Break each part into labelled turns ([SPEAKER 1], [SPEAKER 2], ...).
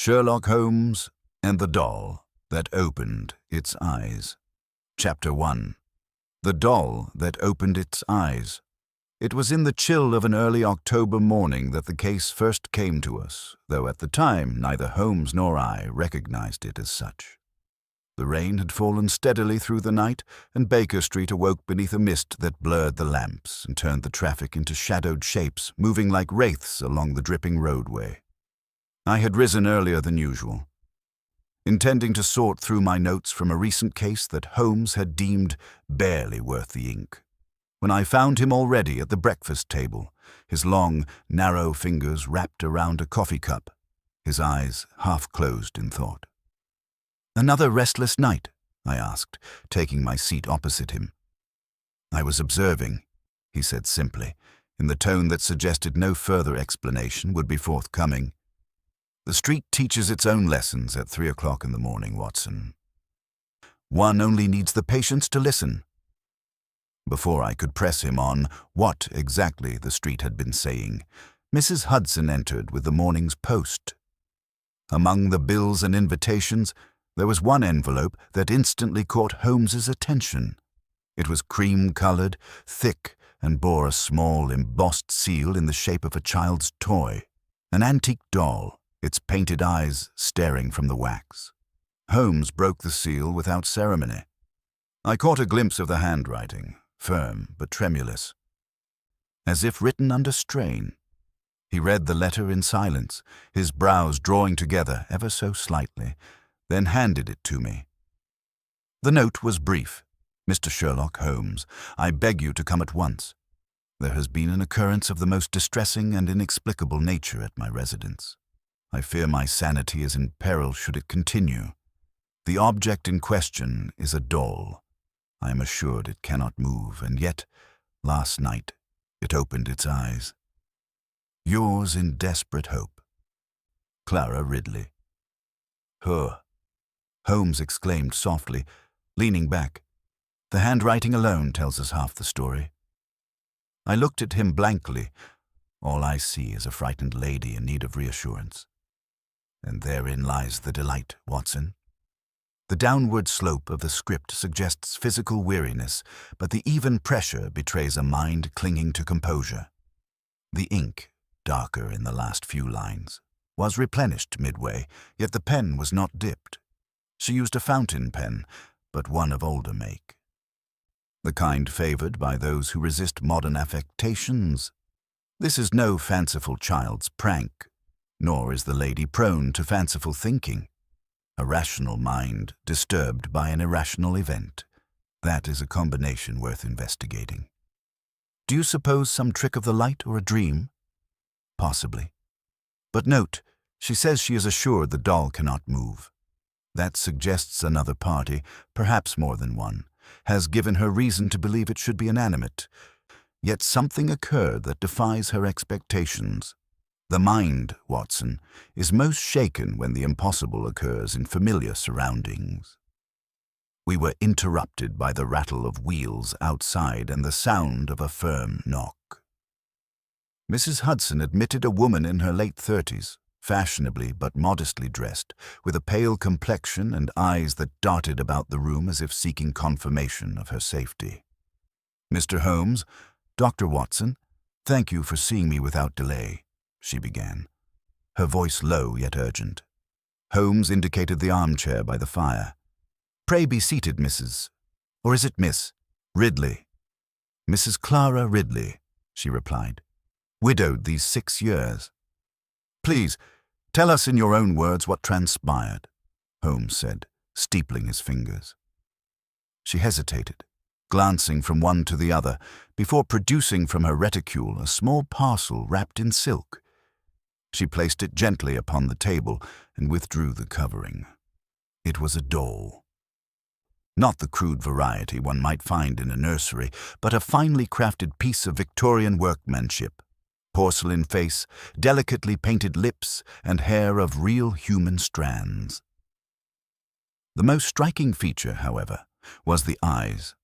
[SPEAKER 1] Sherlock Holmes and the Doll That Opened Its Eyes. Chapter 1. The Doll That Opened Its Eyes. It was in the chill of an early October morning that the case first came to us, though at the time neither Holmes nor I recognized it as such. The rain had fallen steadily through the night, and Baker Street awoke beneath a mist that blurred the lamps and turned the traffic into shadowed shapes, moving like wraiths along the dripping roadway. I had risen earlier than usual, intending to sort through my notes from a recent case that Holmes had deemed barely worth the ink, when I found him already at the breakfast table, his long, narrow fingers wrapped around a coffee cup, his eyes half closed in thought. "Another restless night?" I asked, taking my seat opposite him. "I was observing," he said simply, in the tone that suggested no further explanation would be forthcoming. "The street teaches its own lessons at 3 o'clock in the morning, Watson. One only needs the patience to listen." Before I could press him on what exactly the street had been saying, Mrs. Hudson entered with the morning's post. Among the bills and invitations, there was one envelope that instantly caught Holmes's attention. It was cream-colored, thick, and bore a small embossed seal in the shape of a child's toy, an antique doll, its painted eyes staring from the wax. Holmes broke the seal without ceremony. I caught a glimpse of the handwriting, firm but tremulous, as if written under strain. He read the letter in silence, his brows drawing together ever so slightly, then handed it to me. The note was brief. "Mr. Sherlock Holmes, I beg you to come at once. There has been an occurrence of the most distressing and inexplicable nature at my residence. I fear my sanity is in peril should it continue. The object in question is a doll. I am assured it cannot move, and yet, last night, it opened its eyes. Yours in desperate hope, Clara Ridley." "Huh," Holmes exclaimed softly, leaning back. "The handwriting alone tells us half the story." I looked at him blankly. All I see is a frightened lady in need of reassurance. And therein lies the delight, Watson. The downward slope of the script suggests physical weariness, but the even pressure betrays a mind clinging to composure. The ink, darker in the last few lines, was replenished midway, yet the pen was not dipped. She used a fountain pen, but one of older make. The kind favored by those who resist modern affectations. This is no fanciful child's prank, nor is the lady prone to fanciful thinking. A rational mind disturbed by an irrational event. That is a combination worth investigating. Do you suppose some trick of the light or a dream? Possibly. But note, she says she is assured the doll cannot move. That suggests another party, perhaps more than one, has given her reason to believe it should be inanimate. Yet something occurred that defies her expectations. The mind, Watson, is most shaken when the impossible occurs in familiar surroundings. We were interrupted by the rattle of wheels outside and the sound of a firm knock. Mrs. Hudson admitted a woman in her late 30s, fashionably but modestly dressed, with a pale complexion and eyes that darted about the room as if seeking confirmation of her safety. "Mr. Holmes, Dr. Watson, thank you for seeing me without delay," she began, her voice low yet urgent. Holmes indicated the armchair by the fire. "Pray be seated, Mrs. or is it Miss? Ridley." "Mrs. Clara Ridley," she replied, "widowed these 6 years." "Please, tell us in your own words what transpired," Holmes said, steepling his fingers. She hesitated, glancing from one to the other, before producing from her reticule a small parcel wrapped in silk. She placed it gently upon the table and withdrew the covering. It was a doll. Not the crude variety one might find in a nursery, but a finely crafted piece of Victorian workmanship. Porcelain face, delicately painted lips, and hair of real human strands. The most striking feature, however, was the eyes.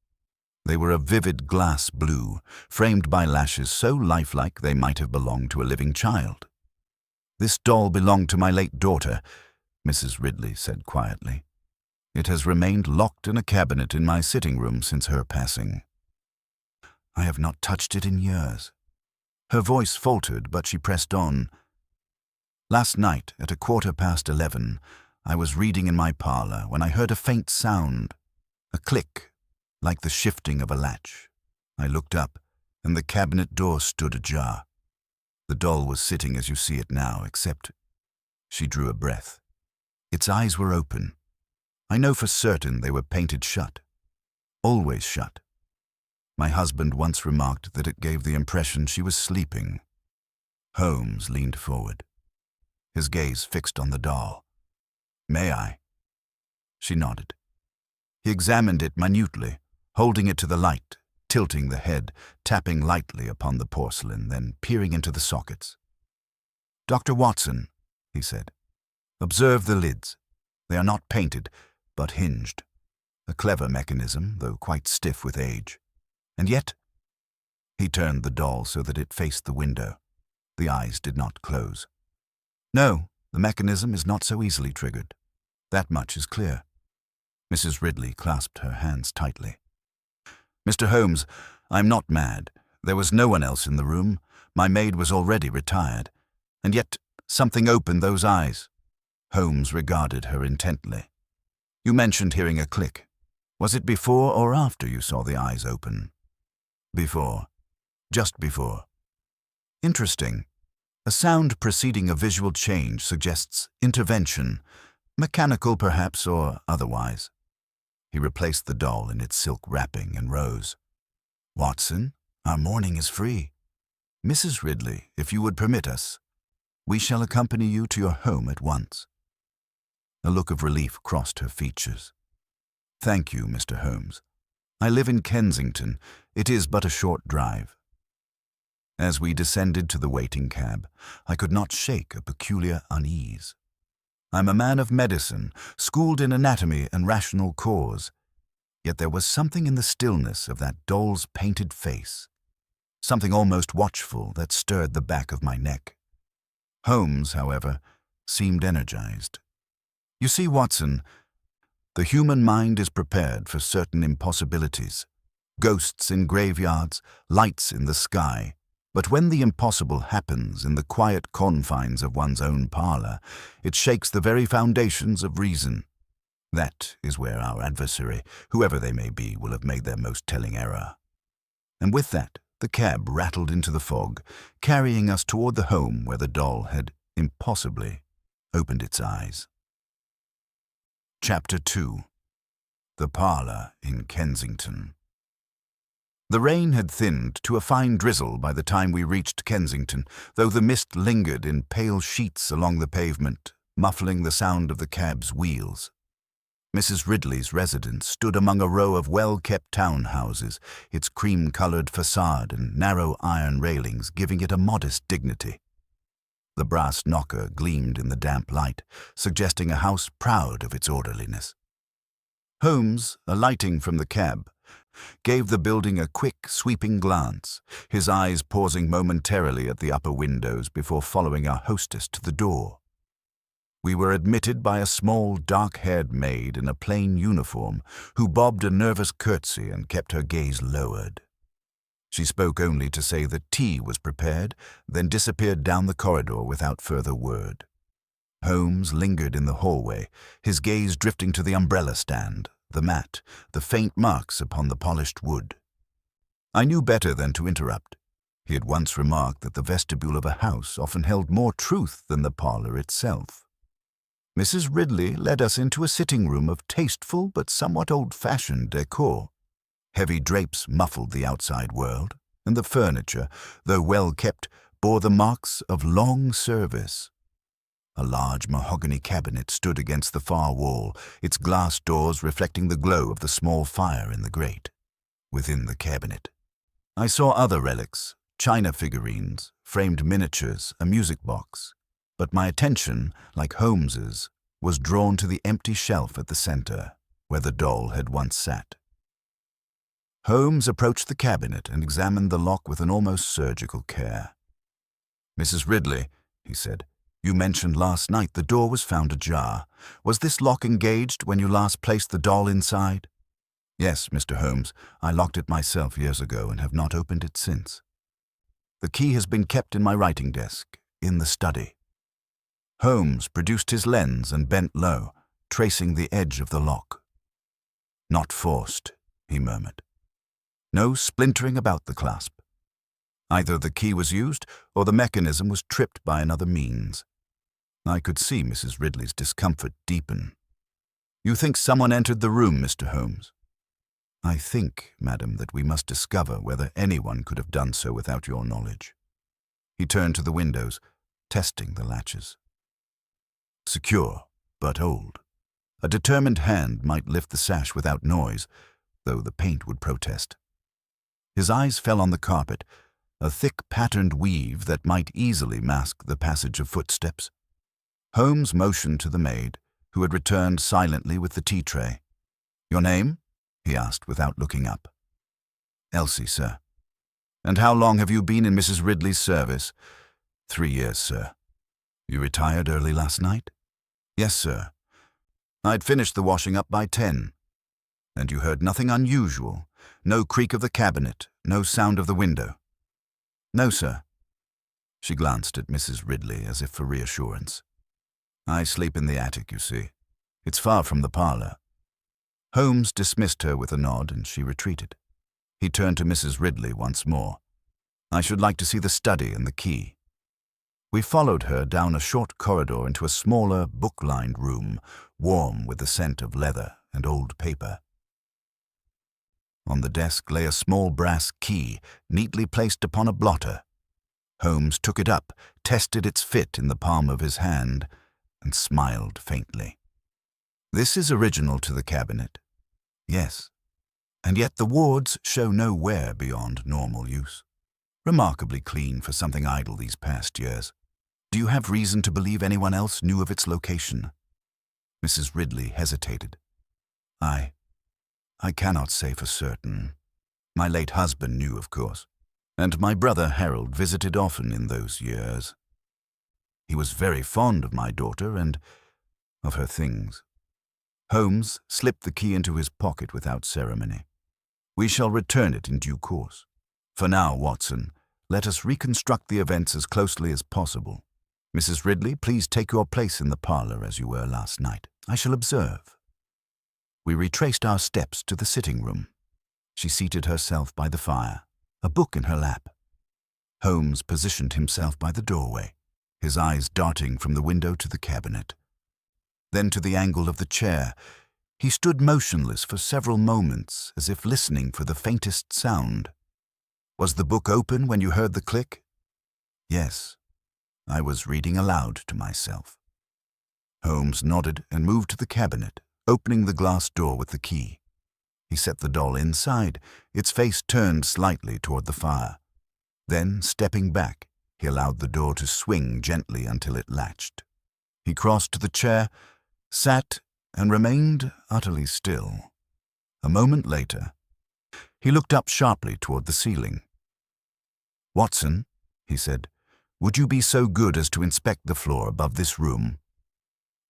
[SPEAKER 1] They were a vivid glass blue, framed by lashes so lifelike they might have belonged to a living child. This doll belonged to my late daughter, Mrs. Ridley said quietly. "It has remained locked in a cabinet in my sitting room since her passing. I have not touched it in years." Her voice faltered, but she pressed on. "Last night, at 11:15, I was reading in my parlor when I heard a faint sound, a click, like the shifting of a latch. I looked up, and the cabinet door stood ajar. The doll was sitting as you see it now, except—" She drew a breath. "Its eyes were open. I know for certain they were painted shut. Always shut. My husband once remarked that it gave the impression she was sleeping." Holmes leaned forward, his gaze fixed on the doll. "May I?" She nodded. He examined it minutely, holding it to the light, tilting the head, tapping lightly upon the porcelain, then peering into the sockets. "Dr. Watson," he said, "observe the lids. They are not painted, but hinged. A clever mechanism, though quite stiff with age. And yet—" He turned the doll so that it faced the window. The eyes did not close. "No, the mechanism is not so easily triggered. That much is clear." Mrs. Ridley clasped her hands tightly. "Mr. Holmes, I'm not mad. There was no one else in the room. My maid was already retired. And yet something opened those eyes." Holmes regarded her intently. "You mentioned hearing a click. Was it before or after you saw the eyes open?" "Before. Just before." "Interesting. A sound preceding a visual change suggests intervention, mechanical perhaps or otherwise." He replaced the doll in its silk wrapping and rose. "Watson, our morning is free. Mrs. Ridley, if you would permit us, we shall accompany you to your home at once." A look of relief crossed her features. "Thank you, Mr. Holmes. I live in Kensington. It is but a short drive." As we descended to the waiting cab, I could not shake a peculiar unease. I'm a man of medicine, schooled in anatomy and rational cause. Yet there was something in the stillness of that doll's painted face, something almost watchful that stirred the back of my neck. Holmes, however, seemed energized. "You see, Watson, the human mind is prepared for certain impossibilities. Ghosts in graveyards, lights in the sky. But when the impossible happens in the quiet confines of one's own parlor, it shakes the very foundations of reason. That is where our adversary, whoever they may be, will have made their most telling error." And with that, the cab rattled into the fog, carrying us toward the home where the doll had impossibly opened its eyes. Chapter 2. The Parlor in Kensington. The rain had thinned to a fine drizzle by the time we reached Kensington, though the mist lingered in pale sheets along the pavement, muffling the sound of the cab's wheels. Mrs. Ridley's residence stood among a row of well-kept townhouses, its cream-colored facade and narrow iron railings giving it a modest dignity. The brass knocker gleamed in the damp light, suggesting a house proud of its orderliness. Holmes, alighting from the cab, gave the building a quick, sweeping glance, his eyes pausing momentarily at the upper windows before following our hostess to the door. We were admitted by a small, dark-haired maid in a plain uniform who bobbed a nervous curtsy and kept her gaze lowered. She spoke only to say that tea was prepared, then disappeared down the corridor without further word. Holmes lingered in the hallway, his gaze drifting to the umbrella stand, the mat, the faint marks upon the polished wood. I knew better than to interrupt. He had once remarked that the vestibule of a house often held more truth than the parlor itself. Mrs. Ridley led us into a sitting room of tasteful but somewhat old-fashioned decor. Heavy drapes muffled the outside world, and the furniture, though well-kept, bore the marks of long service. A large mahogany cabinet stood against the far wall, its glass doors reflecting the glow of the small fire in the grate. Within the cabinet, I saw other relics, china figurines, framed miniatures, a music box. But my attention, like Holmes's, was drawn to the empty shelf at the center, where the doll had once sat. Holmes approached the cabinet and examined the lock with an almost surgical care. "Mrs. Ridley," he said, You mentioned last night the door was found ajar. Was this lock engaged when you last placed the doll inside? Yes, Mr. Holmes. I locked it myself years ago and have not opened it since. The key has been kept in my writing desk, in the study. Holmes produced his lens and bent low, tracing the edge of the lock. Not forced, he murmured. No splintering about the clasp. Either the key was used or the mechanism was tripped by another means. I could see Mrs. Ridley's discomfort deepen. You think someone entered the room, Mr. Holmes? I think, madam, that we must discover whether anyone could have done so without your knowledge. He turned to the windows, testing the latches. Secure, but old. A determined hand might lift the sash without noise, though the paint would protest. His eyes fell on the carpet, a thick patterned weave that might easily mask the passage of footsteps. Holmes motioned to the maid, who had returned silently with the tea tray. Your name? He asked without looking up. Elsie, sir. And how long have you been in Mrs. Ridley's service? 3 years, sir. You retired early last night? Yes, sir. I'd finished the washing up by 10. And you heard nothing unusual? No creak of the cabinet, no sound of the window? No, sir. She glanced at Mrs. Ridley as if for reassurance. I sleep in the attic, you see. It's far from the parlor. Holmes dismissed her with a nod, and she retreated. He turned to Mrs. Ridley once more. I should like to see the study and the key. We followed her down a short corridor into a smaller, book-lined room, warm with the scent of leather and old paper. On the desk lay a small brass key, neatly placed upon a blotter. Holmes took it up, tested its fit in the palm of his hand, and smiled faintly. This is original to the cabinet. Yes. And yet the wards show no wear beyond normal use. Remarkably clean for something idle these past years. Do you have reason to believe anyone else knew of its location? Mrs. Ridley hesitated. I cannot say for certain. My late husband knew, of course, and my brother Harold visited often in those years. He was very fond of my daughter and of her things. Holmes slipped the key into his pocket without ceremony. We shall return it in due course. For now, Watson, let us reconstruct the events as closely as possible. Mrs. Ridley, please take your place in the parlor as you were last night. I shall observe. We retraced our steps to the sitting room. She seated herself by the fire, a book in her lap. Holmes positioned himself by the doorway, his eyes darting from the window to the cabinet. Then to the angle of the chair. He stood motionless for several moments, as if listening for the faintest sound. Was the book open when you heard the click? Yes. I was reading aloud to myself. Holmes nodded and moved to the cabinet, opening the glass door with the key. He set the doll inside, its face turned slightly toward the fire. Then, stepping back, he allowed the door to swing gently until it latched. He crossed to the chair, sat, and remained utterly still. A moment later, he looked up sharply toward the ceiling. Watson, he said, would you be so good as to inspect the floor above this room?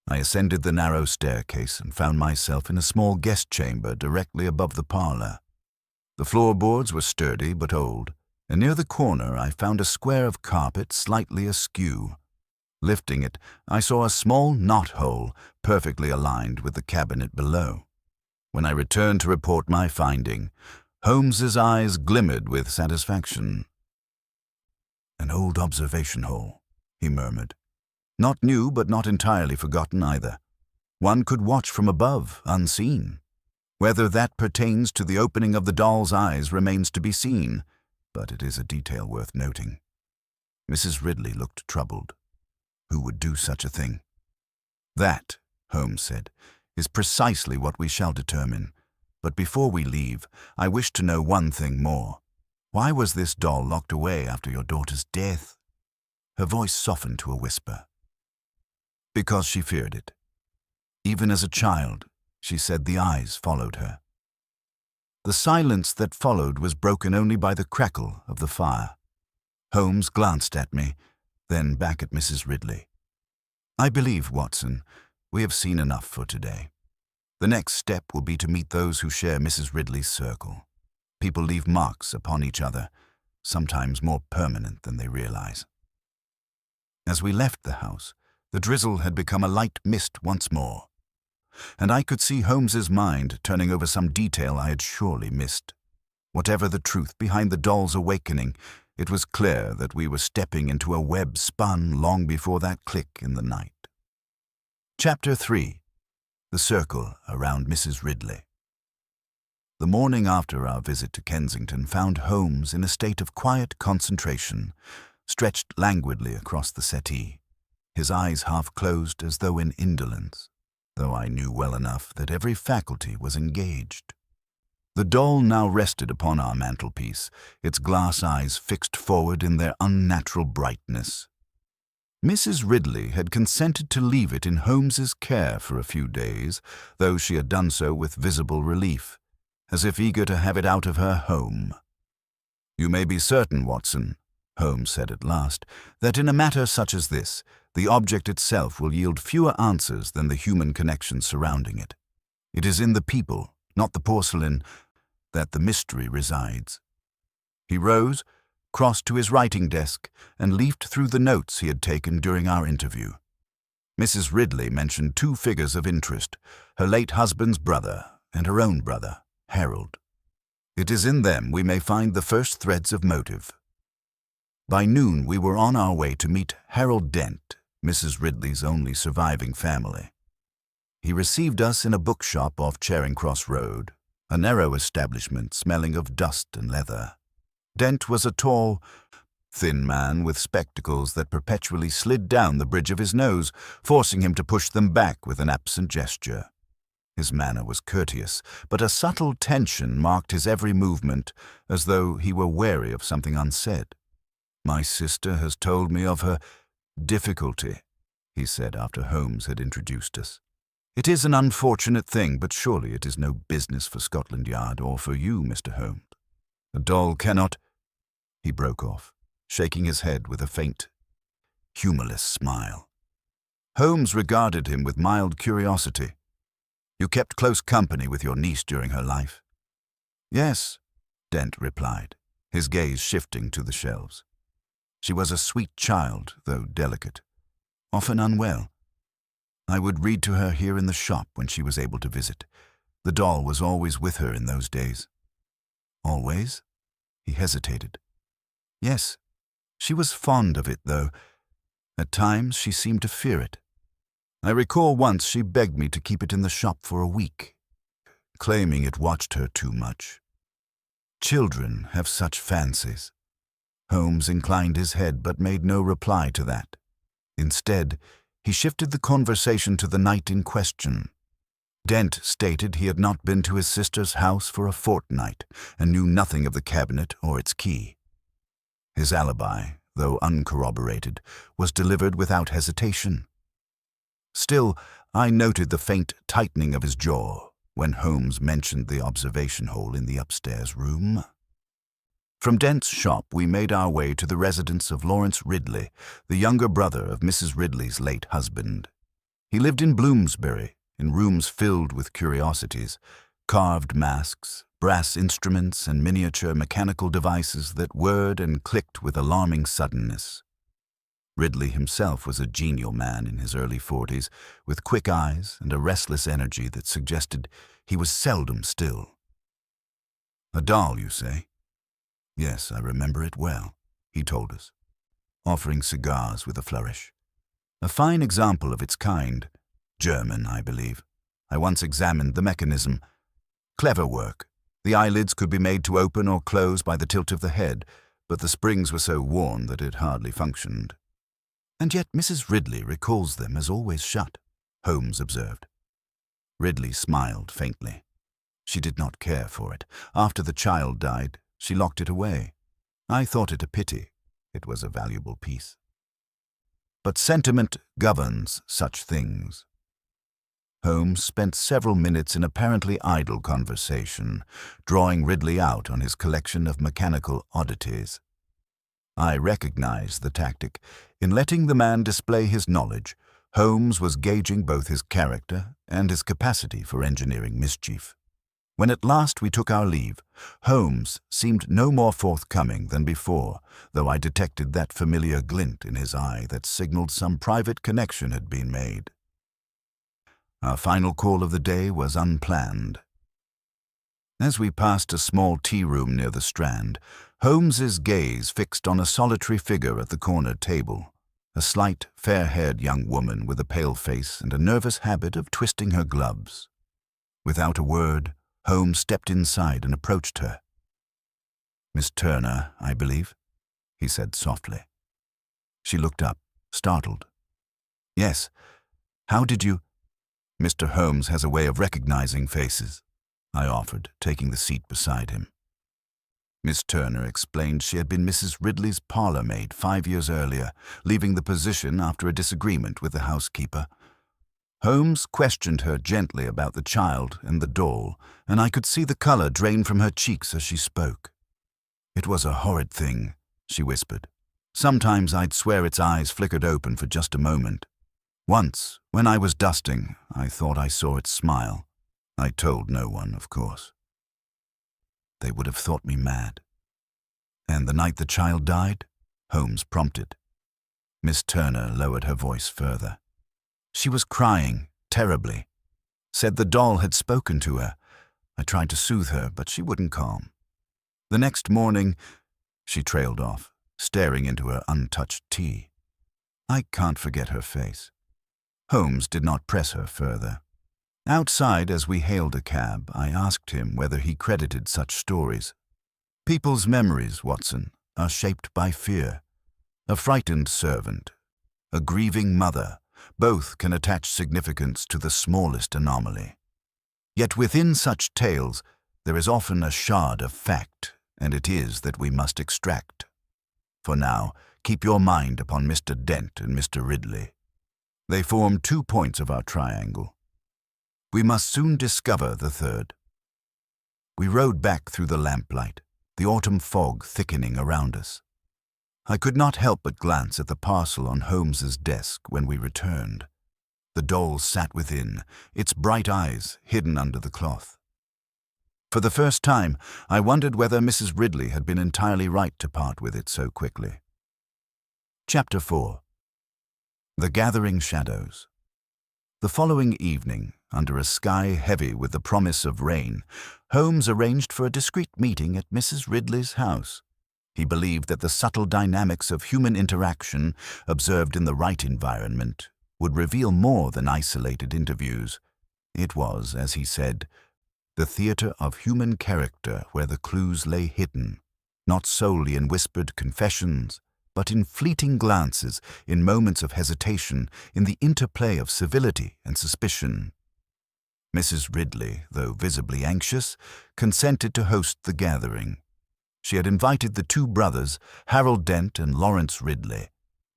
[SPEAKER 1] I ascended the narrow staircase and found myself in a small guest chamber directly above the parlor. The floorboards were sturdy but old, and near the corner I found a square of carpet slightly askew. Lifting it, I saw a small knot-hole perfectly aligned with the cabinet below. When I returned to report my finding, Holmes's eyes glimmered with satisfaction. An old observation hole, he murmured. Not new, but not entirely forgotten either. One could watch from above, unseen. Whether that pertains to the opening of the doll's eyes remains to be seen, but it is a detail worth noting. Mrs. Ridley looked troubled. Who would do such a thing? That, Holmes said, is precisely what we shall determine. But before we leave, I wish to know one thing more. Why was this doll locked away after your daughter's death? Her voice softened to a whisper. Because she feared it. Even as a child, she said the eyes followed her. The silence that followed was broken only by the crackle of the fire. Holmes glanced at me, then back at Mrs. Ridley. I believe, Watson, we have seen enough for today. The next step will be to meet those who share Mrs. Ridley's circle. People leave marks upon each other, sometimes more permanent than they realize. As we left the house, the drizzle had become a light mist once more, and I could see Holmes's mind turning over some detail I had surely missed. Whatever the truth behind the doll's awakening, it was clear that we were stepping into a web spun long before that click in the night. Chapter 3. The Circle Around Mrs. Ridley. The morning after our visit to Kensington found Holmes in a state of quiet concentration, stretched languidly across the settee, his eyes half closed as though in indolence, though I knew well enough that every faculty was engaged. The doll now rested upon our mantelpiece, its glass eyes fixed forward in their unnatural brightness. Mrs. Ridley had consented to leave it in Holmes's care for a few days, though she had done so with visible relief, as if eager to have it out of her home. "You may be certain, Watson," Holmes said at last, "that in a matter such as this, the object itself will yield fewer answers than the human connections surrounding it. It is in the people, not the porcelain, that the mystery resides." He rose, crossed to his writing desk, and leafed through the notes he had taken during our interview. Mrs. Ridley mentioned two figures of interest, her late husband's brother and her own brother, Harold. It is in them we may find the first threads of motive. By noon we were on our way to meet Harold Dent, Mrs. Ridley's only surviving family. He received us in a bookshop off Charing Cross Road, a narrow establishment smelling of dust and leather. Dent was a tall, thin man with spectacles that perpetually slid down the bridge of his nose, forcing him to push them back with an absent gesture. His manner was courteous, but a subtle tension marked his every movement, as though he were wary of something unsaid. "My sister has told me of her difficulty," he said after Holmes had introduced us. "It is an unfortunate thing, but surely it is no business for Scotland Yard or for you, Mr. Holmes. A doll cannot—" He broke off, shaking his head with a faint, humorless smile. Holmes regarded him with mild curiosity. "You kept close company with your niece during her life?" "Yes," Dent replied, his gaze shifting to the shelves. "She was a sweet child, though delicate, often unwell. I would read to her here in the shop when she was able to visit. The doll was always with her in those days." "Always?" He hesitated. "Yes. She was fond of it, though. At times she seemed to fear it. I recall once she begged me to keep it in the shop for a week, claiming it watched her too much. Children have such fancies." Holmes inclined his head but made no reply to that. Instead, he shifted the conversation to the night in question. Dent stated he had not been to his sister's house for a fortnight and knew nothing of the cabinet or its key. His alibi, though uncorroborated, was delivered without hesitation. Still, I noted the faint tightening of his jaw when Holmes mentioned the observation hole in the upstairs room. From Dent's shop we made our way to the residence of Lawrence Ridley, the younger brother of Mrs. Ridley's late husband. He lived in Bloomsbury, in rooms filled with curiosities, carved masks, brass instruments, and miniature mechanical devices that whirred and clicked with alarming suddenness. Ridley himself was a genial man in his early 40s, with quick eyes and a restless energy that suggested he was seldom still. "A doll, you say?" "Yes, I remember it well," he told us, offering cigars with a flourish. "A fine example of its kind. German, I believe. I once examined the mechanism. Clever work. The eyelids could be made to open or close by the tilt of the head, but the springs were so worn that it hardly functioned." "And yet Mrs. Ridley recalls them as always shut," Holmes observed. Ridley smiled faintly. She did not care for it. After the child died, she locked it away. I thought it a pity. It was a valuable piece. But sentiment governs such things. Holmes spent several minutes in apparently idle conversation, drawing Ridley out on his collection of mechanical oddities. I recognized the tactic. In letting the man display his knowledge, Holmes was gauging both his character and his capacity for engineering mischief. When at last we took our leave, Holmes seemed no more forthcoming than before, though I detected that familiar glint in his eye that signaled some private connection had been made. Our final call of the day was unplanned. As we passed a small tea-room near the Strand, Holmes's gaze fixed on a solitary figure at the corner table, a slight, fair-haired young woman with a pale face and a nervous habit of twisting her gloves. Without a word, Holmes stepped inside and approached her. "Miss Turner, I believe," he said softly. She looked up, startled. "Yes. How did you—" "Mr. Holmes has a way of recognizing faces," I offered, taking the seat beside him. Miss Turner explained she had been Mrs. Ridley's parlor maid 5 years earlier, leaving the position after a disagreement with the housekeeper. Holmes questioned her gently about the child and the doll, and I could see the color drain from her cheeks as she spoke. "It was a horrid thing," she whispered. "Sometimes I'd swear its eyes flickered open for just a moment. Once, when I was dusting, I thought I saw it smile. I told no one, of course. They would have thought me mad." "And the night the child died?" Holmes prompted. Miss Turner lowered her voice further. "She was crying, terribly. Said the doll had spoken to her. I tried to soothe her, but she wouldn't calm. The next morning—" She trailed off, staring into her untouched tea. I can't forget her face. Holmes did not press her further. Outside, as we hailed a cab, I asked him whether he credited such stories. "People's memories, Watson, are shaped by fear. A frightened servant, a grieving mother, both can attach significance to the smallest anomaly. Yet within such tales, there is often a shard of fact, and it is that we must extract. For now, keep your mind upon Mr. Dent and Mr. Ridley. They form 2 points of our triangle. We must soon discover the third." We rode back through the lamplight, the autumn fog thickening around us. I could not help but glance at the parcel on Holmes's desk when we returned. The doll sat within, its bright eyes hidden under the cloth. For the first time, I wondered whether Mrs. Ridley had been entirely right to part with it so quickly. Chapter 4. The Gathering Shadows. The following evening, under a sky heavy with the promise of rain, Holmes arranged for a discreet meeting at Mrs. Ridley's house. He believed that the subtle dynamics of human interaction, observed in the right environment, would reveal more than isolated interviews. It was, as he said, the theater of human character where the clues lay hidden, not solely in whispered confessions, but in fleeting glances, in moments of hesitation, in the interplay of civility and suspicion. Mrs. Ridley, though visibly anxious, consented to host the gathering. She had invited the 2 brothers, Harold Dent and Lawrence Ridley,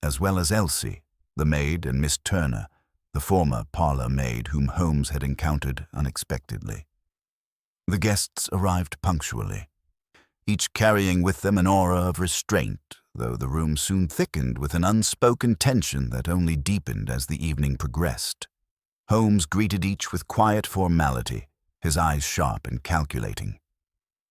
[SPEAKER 1] as well as Elsie, the maid, and Miss Turner, the former parlor maid whom Holmes had encountered unexpectedly. The guests arrived punctually, each carrying with them an aura of restraint, though the room soon thickened with an unspoken tension that only deepened as the evening progressed. Holmes greeted each with quiet formality, his eyes sharp and calculating.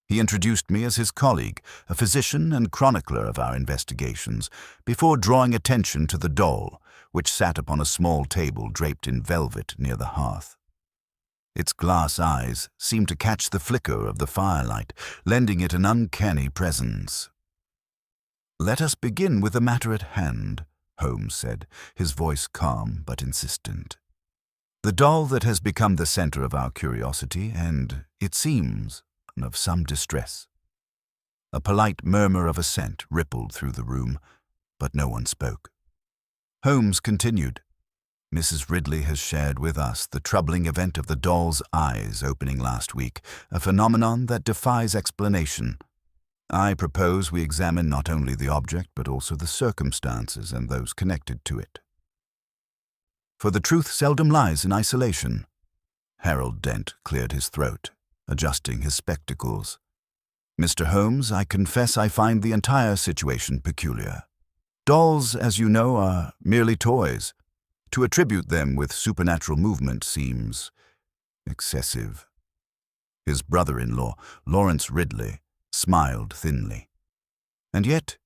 [SPEAKER 1] He introduced me as his colleague, a physician and chronicler of our investigations, before drawing attention to the doll, which sat upon a small table draped in velvet near the hearth. Its glass eyes seemed to catch the flicker of the firelight, lending it an uncanny presence. "Let us begin with the matter at hand," Holmes said, his voice calm but insistent. "The doll that has become the center of our curiosity and, it seems, of some distress." A polite murmur of assent rippled through the room, but no one spoke. Holmes continued. "Mrs. Ridley has shared with us the troubling event of the doll's eyes opening last week, a phenomenon that defies explanation. I propose we examine not only the object but also the circumstances and those connected to it. For the truth seldom lies in isolation." Harold Dent cleared his throat, adjusting his spectacles. "Mr. Holmes, I confess I find the entire situation peculiar. Dolls, as you know, are merely toys. To attribute them with supernatural movement seems excessive. His brother-in-law, Lawrence Ridley, smiled thinly. And yet,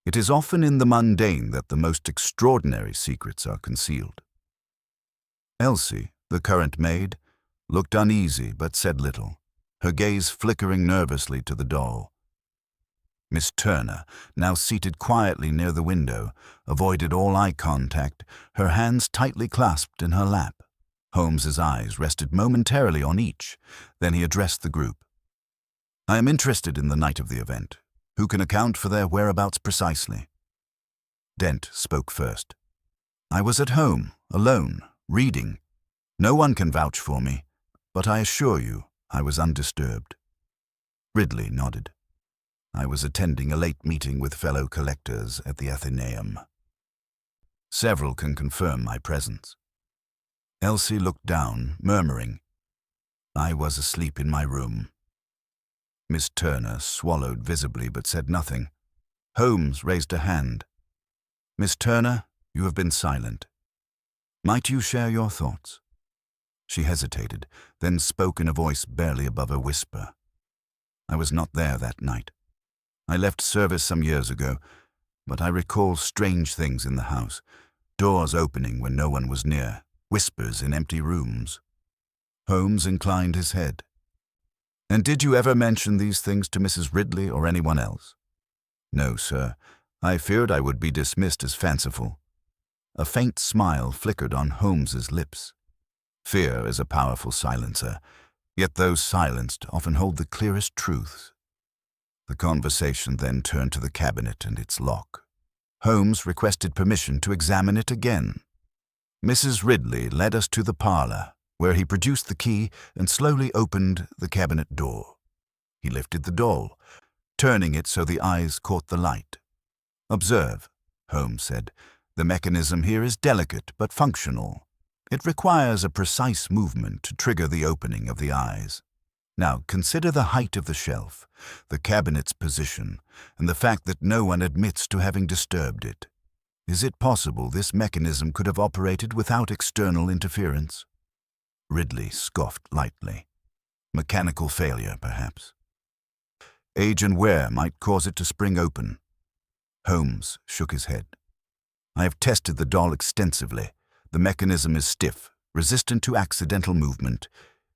[SPEAKER 1] it is often in the mundane that the most extraordinary secrets are concealed. Elsie, the current maid, looked uneasy but said little, her gaze flickering nervously to the doll. Miss Turner, now seated quietly near the window, avoided all eye contact, her hands tightly clasped in her lap. Holmes's eyes rested momentarily on each, then he addressed the group. "I am interested in the night of the event. Who can account for their whereabouts precisely?" Dent spoke first. "I was at home, alone, reading. No one can vouch for me, but I assure you I was undisturbed." Ridley nodded. "I was attending a late meeting with fellow collectors at the Athenaeum. Several can confirm my presence." Elsie looked down, murmuring, "I was asleep in my room." Miss Turner swallowed visibly but said nothing. Holmes raised a hand. "Miss Turner, you have been silent. Might you share your thoughts?" She hesitated, then spoke in a voice barely above a whisper. "I was not there that night. I left service some years ago, but I recall strange things in the house. Doors opening when no one was near, whispers in empty rooms." Holmes inclined his head. "And did you ever mention these things to Mrs. Ridley or anyone else?" "No, sir. I feared I would be dismissed as fanciful." A faint smile flickered on Holmes's lips. Fear is a powerful silencer, yet those silenced often hold the clearest truths. The conversation then turned to the cabinet and its lock. Holmes requested permission to examine it again. Mrs. Ridley led us to the parlor, where he produced the key and slowly opened the cabinet door. He lifted the doll, turning it so the eyes caught the light. "Observe," Holmes said, "the mechanism here is delicate but functional. It requires a precise movement to trigger the opening of the eyes. Now consider the height of the shelf, the cabinet's position, and the fact that no one admits to having disturbed it. Is it possible this mechanism could have operated without external interference?" Ridley scoffed lightly. "Mechanical failure, perhaps. Age and wear might cause it to spring open." Holmes shook his head. "I have tested the doll extensively. The mechanism is stiff, resistant to accidental movement.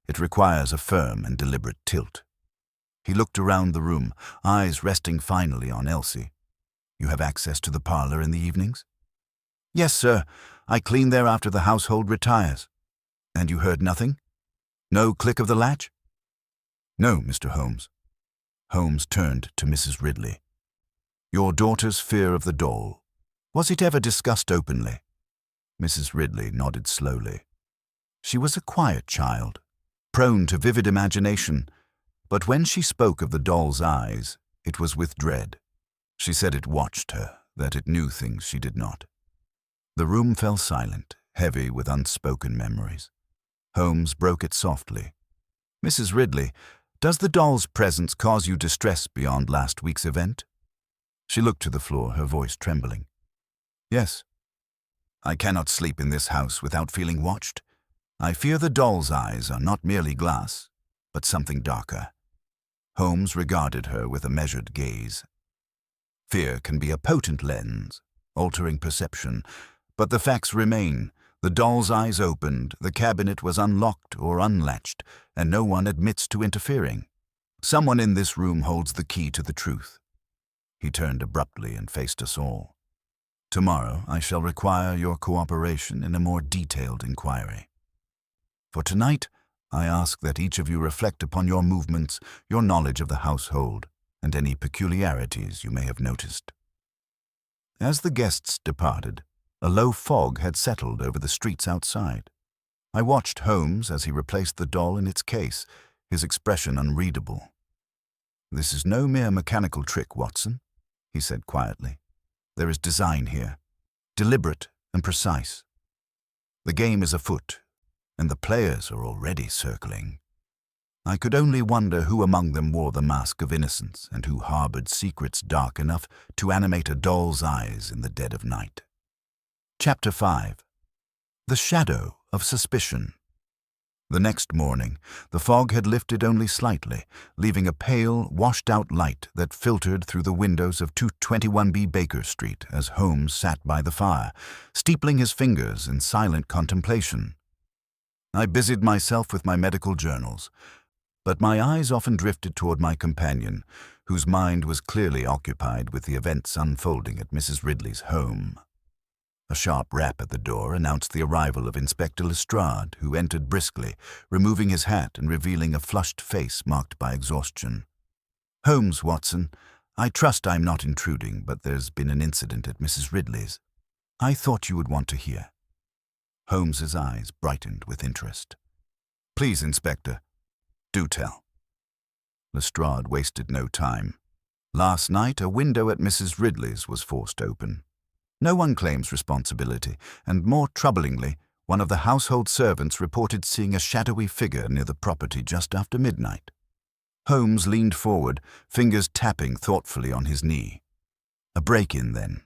[SPEAKER 1] It requires a firm and deliberate tilt." He looked around the room, eyes resting finally on Elsie. "You have access to the parlor in the evenings?" "Yes, sir. I clean there after the household retires." "And you heard nothing? No click of the latch?" "No, Mr. Holmes." Holmes turned to Mrs. Ridley. "Your daughter's fear of the doll. Was it ever discussed openly?" Mrs. Ridley nodded slowly. "She was a quiet child, prone to vivid imagination, but when she spoke of the doll's eyes, it was with dread. She said it watched her, that it knew things she did not." The room fell silent, heavy with unspoken memories. Holmes broke it softly. "Mrs. Ridley, does the doll's presence cause you distress beyond last week's event?" She looked to the floor, her voice trembling. "Yes. I cannot sleep in this house without feeling watched. I fear the doll's eyes are not merely glass, but something darker." Holmes regarded her with a measured gaze. "Fear can be a potent lens, altering perception, but the facts remain. The doll's eyes opened, the cabinet was unlocked or unlatched, and no one admits to interfering. Someone in this room holds the key to the truth." He turned abruptly and faced us all. "Tomorrow I shall require your cooperation in a more detailed inquiry. For tonight, I ask that each of you reflect upon your movements, your knowledge of the household, and any peculiarities you may have noticed." As the guests departed, a low fog had settled over the streets outside. I watched Holmes as he replaced the doll in its case, his expression unreadable. "This is no mere mechanical trick, Watson," he said quietly. "There is design here, deliberate and precise. The game is afoot, and the players are already circling." I could only wonder who among them wore the mask of innocence and who harbored secrets dark enough to animate a doll's eyes in the dead of night. Chapter 5. The shadow of suspicion. The next morning, the fog had lifted only slightly, leaving a pale, washed-out light that filtered through the windows of 221B Baker Street as Holmes sat by the fire, steepling his fingers in silent contemplation. I busied myself with my medical journals, but my eyes often drifted toward my companion, whose mind was clearly occupied with the events unfolding at Mrs. Ridley's home. A sharp rap at the door announced the arrival of Inspector Lestrade, who entered briskly, removing his hat and revealing a flushed face marked by exhaustion. "Holmes, Watson, I trust I'm not intruding, but there's been an incident at Mrs. Ridley's. I thought you would want to hear." Holmes's eyes brightened with interest. "Please, Inspector, do tell." Lestrade wasted no time. Last night, a window at Mrs. Ridley's was forced open. No one claims responsibility, and more troublingly, one of the household servants reported seeing a shadowy figure near the property just after midnight. Holmes leaned forward, fingers tapping thoughtfully on his knee. A break-in, then?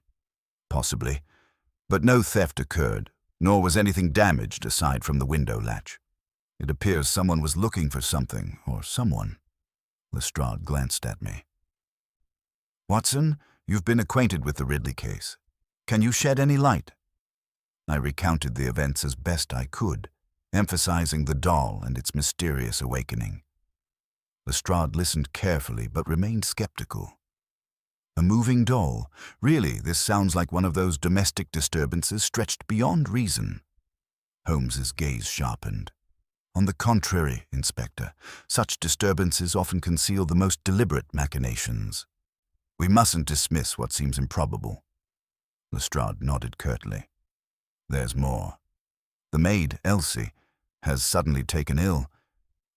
[SPEAKER 1] Possibly, but no theft occurred, nor was anything damaged aside from the window latch. It appears someone was looking for something, or someone. Lestrade glanced at me. "Watson, you've been acquainted with the Ridley case. Can you shed any light?" I recounted the events as best I could, emphasizing the doll and its mysterious awakening. Lestrade listened carefully but remained skeptical. A moving doll? Really, this sounds like one of those domestic disturbances stretched beyond reason. Holmes's gaze sharpened. "On the contrary, Inspector, such disturbances often conceal the most deliberate machinations. We mustn't dismiss what seems improbable." Lestrade nodded curtly. "There's more. The maid, Elsie, has suddenly taken ill.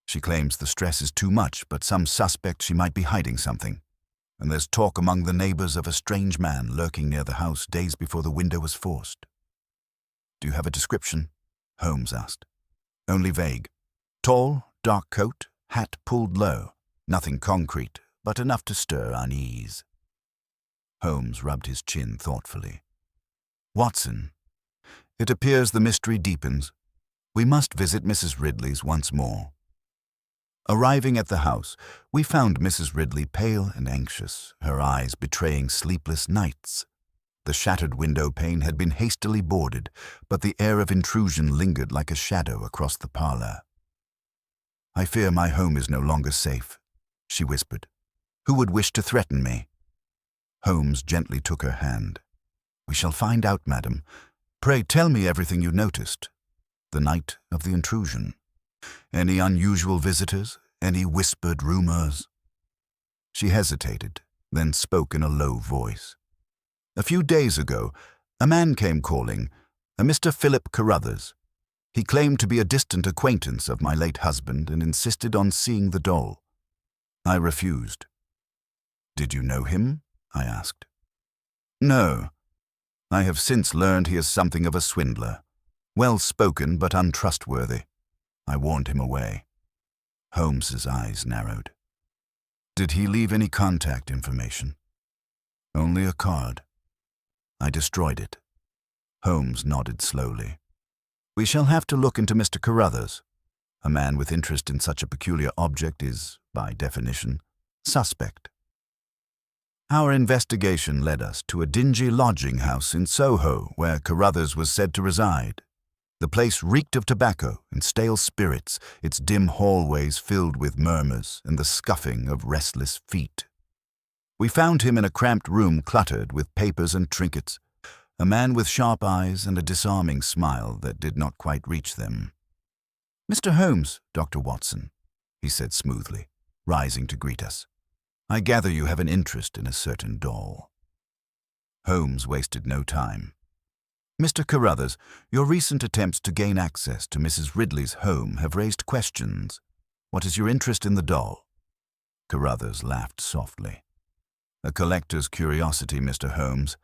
[SPEAKER 1] She claims the stress is too much, but some suspect she might be hiding something. And there's talk among the neighbors of a strange man lurking near the house days before the window was forced." "Do you have a description?" Holmes asked. "Only vague. Tall, dark coat, hat pulled low. Nothing concrete, but enough to stir unease." Holmes rubbed his chin thoughtfully. "Watson, it appears the mystery deepens. We must visit Mrs. Ridley's once more." Arriving at the house, we found Mrs. Ridley pale and anxious, her eyes betraying sleepless nights. The shattered window pane had been hastily boarded, but the air of intrusion lingered like a shadow across the parlor. "I fear my home is no longer safe," she whispered. "Who would wish to threaten me?" Holmes gently took her hand. "We shall find out, madam. Pray tell me everything you noticed. The night of the intrusion. Any unusual visitors? Any whispered rumors?" She hesitated, then spoke in a low voice. "A few days ago, a man came calling, a Mr. Philip Carruthers. He claimed to be a distant acquaintance of my late husband and insisted on seeing the doll. I refused." "Did you know him?" I asked. "No. I have since learned he is something of a swindler. Well-spoken but untrustworthy. I warned him away." Holmes's eyes narrowed. "Did he leave any contact information?" "Only a card. I destroyed it." Holmes nodded slowly. "We shall have to look into Mr. Carruthers. A man with interest in such a peculiar object is, by definition, suspect." Our investigation led us to a dingy lodging house in Soho where Carruthers was said to reside. The place reeked of tobacco and stale spirits, its dim hallways filled with murmurs and the scuffing of restless feet. We found him in a cramped room cluttered with papers and trinkets, a man with sharp eyes and a disarming smile that did not quite reach them. "Mr. Holmes, Dr. Watson," he said smoothly, rising to greet us. "I gather you have an interest in a certain doll." Holmes wasted no time. "Mr. Carruthers, your recent attempts to gain access to Mrs. Ridley's home have raised questions. What is your interest in the doll?" Carruthers laughed softly. "A collector's curiosity, Mr. Holmes.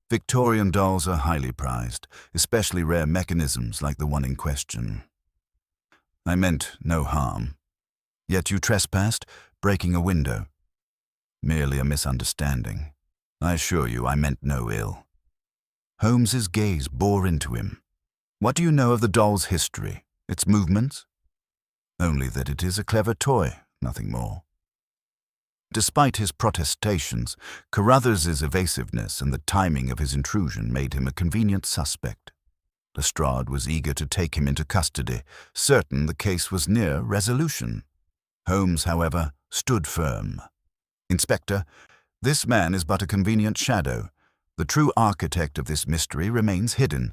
[SPEAKER 1] Victorian dolls are highly prized, especially rare mechanisms like the one in question." "I meant no harm. Yet you trespassed, breaking a window." "Merely a misunderstanding. I assure you I meant no ill." Holmes's gaze bore into him. What do you know of the doll's history, its movements? Only that it is a clever toy, nothing more. Despite his protestations, Carruthers's evasiveness and the timing of his intrusion made him a convenient suspect. Lestrade was eager to take him into custody, certain the case was near resolution. Holmes, however, stood firm. "Inspector, this man is but a convenient shadow. The true architect of this mystery remains hidden.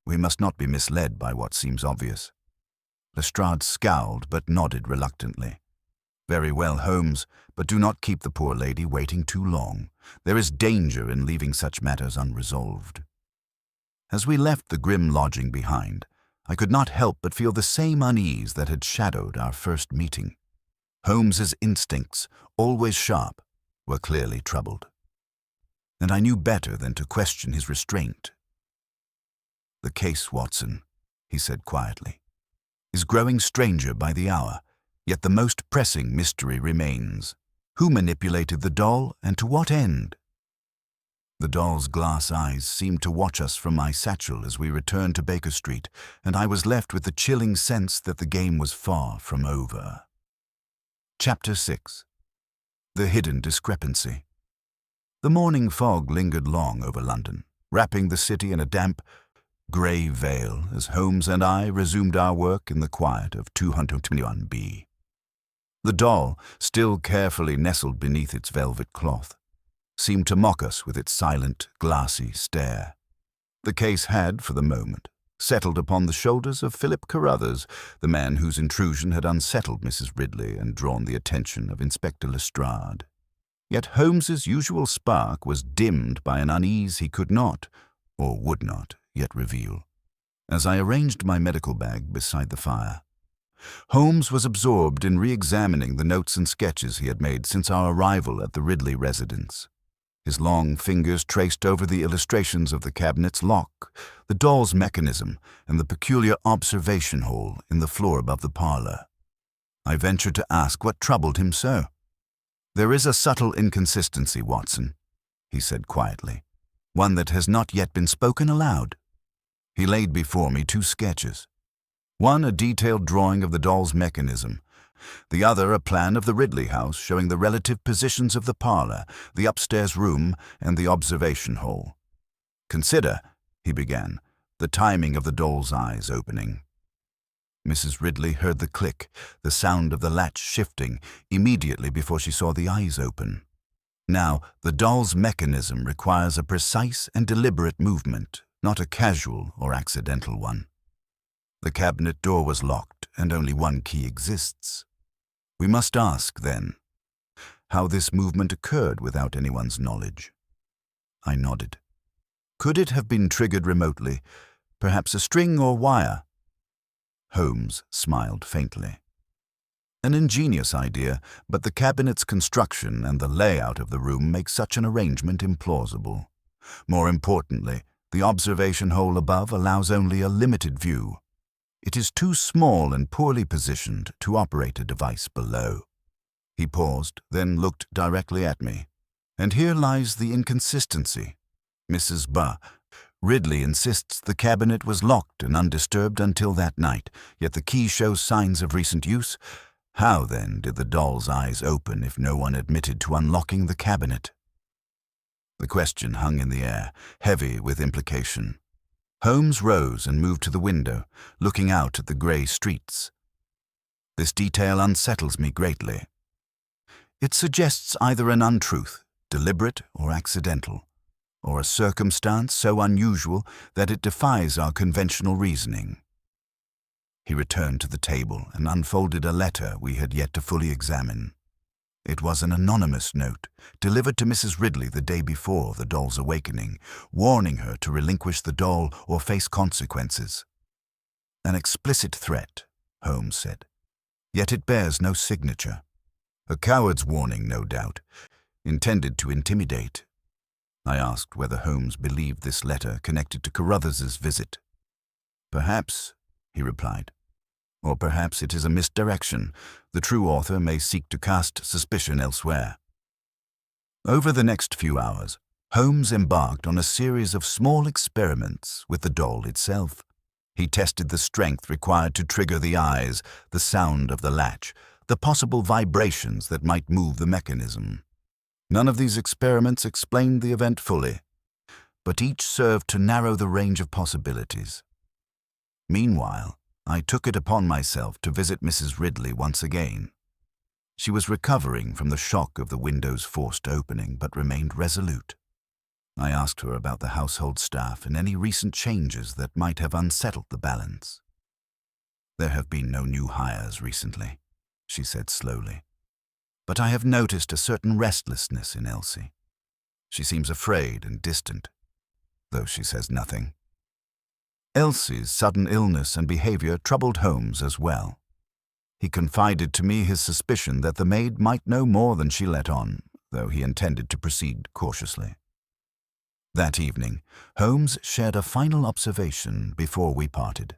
[SPEAKER 1] We must not be misled by what seems obvious." Lestrade scowled but nodded reluctantly. "Very well, Holmes, but do not keep the poor lady waiting too long. There is danger in leaving such matters unresolved." As we left the grim lodging behind, I could not help but feel the same unease that had shadowed our first meeting. Holmes's instincts, always sharp, were clearly troubled. And I knew better than to question his restraint. "The case, Watson," he said quietly, "is growing stranger by the hour, yet the most pressing mystery remains. Who manipulated the doll, and to what end?" The doll's glass eyes seemed to watch us from my satchel as we returned to Baker Street, and I was left with the chilling sense that the game was far from over. Chapter 6. The Hidden Discrepancy. The morning fog lingered long over London, wrapping the city in a damp, grey veil as Holmes and I resumed our work in the quiet of 221B. The doll, still carefully nestled beneath its velvet cloth, seemed to mock us with its silent, glassy stare. The case had, for the moment, settled upon the shoulders of Philip Carruthers, the man whose intrusion had unsettled Mrs. Ridley and drawn the attention of Inspector Lestrade. Yet Holmes's usual spark was dimmed by an unease he could not, or would not, yet reveal. As I arranged my medical bag beside the fire, Holmes was absorbed in re-examining the notes and sketches he had made since our arrival at the Ridley residence. His long fingers traced over the illustrations of the cabinet's lock, the doll's mechanism, and the peculiar observation hole in the floor above the parlor. I ventured to ask what troubled him so. "There is a subtle inconsistency, Watson," he said quietly, "one that has not yet been spoken aloud." He laid before me two sketches. One a detailed drawing of the doll's mechanism, the other a plan of the Ridley house showing the relative positions of the parlor, the upstairs room, and the observation hole. "Consider," he began, "the timing of the doll's eyes opening." Mrs. Ridley heard the click, the sound of the latch shifting, immediately before she saw the eyes open. Now, the doll's mechanism requires a precise and deliberate movement, not a casual or accidental one. The cabinet door was locked, and only one key exists. We must ask, then, how this movement occurred without anyone's knowledge. I nodded. Could it have been triggered remotely, perhaps a string or wire? Holmes smiled faintly. An ingenious idea, but the cabinet's construction and the layout of the room make such an arrangement implausible. More importantly, the observation hole above allows only a limited view. It is too small and poorly positioned to operate a device below. He paused, then looked directly at me. And here lies the inconsistency. Mrs. Ridley insists the cabinet was locked and undisturbed until that night, yet the key shows signs of recent use. How, then, did the doll's eyes open if no one admitted to unlocking the cabinet? The question hung in the air, heavy with implication. Holmes rose and moved to the window, looking out at the grey streets. This detail unsettles me greatly. It suggests either an untruth, deliberate or accidental, or a circumstance so unusual that it defies our conventional reasoning. He returned to the table and unfolded a letter we had yet to fully examine. It was an anonymous note, delivered to Mrs. Ridley the day before the doll's awakening, warning her to relinquish the doll or face consequences. An explicit threat, Holmes said, yet it bears no signature. A coward's warning, no doubt, intended to intimidate. I asked whether Holmes believed this letter connected to Carruthers's visit. "Perhaps," he replied. "Or perhaps it is a misdirection. The true author may seek to cast suspicion elsewhere." Over the next few hours, Holmes embarked on a series of small experiments with the doll itself. He tested the strength required to trigger the eyes, the sound of the latch, the possible vibrations that might move the mechanism. None of these experiments explained the event fully, but each served to narrow the range of possibilities. Meanwhile, I took it upon myself to visit Mrs. Ridley once again. She was recovering from the shock of the window's forced opening, but remained resolute. I asked her about the household staff and any recent changes that might have unsettled the balance. "There have been no new hires recently," she said slowly. "But I have noticed a certain restlessness in Elsie. She seems afraid and distant, though she says nothing." Elsie's sudden illness and behavior troubled Holmes as well. He confided to me his suspicion that the maid might know more than she let on, though he intended to proceed cautiously. That evening, Holmes shared a final observation before we parted.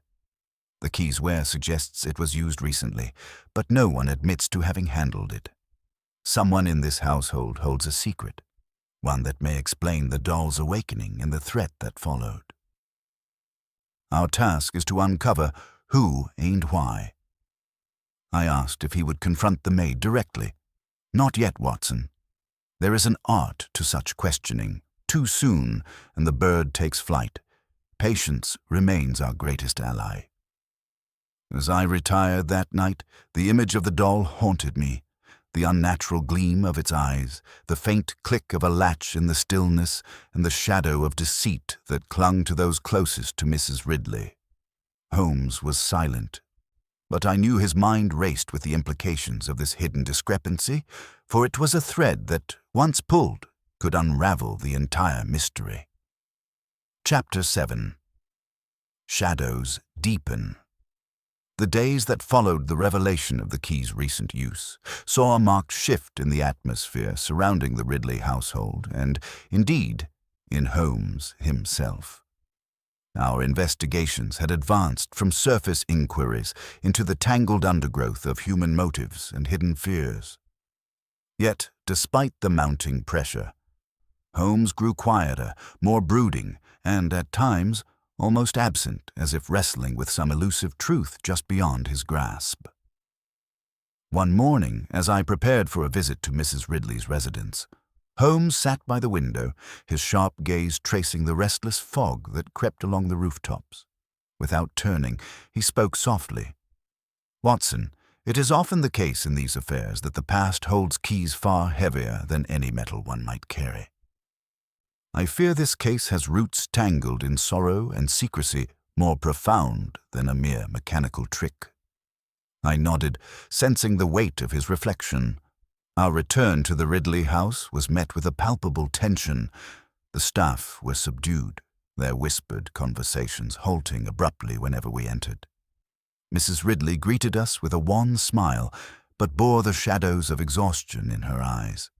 [SPEAKER 1] "The key's wear suggests it was used recently, but no one admits to having handled it. Someone in this household holds a secret, one that may explain the doll's awakening and the threat that followed. Our task is to uncover who and why." I asked if he would confront the maid directly. "Not yet, Watson. There is an art to such questioning. Too soon, and the bird takes flight. Patience remains our greatest ally." As I retired that night, the image of the doll haunted me. The unnatural gleam of its eyes, the faint click of a latch in the stillness, and the shadow of deceit that clung to those closest to Mrs. Ridley. Holmes was silent, but I knew his mind raced with the implications of this hidden discrepancy, for it was a thread that, once pulled, could unravel the entire mystery. Chapter 7. Shadows Deepen. The days that followed the revelation of the key's recent use saw a marked shift in the atmosphere surrounding the Ridley household and, indeed, in Holmes himself. Our investigations had advanced from surface inquiries into the tangled undergrowth of human motives and hidden fears. Yet, despite the mounting pressure, Holmes grew quieter, more brooding, and, at times, almost absent, as if wrestling with some elusive truth just beyond his grasp. One morning, as I prepared for a visit to Mrs. Ridley's residence, Holmes sat by the window, his sharp gaze tracing the restless fog that crept along the rooftops. Without turning, he spoke softly. "Watson, it is often the case in these affairs that the past holds keys far heavier than any metal one might carry. I fear this case has roots tangled in sorrow and secrecy more profound than a mere mechanical trick." I nodded, sensing the weight of his reflection. Our return to the Ridley house was met with a palpable tension. The staff were subdued, their whispered conversations halting abruptly whenever we entered. Mrs. Ridley greeted us with a wan smile, but bore the shadows of exhaustion in her eyes.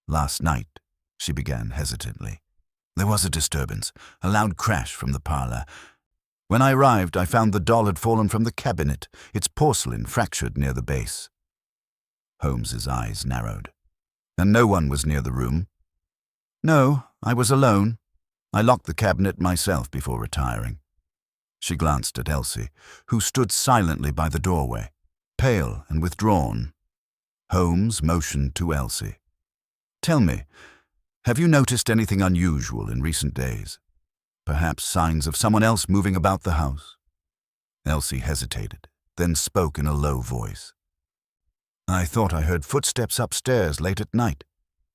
[SPEAKER 1] "Last night," she began hesitantly, "there was a disturbance, a loud crash from the parlor. When I arrived, I found the doll had fallen from the cabinet, its porcelain fractured near the base." Holmes's eyes narrowed. "And no one was near the room?" "No, I was alone. I locked the cabinet myself before retiring." She glanced at Elsie, who stood silently by the doorway, pale and withdrawn. Holmes motioned to Elsie. "Tell me, have you noticed anything unusual in recent days? Perhaps signs of someone else moving about the house?" Elsie hesitated, then spoke in a low voice. "I thought I heard footsteps upstairs late at night.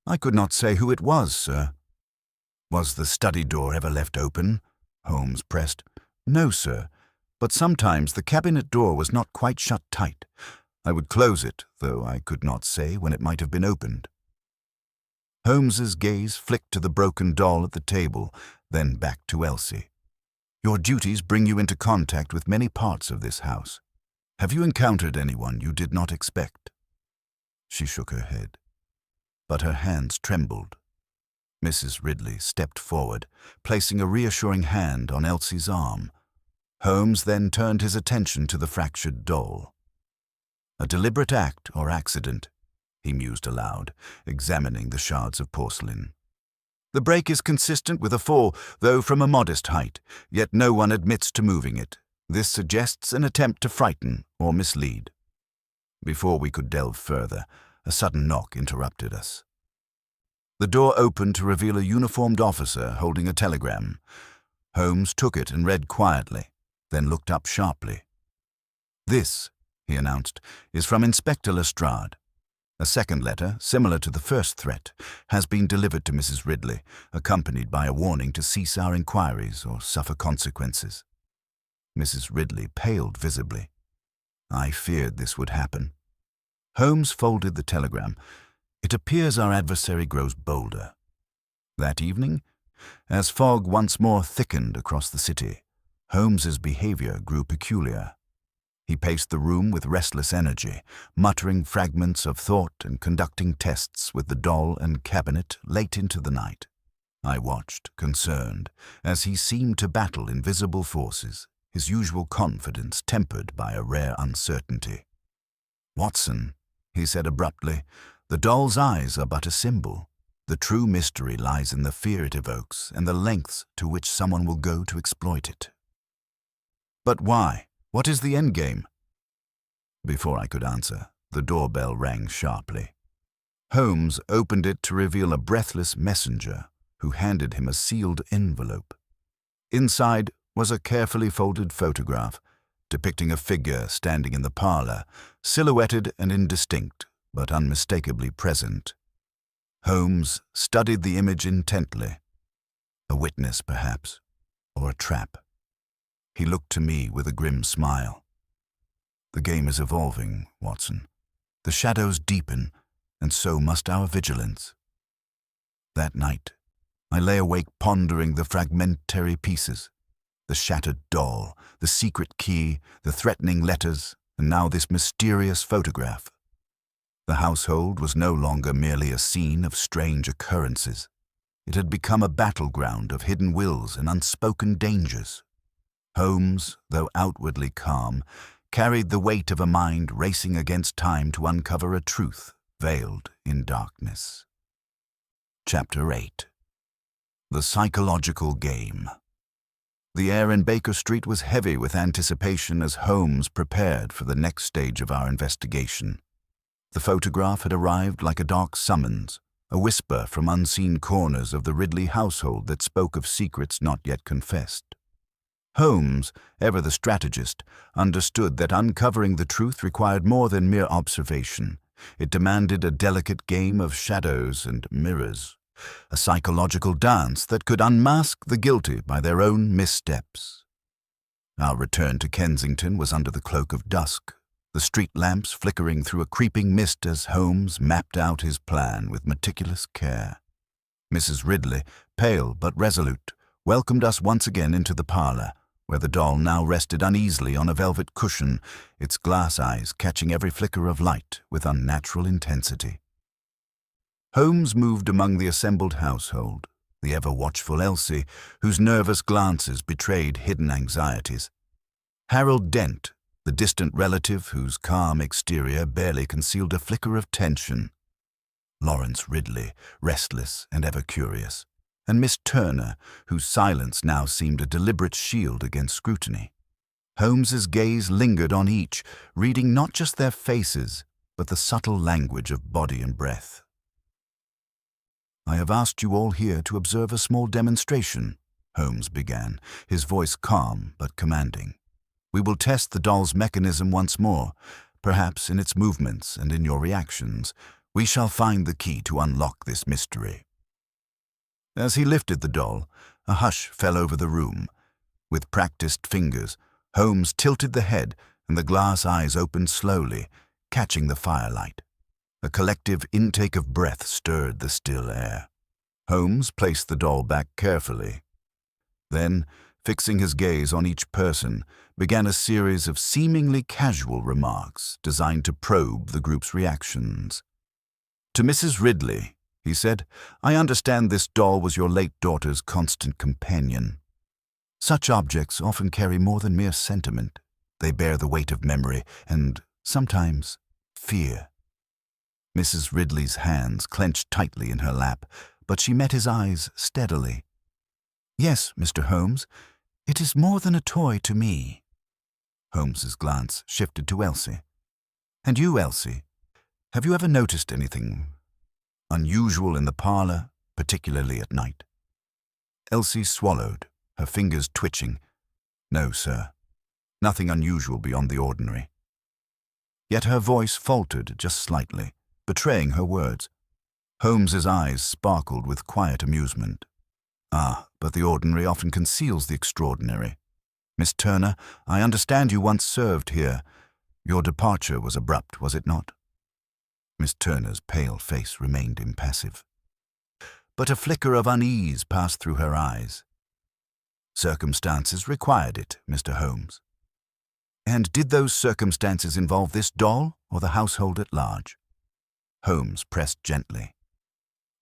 [SPEAKER 1] I could not say who it was, sir." "Was the study door ever left open?" Holmes pressed. "No, sir, but sometimes the cabinet door was not quite shut tight. I would close it, though I could not say when it might have been opened." Holmes's gaze flicked to the broken doll at the table, then back to Elsie. "Your duties bring you into contact with many parts of this house. Have you encountered anyone you did not expect?" She shook her head, but her hands trembled. Mrs. Ridley stepped forward, placing a reassuring hand on Elsie's arm. Holmes then turned his attention to the fractured doll. "A deliberate act or accident?" he mused aloud, examining the shards of porcelain. The break is consistent with a fall, though from a modest height, yet no one admits to moving it. This suggests an attempt to frighten or mislead. Before we could delve further, a sudden knock interrupted us. The door opened to reveal a uniformed officer holding a telegram. Holmes took it and read quietly, then looked up sharply. "This," he announced, "is from Inspector Lestrade. A second letter, similar to the first threat, has been delivered to Mrs. Ridley, accompanied by a warning to cease our inquiries or suffer consequences." Mrs. Ridley paled visibly. I feared this would happen. Holmes folded the telegram. "It appears our adversary grows bolder." That evening, as fog once more thickened across the city, Holmes's behavior grew peculiar. He paced the room with restless energy, muttering fragments of thought and conducting tests with the doll and cabinet late into the night. I watched, concerned, as he seemed to battle invisible forces, his usual confidence tempered by a rare uncertainty. "Watson," he said abruptly, "the doll's eyes are but a symbol. The true mystery lies in the fear it evokes and the lengths to which someone will go to exploit it." "But why? What is the endgame?" Before I could answer, the doorbell rang sharply. Holmes opened it to reveal a breathless messenger who handed him a sealed envelope. Inside was a carefully folded photograph depicting a figure standing in the parlor, silhouetted and indistinct, but unmistakably present. Holmes studied the image intently. A witness, perhaps, or a trap. He looked to me with a grim smile. "The game is evolving, Watson. The shadows deepen, and so must our vigilance." That night, I lay awake pondering the fragmentary pieces. The shattered doll, the secret key, the threatening letters, and now this mysterious photograph. The household was no longer merely a scene of strange occurrences. It had become a battleground of hidden wills and unspoken dangers. Holmes, though outwardly calm, carried the weight of a mind racing against time to uncover a truth veiled in darkness. Chapter 8. The Psychological Game. The air in Baker Street was heavy with anticipation as Holmes prepared for the next stage of our investigation. The photograph had arrived like a dark summons, a whisper from unseen corners of the Ridley household that spoke of secrets not yet confessed. Holmes, ever the strategist, understood that uncovering the truth required more than mere observation. It demanded a delicate game of shadows and mirrors, a psychological dance that could unmask the guilty by their own missteps. Our return to Kensington was under the cloak of dusk, the street lamps flickering through a creeping mist as Holmes mapped out his plan with meticulous care. Mrs. Ridley, pale but resolute, welcomed us once again into the parlor, where the doll now rested uneasily on a velvet cushion, its glass eyes catching every flicker of light with unnatural intensity. Holmes moved among the assembled household, the ever-watchful Elsie, whose nervous glances betrayed hidden anxieties. Harold Dent, the distant relative whose calm exterior barely concealed a flicker of tension. Lawrence Ridley, restless and ever curious. And Miss Turner, whose silence now seemed a deliberate shield against scrutiny. Holmes's gaze lingered on each, reading not just their faces, but the subtle language of body and breath. "I have asked you all here to observe a small demonstration," Holmes began, his voice calm but commanding. "We will test the doll's mechanism once more, perhaps in its movements and in your reactions. We shall find the key to unlock this mystery." As he lifted the doll, a hush fell over the room. With practiced fingers, Holmes tilted the head and the glass eyes opened slowly, catching the firelight. A collective intake of breath stirred the still air. Holmes placed the doll back carefully. Then, fixing his gaze on each person, began a series of seemingly casual remarks designed to probe the group's reactions. "To Mrs. Ridley," he said, "I understand this doll was your late daughter's constant companion. Such objects often carry more than mere sentiment. They bear the weight of memory and, sometimes, fear." Mrs. Ridley's hands clenched tightly in her lap, but she met his eyes steadily. "Yes, Mr. Holmes, it is more than a toy to me." Holmes's glance shifted to Elsie. "And you, Elsie, have you ever noticed anything unusual in the parlor, particularly at night?" Elsie swallowed, her fingers twitching. "No, sir. Nothing unusual beyond the ordinary." Yet her voice faltered just slightly, betraying her words. Holmes's eyes sparkled with quiet amusement. "Ah, but the ordinary often conceals the extraordinary. Miss Turner, I understand you once served here. Your departure was abrupt, was it not?" Miss Turner's pale face remained impassive, but a flicker of unease passed through her eyes. "Circumstances required it, Mr. Holmes." "And did those circumstances involve this doll or the household at large?" Holmes pressed gently.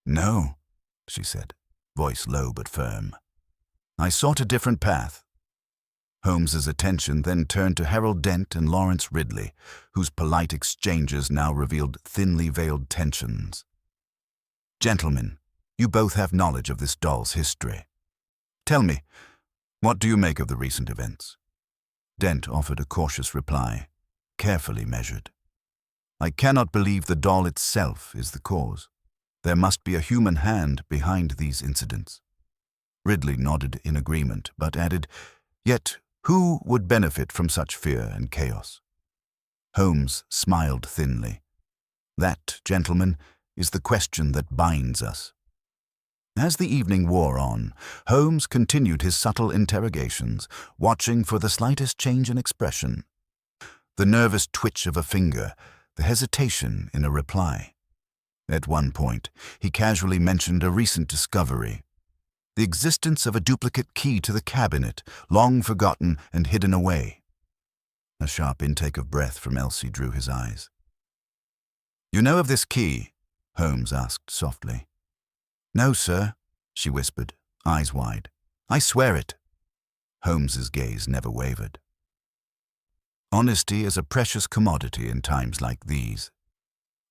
[SPEAKER 1] "No," she said, voice low but firm. "I sought a different path." Holmes's attention then turned to Harold Dent and Lawrence Ridley, whose polite exchanges now revealed thinly veiled tensions. "Gentlemen, you both have knowledge of this doll's history. Tell me, what do you make of the recent events?" Dent offered a cautious reply, carefully measured. "I cannot believe the doll itself is the cause. There must be a human hand behind these incidents." Ridley nodded in agreement, but added, "Yet who would benefit from such fear and chaos?" Holmes smiled thinly. "That, gentlemen, is the question that binds us." As the evening wore on, Holmes continued his subtle interrogations, watching for the slightest change in expression. The nervous twitch of a finger, the hesitation in a reply. At one point, he casually mentioned a recent discovery: the existence of a duplicate key to the cabinet, long forgotten and hidden away. A sharp intake of breath from Elsie drew his eyes. "You know of this key?" Holmes asked softly. "No, sir," she whispered, eyes wide. "I swear it." Holmes's gaze never wavered. Honesty is a precious commodity in times like these.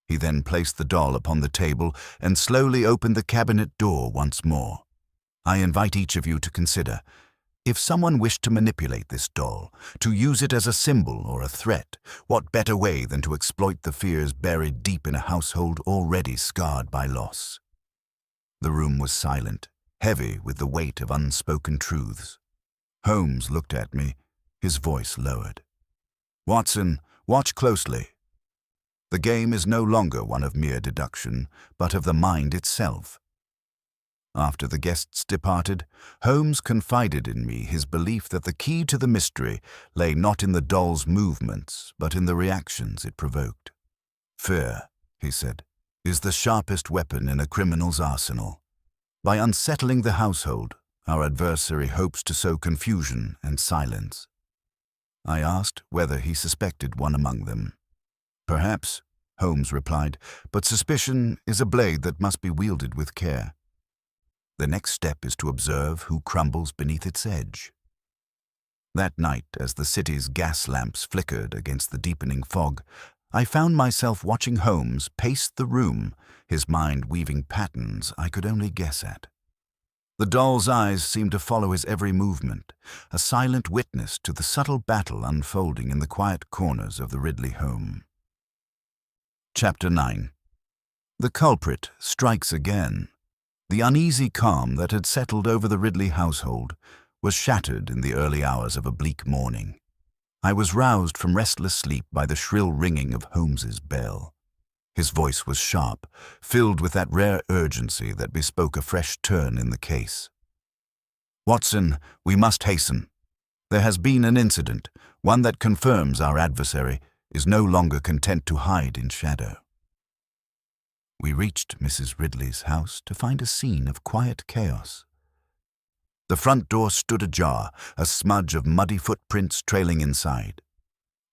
[SPEAKER 1] He then placed the doll upon the table and slowly opened the cabinet door once more. "I invite each of you to consider, if someone wished to manipulate this doll, to use it as a symbol or a threat, what better way than to exploit the fears buried deep in a household already scarred by loss?" The room was silent, heavy with the weight of unspoken truths. Holmes looked at me, his voice lowered. "Watson, watch closely. The game is no longer one of mere deduction, but of the mind itself." After the guests departed, Holmes confided in me his belief that the key to the mystery lay not in the doll's movements, but in the reactions it provoked. "Fear," he said, "is the sharpest weapon in a criminal's arsenal. By unsettling the household, our adversary hopes to sow confusion and silence." I asked whether he suspected one among them. "Perhaps," Holmes replied, "but suspicion is a blade that must be wielded with care. The next step is to observe who crumbles beneath its edge." That night, as the city's gas lamps flickered against the deepening fog, I found myself watching Holmes pace the room, his mind weaving patterns I could only guess at. The doll's eyes seemed to follow his every movement, a silent witness to the subtle battle unfolding in the quiet corners of the Ridley home. Chapter 9. The culprit strikes again. The uneasy calm that had settled over the Ridley household was shattered in the early hours of a bleak morning. I was roused from restless sleep by the shrill ringing of Holmes's bell. His voice was sharp, filled with that rare urgency that bespoke a fresh turn in the case. "Watson, we must hasten. There has been an incident, one that confirms our adversary is no longer content to hide in shadow." We reached Mrs. Ridley's house to find a scene of quiet chaos. The front door stood ajar, a smudge of muddy footprints trailing inside.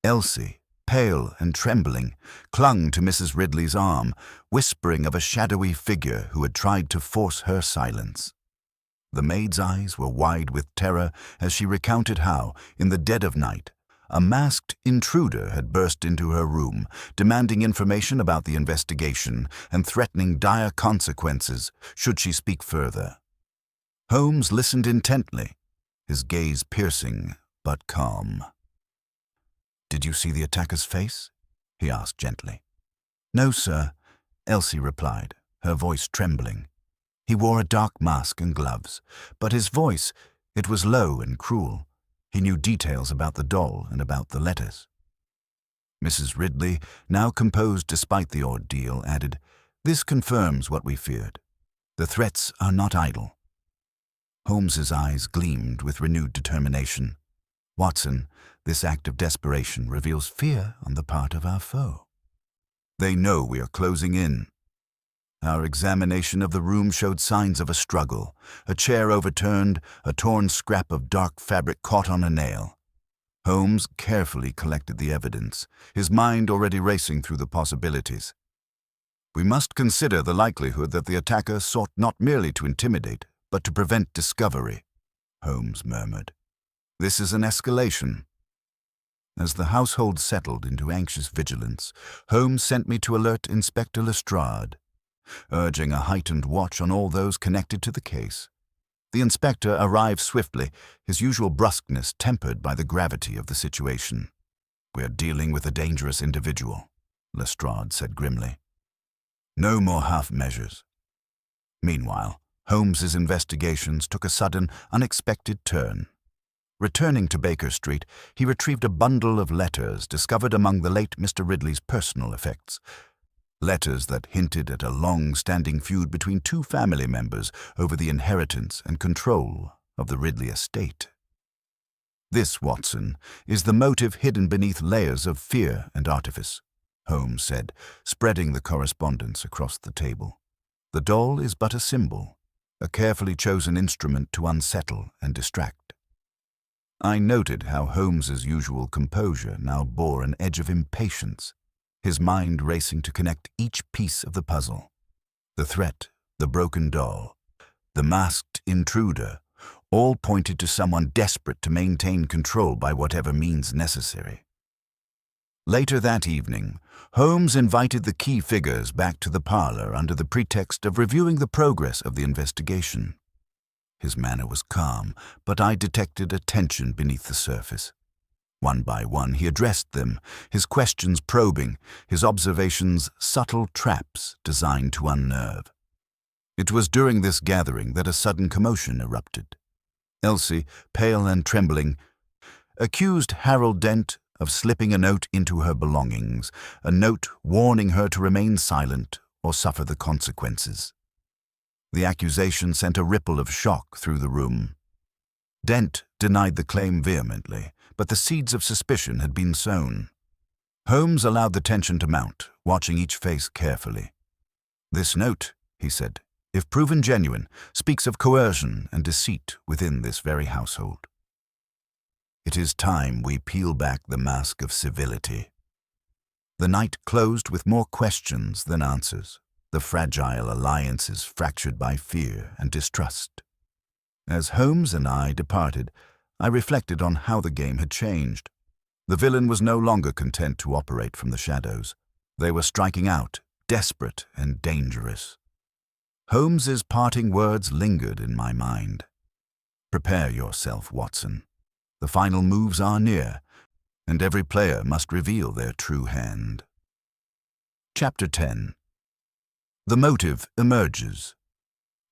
[SPEAKER 1] Elsie, pale and trembling, clung to Mrs. Ridley's arm, whispering of a shadowy figure who had tried to force her silence. The maid's eyes were wide with terror as she recounted how, in the dead of night, a masked intruder had burst into her room, demanding information about the investigation and threatening dire consequences should she speak further. Holmes listened intently, his gaze piercing but calm. "Did you see the attacker's face?" he asked gently. "No, sir," Elsie replied, her voice trembling. "He wore a dark mask and gloves, but his voice, it was low and cruel. He knew details about the doll and about the letters." Mrs. Ridley, now composed despite the ordeal, added, "This confirms what we feared. The threats are not idle." Holmes's eyes gleamed with renewed determination. "Watson, this act of desperation reveals fear on the part of our foe. They know we are closing in." Our examination of the room showed signs of a struggle. A chair overturned, a torn scrap of dark fabric caught on a nail. Holmes carefully collected the evidence, his mind already racing through the possibilities. "We must consider the likelihood that the attacker sought not merely to intimidate, but to prevent discovery," Holmes murmured. "This is an escalation." As the household settled into anxious vigilance, Holmes sent me to alert Inspector Lestrade, urging a heightened watch on all those connected to the case. The inspector arrived swiftly, his usual brusqueness tempered by the gravity of the situation. "We are dealing with a dangerous individual," Lestrade said grimly. "No more half measures." Meanwhile, Holmes's investigations took a sudden, unexpected turn. Returning to Baker Street, he retrieved a bundle of letters discovered among the late Mr. Ridley's personal effects. Letters that hinted at a long-standing feud between two family members over the inheritance and control of the Ridley estate. "This, Watson, is the motive hidden beneath layers of fear and artifice," Holmes said, spreading the correspondence across the table. "The doll is but a symbol, a carefully chosen instrument to unsettle and distract." I noted how Holmes's usual composure now bore an edge of impatience, his mind racing to connect each piece of the puzzle. The threat, the broken doll, the masked intruder, all pointed to someone desperate to maintain control by whatever means necessary. Later that evening, Holmes invited the key figures back to the parlor under the pretext of reviewing the progress of the investigation. His manner was calm, but I detected a tension beneath the surface. One by one he addressed them, his questions probing, his observations subtle traps designed to unnerve. It was during this gathering that a sudden commotion erupted. Elsie, pale and trembling, accused Harold Dent of slipping a note into her belongings, a note warning her to remain silent or suffer the consequences. The accusation sent a ripple of shock through the room. Dent denied the claim vehemently, but the seeds of suspicion had been sown. Holmes allowed the tension to mount, watching each face carefully. "This note," he said, "if proven genuine, speaks of coercion and deceit within this very household. It is time we peel back the mask of civility." The night closed with more questions than answers, the fragile alliances fractured by fear and distrust. As Holmes and I departed, I reflected on how the game had changed. The villain was no longer content to operate from the shadows. They were striking out, desperate and dangerous. Holmes's parting words lingered in my mind. "Prepare yourself, Watson. The final moves are near, and every player must reveal their true hand." Chapter 10. The motive emerges.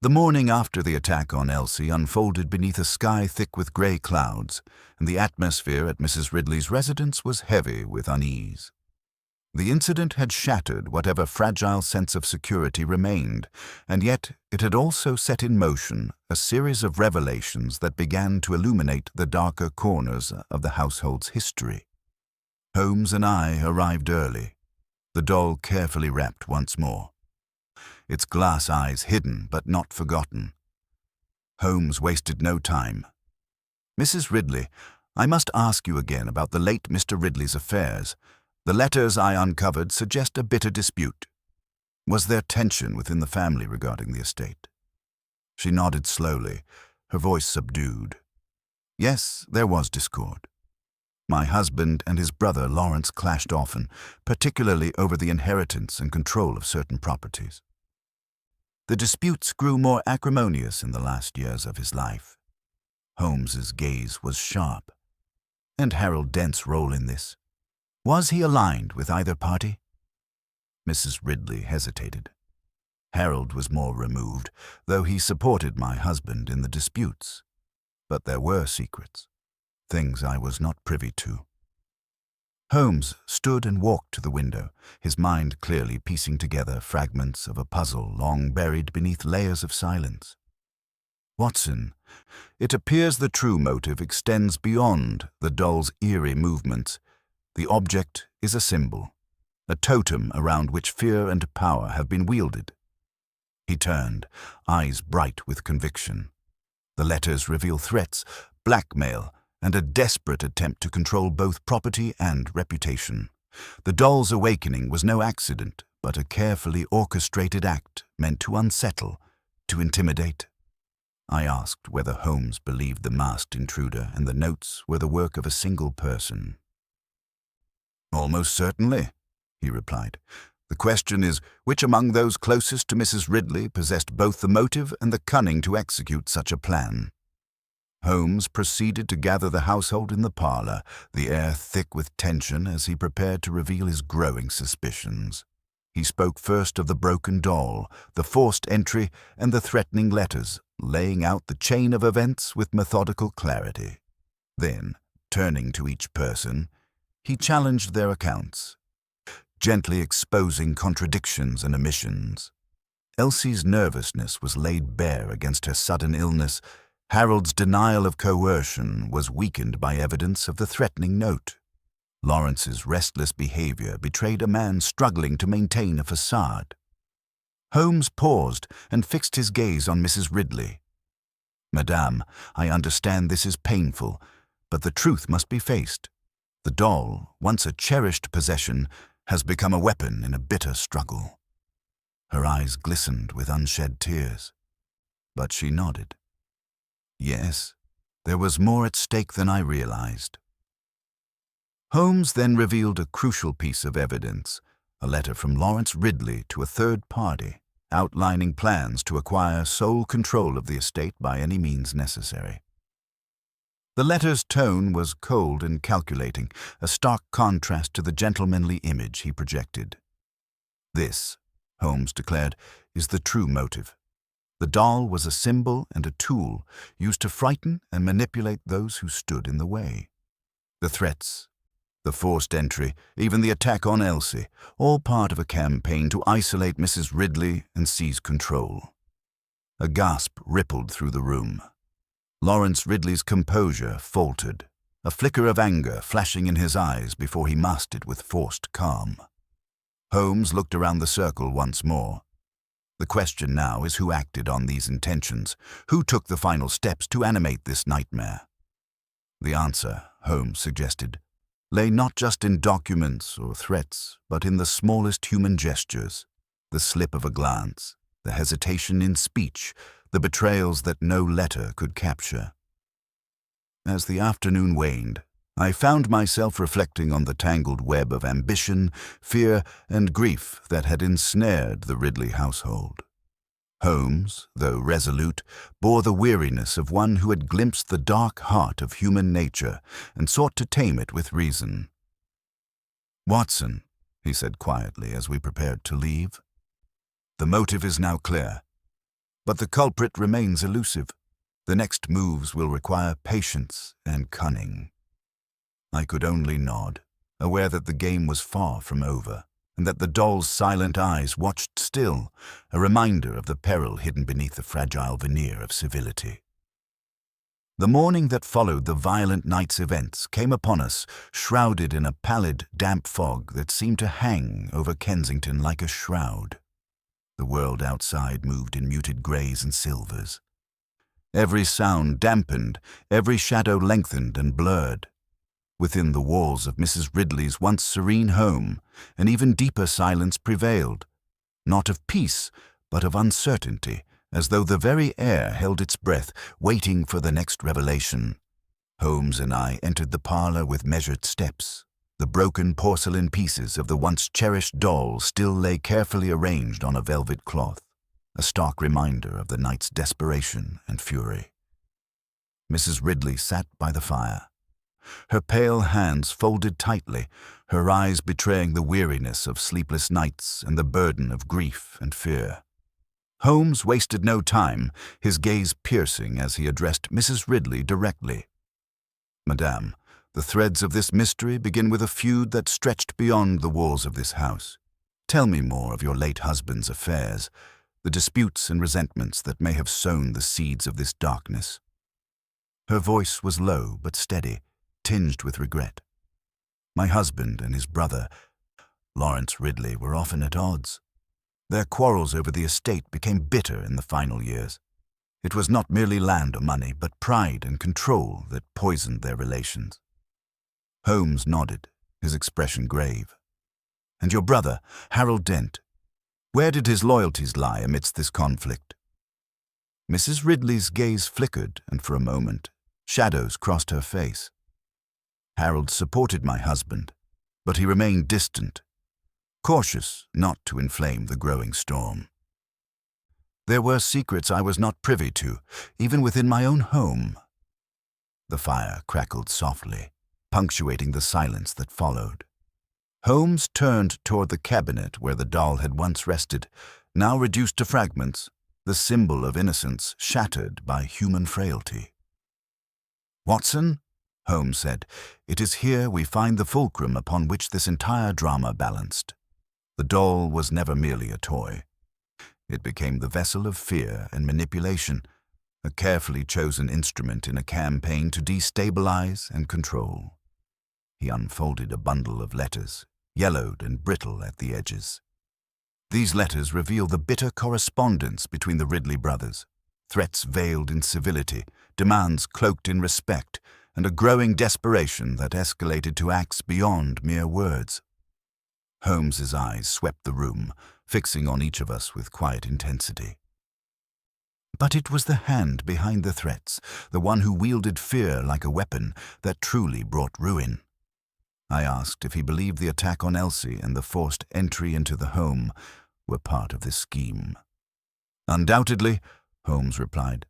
[SPEAKER 1] The morning after the attack on Elsie unfolded beneath a sky thick with grey clouds, and the atmosphere at Mrs. Ridley's residence was heavy with unease. The incident had shattered whatever fragile sense of security remained, and yet it had also set in motion a series of revelations that began to illuminate the darker corners of the household's history. Holmes and I arrived early, the doll carefully wrapped once more, its glass eyes hidden but not forgotten. Holmes wasted no time. "Mrs. Ridley, I must ask you again about the late Mr. Ridley's affairs. The letters I uncovered suggest a bitter dispute. Was there tension within the family regarding the estate?" She nodded slowly, her voice subdued. "Yes, there was discord. My husband and his brother Lawrence clashed often, particularly over the inheritance and control of certain properties. The disputes grew more acrimonious in the last years of his life. Holmes's gaze was sharp. And Harold Dent's role in this? Was he aligned with either party? Mrs. Ridley hesitated. Harold was more removed, though he supported my husband in the disputes. But there were secrets, things I was not privy to. Holmes stood and walked to the window, his mind clearly piecing together fragments of a puzzle long buried beneath layers of silence. Watson, it appears the true motive extends beyond the doll's eerie movements. The object is a symbol, a totem around which fear and power have been wielded. He turned, eyes bright with conviction. The letters reveal threats, blackmail, and a desperate attempt to control both property and reputation. The doll's awakening was no accident, but a carefully orchestrated act meant to unsettle, to intimidate. I asked whether Holmes believed the masked intruder and the notes were the work of a single person. "Almost certainly," he replied. "The question is, which among those closest to Mrs. Ridley possessed both the motive and the cunning to execute such a plan?" Holmes proceeded to gather the household in the parlor, the air thick with tension as he prepared to reveal his growing suspicions. He spoke first of the broken doll, the forced entry, and the threatening letters, laying out the chain of events with methodical clarity. Then, turning to each person, he challenged their accounts, gently exposing contradictions and omissions. Elsie's nervousness was laid bare against her sudden illness. Harold's denial of coercion was weakened by evidence of the threatening note. Lawrence's restless behavior betrayed a man struggling to maintain a facade. Holmes paused and fixed his gaze on Mrs. Ridley. "Madame, I understand this is painful, but the truth must be faced. The doll, once a cherished possession, has become a weapon in a bitter struggle." Her eyes glistened with unshed tears, but she nodded. Yes, there was more at stake than I realized. Holmes then revealed a crucial piece of evidence, a letter from Lawrence Ridley to a third party, outlining plans to acquire sole control of the estate by any means necessary. The letter's tone was cold and calculating, a stark contrast to the gentlemanly image he projected. "This," Holmes declared, "is the true motive. The doll was a symbol and a tool used to frighten and manipulate those who stood in the way. The threats, the forced entry, even the attack on Elsie, all part of a campaign to isolate Mrs. Ridley and seize control." A gasp rippled through the room. Lawrence Ridley's composure faltered, a flicker of anger flashing in his eyes before he masked it with forced calm. Holmes looked around the circle once more. The question now is who acted on these intentions, who took the final steps to animate this nightmare. The answer, Holmes suggested, lay not just in documents or threats, but in the smallest human gestures, the slip of a glance, the hesitation in speech, the betrayals that no letter could capture. As the afternoon waned, I found myself reflecting on the tangled web of ambition, fear, and grief that had ensnared the Ridley household. Holmes, though resolute, bore the weariness of one who had glimpsed the dark heart of human nature and sought to tame it with reason. "Watson," he said quietly as we prepared to leave, "the motive is now clear. But the culprit remains elusive. The next moves will require patience and cunning." I could only nod, aware that the game was far from over, and that the doll's silent eyes watched still, a reminder of the peril hidden beneath the fragile veneer of civility. The morning that followed the violent night's events came upon us, shrouded in a pallid, damp fog that seemed to hang over Kensington like a shroud. The world outside moved in muted greys and silvers. Every sound dampened, every shadow lengthened and blurred. Within the walls of Mrs. Ridley's once serene home, an even deeper silence prevailed, not of peace, but of uncertainty, as though the very air held its breath, waiting for the next revelation. Holmes and I entered the parlor with measured steps. The broken porcelain pieces of the once cherished doll still lay carefully arranged on a velvet cloth, a stark reminder of the night's desperation and fury. Mrs. Ridley sat by the fire, her pale hands folded tightly, her eyes betraying the weariness of sleepless nights and the burden of grief and fear. Holmes wasted no time, his gaze piercing as he addressed Mrs. Ridley directly. "Madame, the threads of this mystery begin with a feud that stretched beyond the walls of this house. Tell me more of your late husband's affairs, the disputes and resentments that may have sown the seeds of this darkness." Her voice was low but steady, tinged with regret. My husband and his brother, Lawrence Ridley, were often at odds. Their quarrels over the estate became bitter in the final years. It was not merely land or money, but pride and control that poisoned their relations. Holmes nodded, his expression grave. "And your brother, Harold Dent, where did his loyalties lie amidst this conflict?" Mrs. Ridley's gaze flickered, and for a moment, shadows crossed her face. Harold supported my husband, but he remained distant, cautious not to inflame the growing storm. There were secrets I was not privy to, even within my own home. The fire crackled softly, punctuating the silence that followed. Holmes turned toward the cabinet where the doll had once rested, now reduced to fragments, the symbol of innocence shattered by human frailty. "Watson," Holmes said, "it is here we find the fulcrum upon which this entire drama balanced. The doll was never merely a toy. It became the vessel of fear and manipulation, a carefully chosen instrument in a campaign to destabilize and control." He unfolded a bundle of letters, yellowed and brittle at the edges. These letters reveal the bitter correspondence between the Ridley brothers, threats veiled in civility, demands cloaked in respect, and a growing desperation that escalated to acts beyond mere words. Holmes's eyes swept the room, fixing on each of us with quiet intensity. But it was the hand behind the threats, the one who wielded fear like a weapon, that truly brought ruin. I asked if he believed the attack on Elsie and the forced entry into the home were part of this scheme. "Undoubtedly," Holmes replied.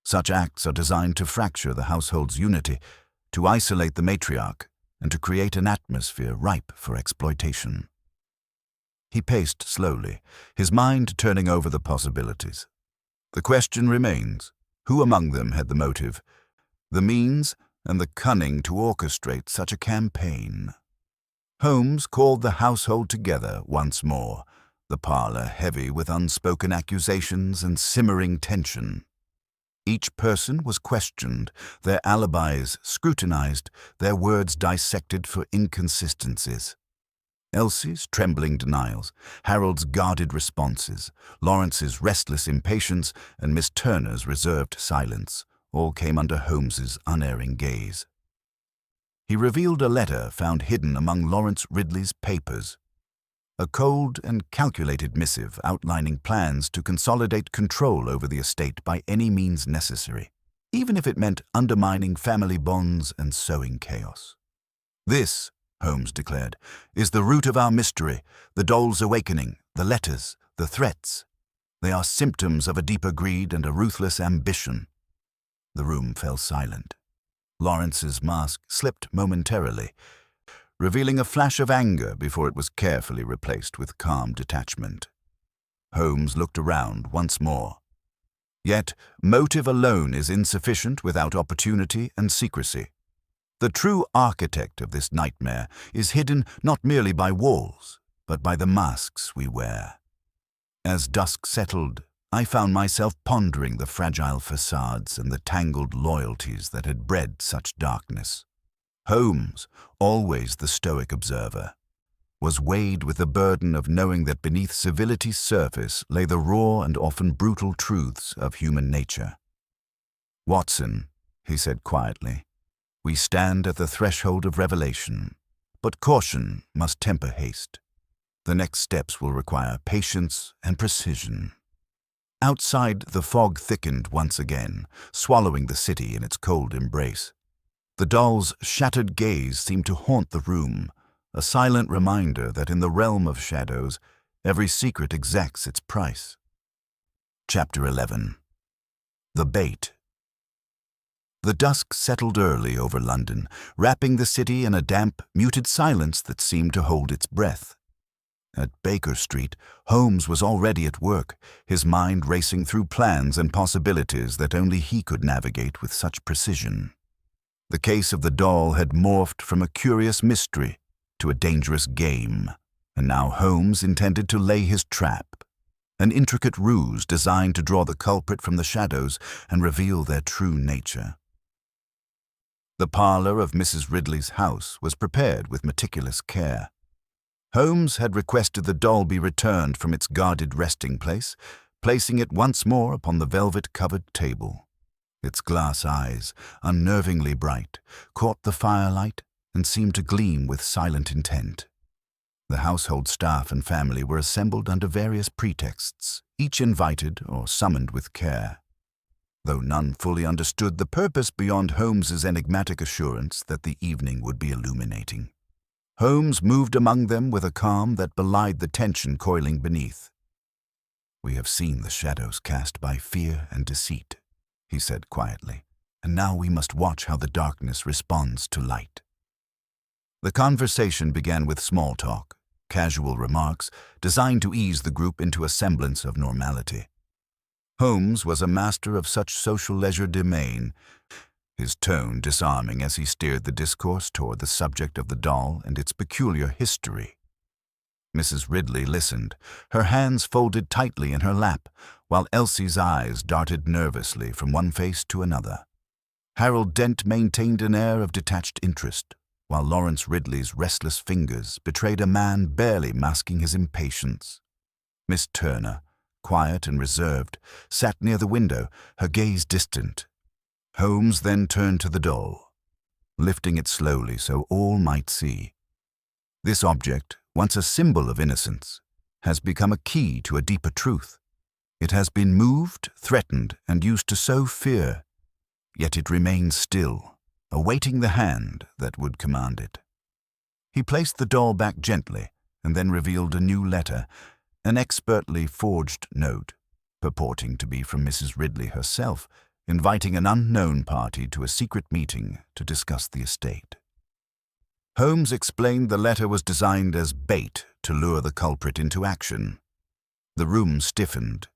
[SPEAKER 1] "Such acts are designed to fracture the household's unity, to isolate the matriarch, and to create an atmosphere ripe for exploitation." He paced slowly, his mind turning over the possibilities. "The question remains, who among them had the motive, the means, and the cunning to orchestrate such a campaign?" Holmes called the household together once more, the parlor heavy with unspoken accusations and simmering tension. Each person was questioned, their alibis scrutinized, their words dissected for inconsistencies. Elsie's trembling denials, Harold's guarded responses, Lawrence's restless impatience, and Miss Turner's reserved silence all came under Holmes's unerring gaze. He revealed a letter found hidden among Lawrence Ridley's papers, a cold and calculated missive outlining plans to consolidate control over the estate by any means necessary, even if it meant undermining family bonds and sowing chaos. "This," Holmes declared, "is the root of our mystery, the doll's awakening, the letters, the threats. They are symptoms of a deeper greed and a ruthless ambition." The room fell silent. Lawrence's mask slipped momentarily, revealing a flash of anger before it was carefully replaced with calm detachment. Holmes looked around once more. Yet, motive alone is insufficient without opportunity and secrecy. The true architect of this nightmare is hidden not merely by walls, but by the masks we wear. As dusk settled, I found myself pondering the fragile facades and the tangled loyalties that had bred such darkness. Holmes, always the stoic observer, was weighed with the burden of knowing that beneath civility's surface lay the raw and often brutal truths of human nature. "Watson," he said quietly, "we stand at the threshold of revelation, but caution must temper haste. The next steps will require patience and precision." Outside, the fog thickened once again, swallowing the city in its cold embrace. The doll's shattered gaze seemed to haunt the room, a silent reminder that in the realm of shadows, every secret exacts its price. Chapter 11. The Bait. The dusk settled early over London, wrapping the city in a damp, muted silence that seemed to hold its breath. At Baker Street, Holmes was already at work, his mind racing through plans and possibilities that only he could navigate with such precision. The case of the doll had morphed from a curious mystery to a dangerous game, and now Holmes intended to lay his trap, an intricate ruse designed to draw the culprit from the shadows and reveal their true nature. The parlor of Mrs. Ridley's house was prepared with meticulous care. Holmes had requested the doll be returned from its guarded resting place, placing it once more upon the velvet-covered table. Its glass eyes, unnervingly bright, caught the firelight and seemed to gleam with silent intent. The household staff and family were assembled under various pretexts, each invited or summoned with care. Though none fully understood the purpose beyond Holmes's enigmatic assurance that the evening would be illuminating. Holmes moved among them with a calm that belied the tension coiling beneath. "We have seen the shadows cast by fear and deceit," he said quietly, "and now we must watch how the darkness responds to light." The conversation began with small talk, casual remarks designed to ease the group into a semblance of normality. Holmes was a master of such social legerdemain, his tone disarming as he steered the discourse toward the subject of the doll and its peculiar history. Mrs. Ridley listened, her hands folded tightly in her lap, while Elsie's eyes darted nervously from one face to another. Harold Dent maintained an air of detached interest, while Lawrence Ridley's restless fingers betrayed a man barely masking his impatience. Miss Turner, quiet and reserved, sat near the window, her gaze distant. Holmes then turned to the doll, lifting it slowly so all might see. This object, once a symbol of innocence, has become a key to a deeper truth. It has been moved, threatened, and used to sow fear, yet it remains still, awaiting the hand that would command it. He placed the doll back gently and then revealed a new letter, an expertly forged note, purporting to be from Mrs. Ridley herself, inviting an unknown party to a secret meeting to discuss the estate. Holmes explained the letter was designed as bait to lure the culprit into action. The room stiffened.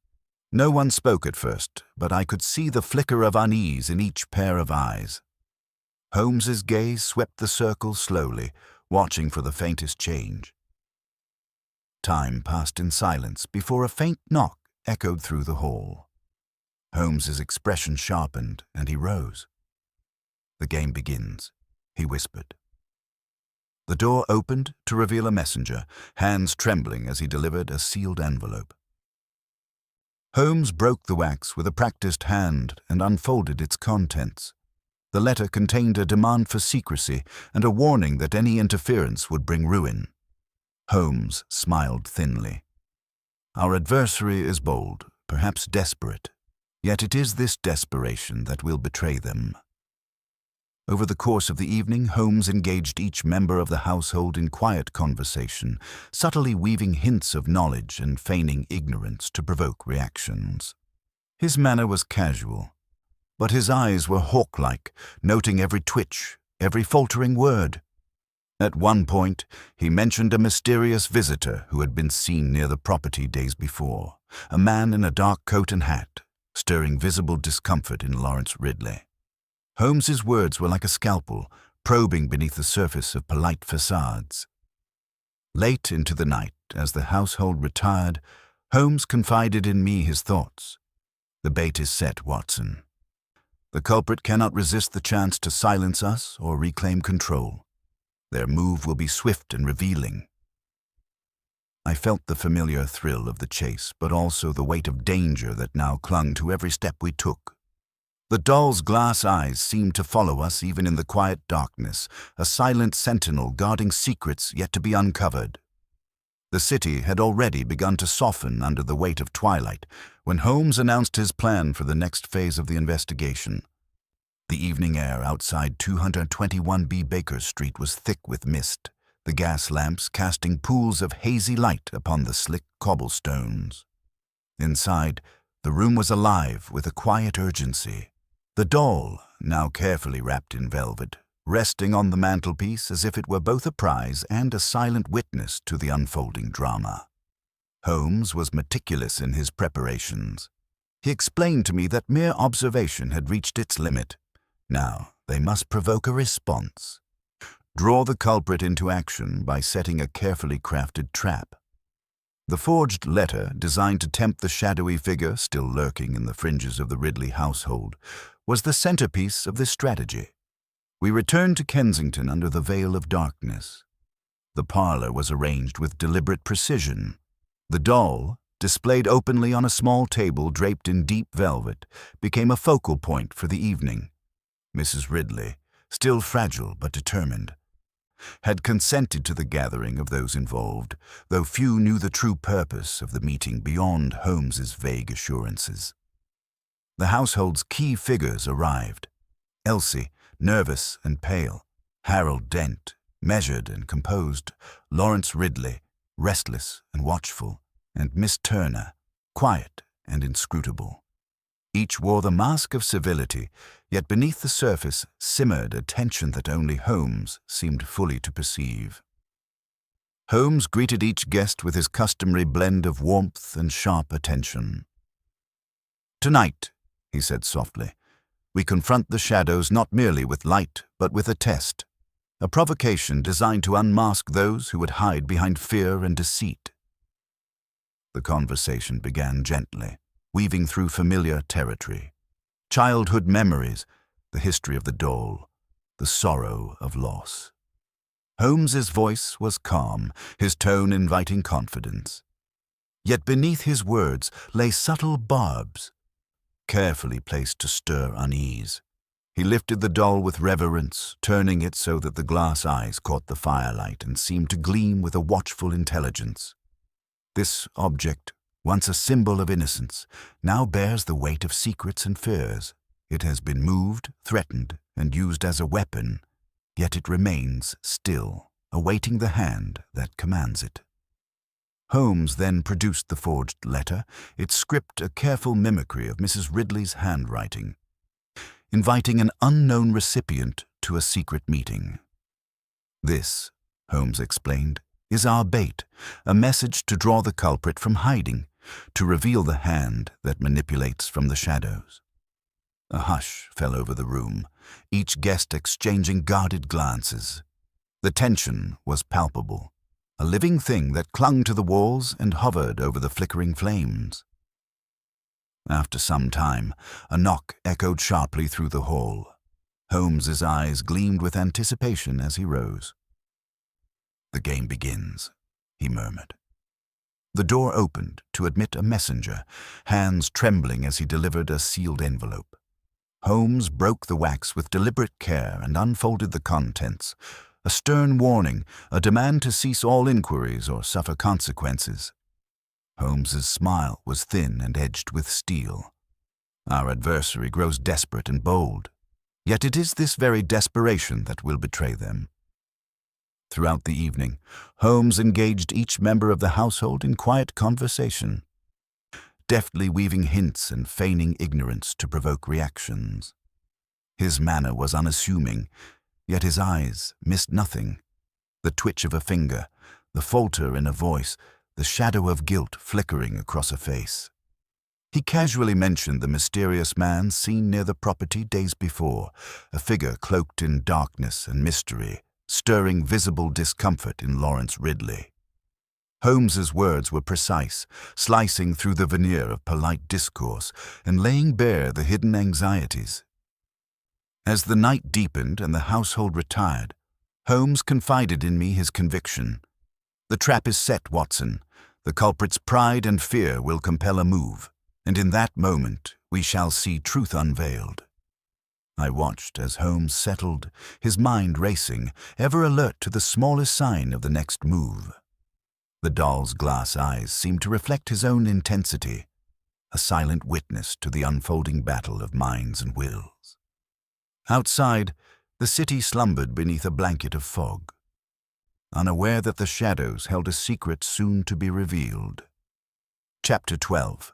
[SPEAKER 1] No one spoke at first, but I could see the flicker of unease in each pair of eyes. Holmes's gaze swept the circle slowly, watching for the faintest change. Time passed in silence before a faint knock echoed through the hall. Holmes's expression sharpened, and he rose. "The game begins," he whispered. The door opened to reveal a messenger, hands trembling as he delivered a sealed envelope. Holmes broke the wax with a practiced hand and unfolded its contents. The letter contained a demand for secrecy and a warning that any interference would bring ruin. Holmes smiled thinly. "Our adversary is bold, perhaps desperate. Yet it is this desperation that will betray them." Over the course of the evening, Holmes engaged each member of the household in quiet conversation, subtly weaving hints of knowledge and feigning ignorance to provoke reactions. His manner was casual, but his eyes were hawk-like, noting every twitch, every faltering word. At one point, he mentioned a mysterious visitor who had been seen near the property days before, a man in a dark coat and hat, stirring visible discomfort in Lawrence Ridley. Holmes's words were like a scalpel, probing beneath the surface of polite facades. Late into the night, as the household retired, Holmes confided in me his thoughts. "The bait is set, Watson. The culprit cannot resist the chance to silence us or reclaim control. Their move will be swift and revealing." I felt the familiar thrill of the chase, but also the weight of danger that now clung to every step we took. The doll's glass eyes seemed to follow us even in the quiet darkness, a silent sentinel guarding secrets yet to be uncovered. The city had already begun to soften under the weight of twilight when Holmes announced his plan for the next phase of the investigation. The evening air outside 221B Baker Street was thick with mist, the gas lamps casting pools of hazy light upon the slick cobblestones. Inside, the room was alive with a quiet urgency. The doll, now carefully wrapped in velvet, resting on the mantelpiece as if it were both a prize and a silent witness to the unfolding drama. Holmes was meticulous in his preparations. He explained to me that mere observation had reached its limit. Now they must provoke a response. Draw the culprit into action by setting a carefully crafted trap. The forged letter, designed to tempt the shadowy figure still lurking in the fringes of the Ridley household, was the centerpiece of this strategy. We returned to Kensington under the veil of darkness. The parlor was arranged with deliberate precision. The doll, displayed openly on a small table draped in deep velvet, became a focal point for the evening. Mrs. Ridley, still fragile but determined, had consented to the gathering of those involved, though few knew the true purpose of the meeting beyond Holmes's vague assurances. The household's key figures arrived. Elsie, nervous and pale; Harold Dent, measured and composed; Lawrence Ridley, restless and watchful; and Miss Turner, quiet and inscrutable. Each wore the mask of civility, yet beneath the surface simmered a tension that only Holmes seemed fully to perceive. Holmes greeted each guest with his customary blend of warmth and sharp attention. "Tonight," he said softly, "we confront the shadows not merely with light, but with a test, a provocation designed to unmask those who would hide behind fear and deceit." The conversation began gently, weaving through familiar territory. Childhood memories, the history of the doll, the sorrow of loss. Holmes's voice was calm, his tone inviting confidence. Yet beneath his words lay subtle barbs, carefully placed to stir unease. He lifted the doll with reverence, turning it so that the glass eyes caught the firelight and seemed to gleam with a watchful intelligence. This object, once a symbol of innocence, now bears the weight of secrets and fears. It has been moved, threatened, and used as a weapon, yet it remains still, awaiting the hand that commands it. Holmes then produced the forged letter, its script a careful mimicry of Mrs. Ridley's handwriting, inviting an unknown recipient to a secret meeting. "This," Holmes explained, "is our bait, a message to draw the culprit from hiding, to reveal the hand that manipulates from the shadows." A hush fell over the room, each guest exchanging guarded glances. The tension was palpable, a living thing that clung to the walls and hovered over the flickering flames. After some time, a knock echoed sharply through the hall. Holmes's eyes gleamed with anticipation as he rose. "The game begins," he murmured. The door opened to admit a messenger, hands trembling as he delivered a sealed envelope. Holmes broke the wax with deliberate care and unfolded the contents. A stern warning, a demand to cease all inquiries or suffer consequences. Holmes's smile was thin and edged with steel. Our adversary grows desperate and bold, yet it is this very desperation that will betray them. Throughout the evening, Holmes engaged each member of the household in quiet conversation, deftly weaving hints and feigning ignorance to provoke reactions. His manner was unassuming, yet his eyes missed nothing. The twitch of a finger, the falter in a voice, the shadow of guilt flickering across a face. He casually mentioned the mysterious man seen near the property days before, a figure cloaked in darkness and mystery, stirring visible discomfort in Lawrence Ridley. Holmes's words were precise, slicing through the veneer of polite discourse and laying bare the hidden anxieties. As the night deepened and the household retired, Holmes confided in me his conviction. "The trap is set, Watson. The culprit's pride and fear will compel a move, and in that moment we shall see truth unveiled." I watched as Holmes settled, his mind racing, ever alert to the smallest sign of the next move. The doll's glass eyes seemed to reflect his own intensity, a silent witness to the unfolding battle of minds and wills. Outside, the city slumbered beneath a blanket of fog, unaware that the shadows held a secret soon to be revealed. Chapter 12.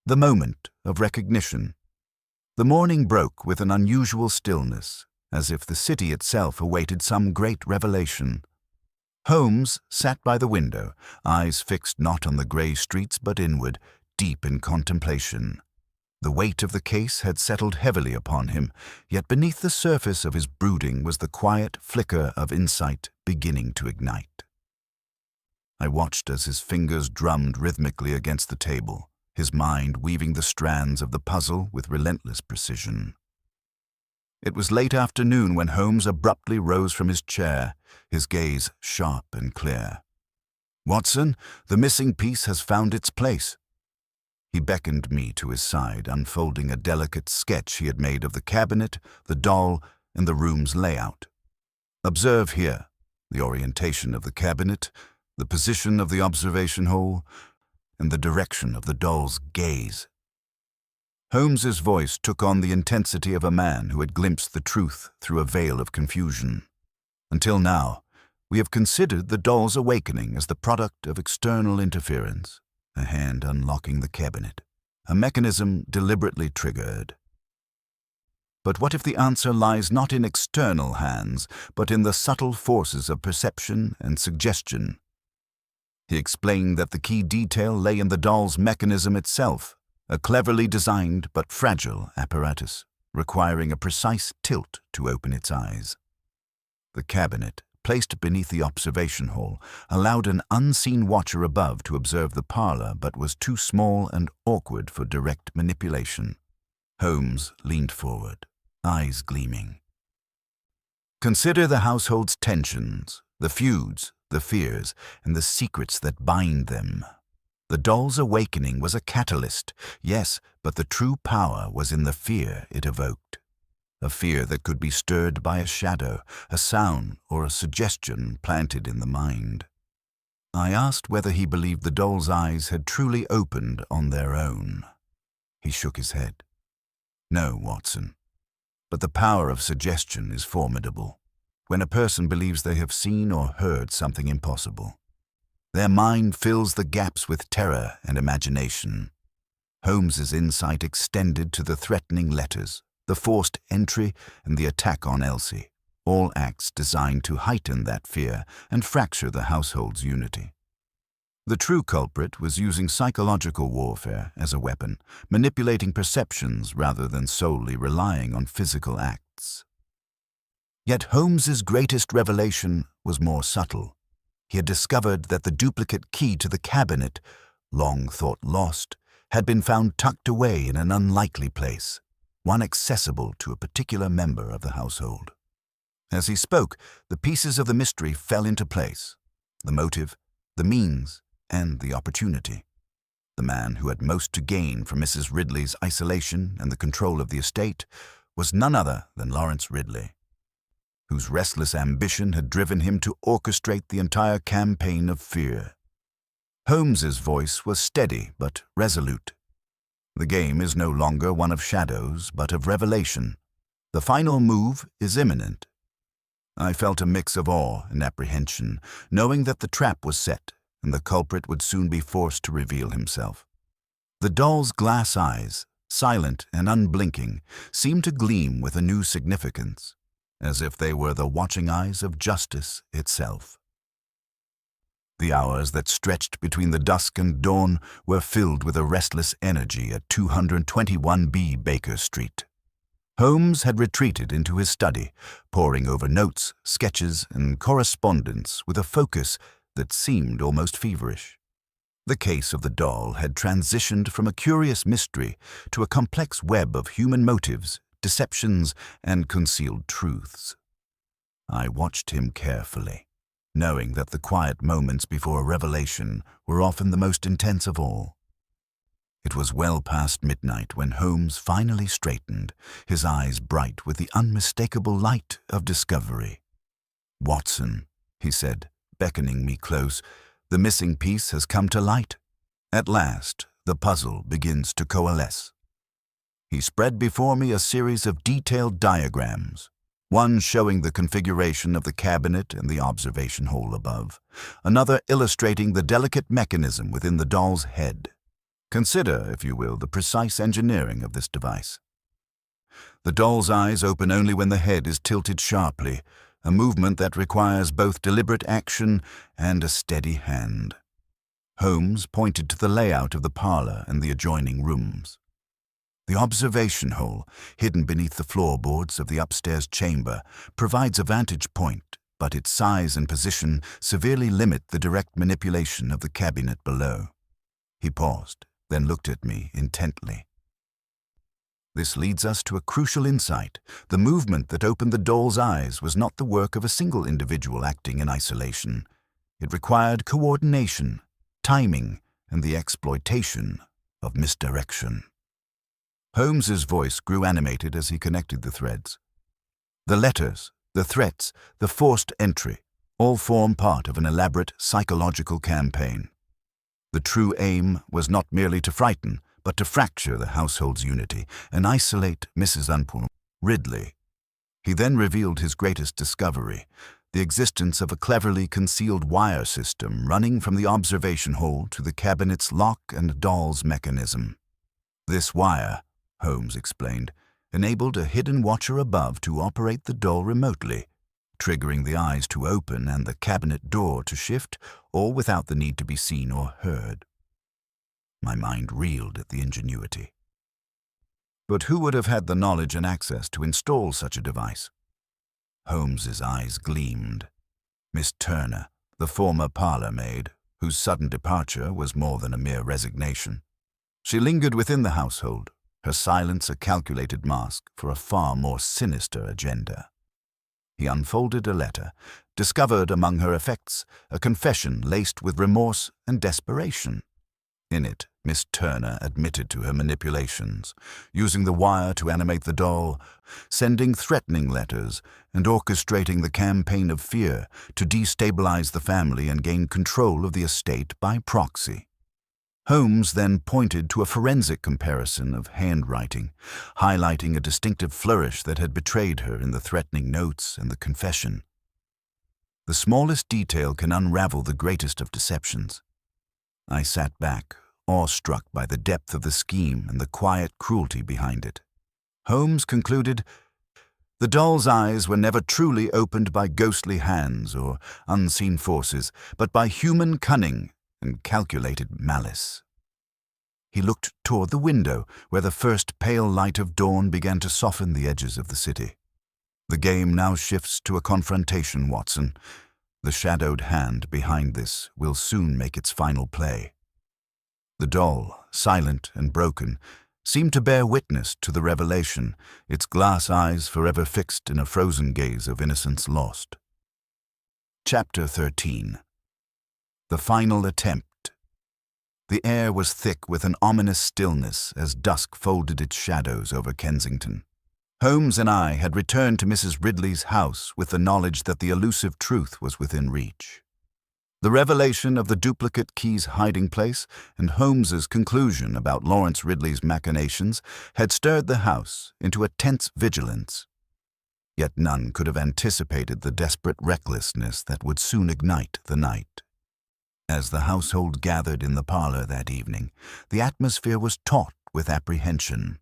[SPEAKER 1] The moment of recognition. The morning broke with an unusual stillness, as if the city itself awaited some great revelation. Holmes sat by the window, eyes fixed not on the grey streets but inward, deep in contemplation. The weight of the case had settled heavily upon him, yet beneath the surface of his brooding was the quiet flicker of insight beginning to ignite. I watched as his fingers drummed rhythmically against the table, his mind weaving the strands of the puzzle with relentless precision. It was late afternoon when Holmes abruptly rose from his chair, his gaze sharp and clear. "Watson, the missing piece has found its place." He beckoned me to his side, unfolding a delicate sketch he had made of the cabinet, the doll, and the room's layout. "Observe here the orientation of the cabinet, the position of the observation hole, and the direction of the doll's gaze." Holmes's voice took on the intensity of a man who had glimpsed the truth through a veil of confusion. "Until now, we have considered the doll's awakening as the product of external interference, a hand unlocking the cabinet, a mechanism deliberately triggered. But what if the answer lies not in external hands, but in the subtle forces of perception and suggestion? He explained that the key detail lay in the doll's mechanism itself, a cleverly designed but fragile apparatus, requiring a precise tilt to open its eyes. The cabinet, placed beneath the observation hall, allowed an unseen watcher above to observe the parlor, but was too small and awkward for direct manipulation. Holmes leaned forward, eyes gleaming. "Consider the household's tensions, the feuds, the fears, and the secrets that bind them. The doll's awakening was a catalyst, yes, but the true power was in the fear it evoked. A fear that could be stirred by a shadow, a sound, or a suggestion planted in the mind." I asked whether he believed the doll's eyes had truly opened on their own. He shook his head. "No, Watson. But the power of suggestion is formidable. When a person believes they have seen or heard something impossible, their mind fills the gaps with terror and imagination." Holmes's insight extended to the threatening letters, the forced entry, and the attack on Elsie, all acts designed to heighten that fear and fracture the household's unity. The true culprit was using psychological warfare as a weapon, manipulating perceptions rather than solely relying on physical acts. Yet Holmes's greatest revelation was more subtle. He had discovered that the duplicate key to the cabinet, long thought lost, had been found tucked away in an unlikely place, one accessible to a particular member of the household. As he spoke, the pieces of the mystery fell into place: the motive, the means, and the opportunity. The man who had most to gain from Mrs. Ridley's isolation and the control of the estate was none other than Lawrence Ridley, whose restless ambition had driven him to orchestrate the entire campaign of fear. Holmes's voice was steady but resolute. "The game is no longer one of shadows, but of revelation. The final move is imminent." I felt a mix of awe and apprehension, knowing that the trap was set and the culprit would soon be forced to reveal himself. The doll's glass eyes, silent and unblinking, seemed to gleam with a new significance, as if they were the watching eyes of justice itself. The hours that stretched between the dusk and dawn were filled with a restless energy at 221B Baker Street. Holmes had retreated into his study, poring over notes, sketches, and correspondence with a focus that seemed almost feverish. The case of the doll had transitioned from a curious mystery to a complex web of human motives, deceptions, and concealed truths. I watched him carefully, knowing that the quiet moments before a revelation were often the most intense of all. It was well past midnight when Holmes finally straightened, his eyes bright with the unmistakable light of discovery. "Watson," he said, beckoning me close, "the missing piece has come to light. At last, the puzzle begins to coalesce." He spread before me a series of detailed diagrams, one showing the configuration of the cabinet and the observation hole above, another illustrating the delicate mechanism within the doll's head. Consider, if you will, the precise engineering of this device. The doll's eyes open only when the head is tilted sharply, a movement that requires both deliberate action and a steady hand. Holmes pointed to the layout of the parlor and the adjoining rooms. The observation hole, hidden beneath the floorboards of the upstairs chamber, provides a vantage point, but its size and position severely limit the direct manipulation of the cabinet below. He paused, then looked at me intently. This leads us to a crucial insight. The movement that opened the doll's eyes was not the work of a single individual acting in isolation. It required coordination, timing, and the exploitation of misdirection. Holmes's voice grew animated as he connected the threads. The letters, the threats, the forced entry, all form part of an elaborate psychological campaign. The true aim was not merely to frighten, but to fracture the household's unity and isolate Mrs. Ridley. He then revealed his greatest discovery, the existence of a cleverly concealed wire system running from the observation hole to the cabinet's lock and doll's mechanism. This wire, Holmes explained, enabled a hidden watcher above to operate the doll remotely, triggering the eyes to open and the cabinet door to shift, all without the need to be seen or heard. My mind reeled at the ingenuity. But who would have had the knowledge and access to install such a device? Holmes's eyes gleamed. Miss Turner, the former parlor maid, whose sudden departure was more than a mere resignation. She lingered within the household, her silence a calculated mask for a far more sinister agenda. He unfolded a letter, discovered among her effects a confession laced with remorse and desperation. In it, Miss Turner admitted to her manipulations, using the wire to animate the doll, sending threatening letters, and orchestrating the campaign of fear to destabilize the family and gain control of the estate by proxy. Holmes then pointed to a forensic comparison of handwriting, highlighting a distinctive flourish that had betrayed her in the threatening notes and the confession. The smallest detail can unravel the greatest of deceptions. I sat back, awestruck by the depth of the scheme and the quiet cruelty behind it. Holmes concluded, "The doll's eyes were never truly opened by ghostly hands or unseen forces, but by human cunning and calculated malice." He looked toward the window, where the first pale light of dawn began to soften the edges of the city. "The game now shifts to a confrontation, Watson. The shadowed hand behind this will soon make its final play." The doll, silent and broken, seemed to bear witness to the revelation, its glass eyes forever fixed in a frozen gaze of innocence lost. Chapter 13. The Final Attempt. The air was thick with an ominous stillness as dusk folded its shadows over Kensington. Holmes and I had returned to Mrs. Ridley's house with the knowledge that the elusive truth was within reach. The revelation of the duplicate key's hiding place and Holmes's conclusion about Lawrence Ridley's machinations had stirred the house into a tense vigilance. Yet none could have anticipated the desperate recklessness that would soon ignite the night. As the household gathered in the parlor that evening, the atmosphere was taut with apprehension.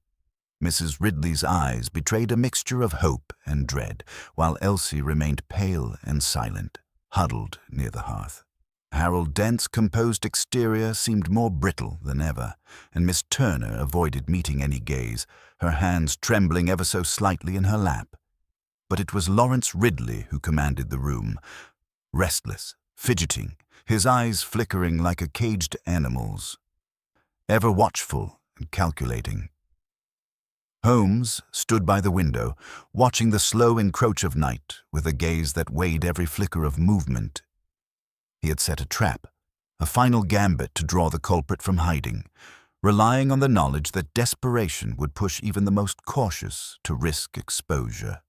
[SPEAKER 1] Mrs. Ridley's eyes betrayed a mixture of hope and dread, while Elsie remained pale and silent, huddled near the hearth. Harold Dent's composed exterior seemed more brittle than ever, and Miss Turner avoided meeting any gaze, her hands trembling ever so slightly in her lap. But it was Lawrence Ridley who commanded the room, restless, fidgeting, his eyes flickering like a caged animal's, ever watchful and calculating. Holmes stood by the window, watching the slow encroach of night with a gaze that weighed every flicker of movement. He had set a trap, a final gambit to draw the culprit from hiding, relying on the knowledge that desperation would push even the most cautious to risk exposure.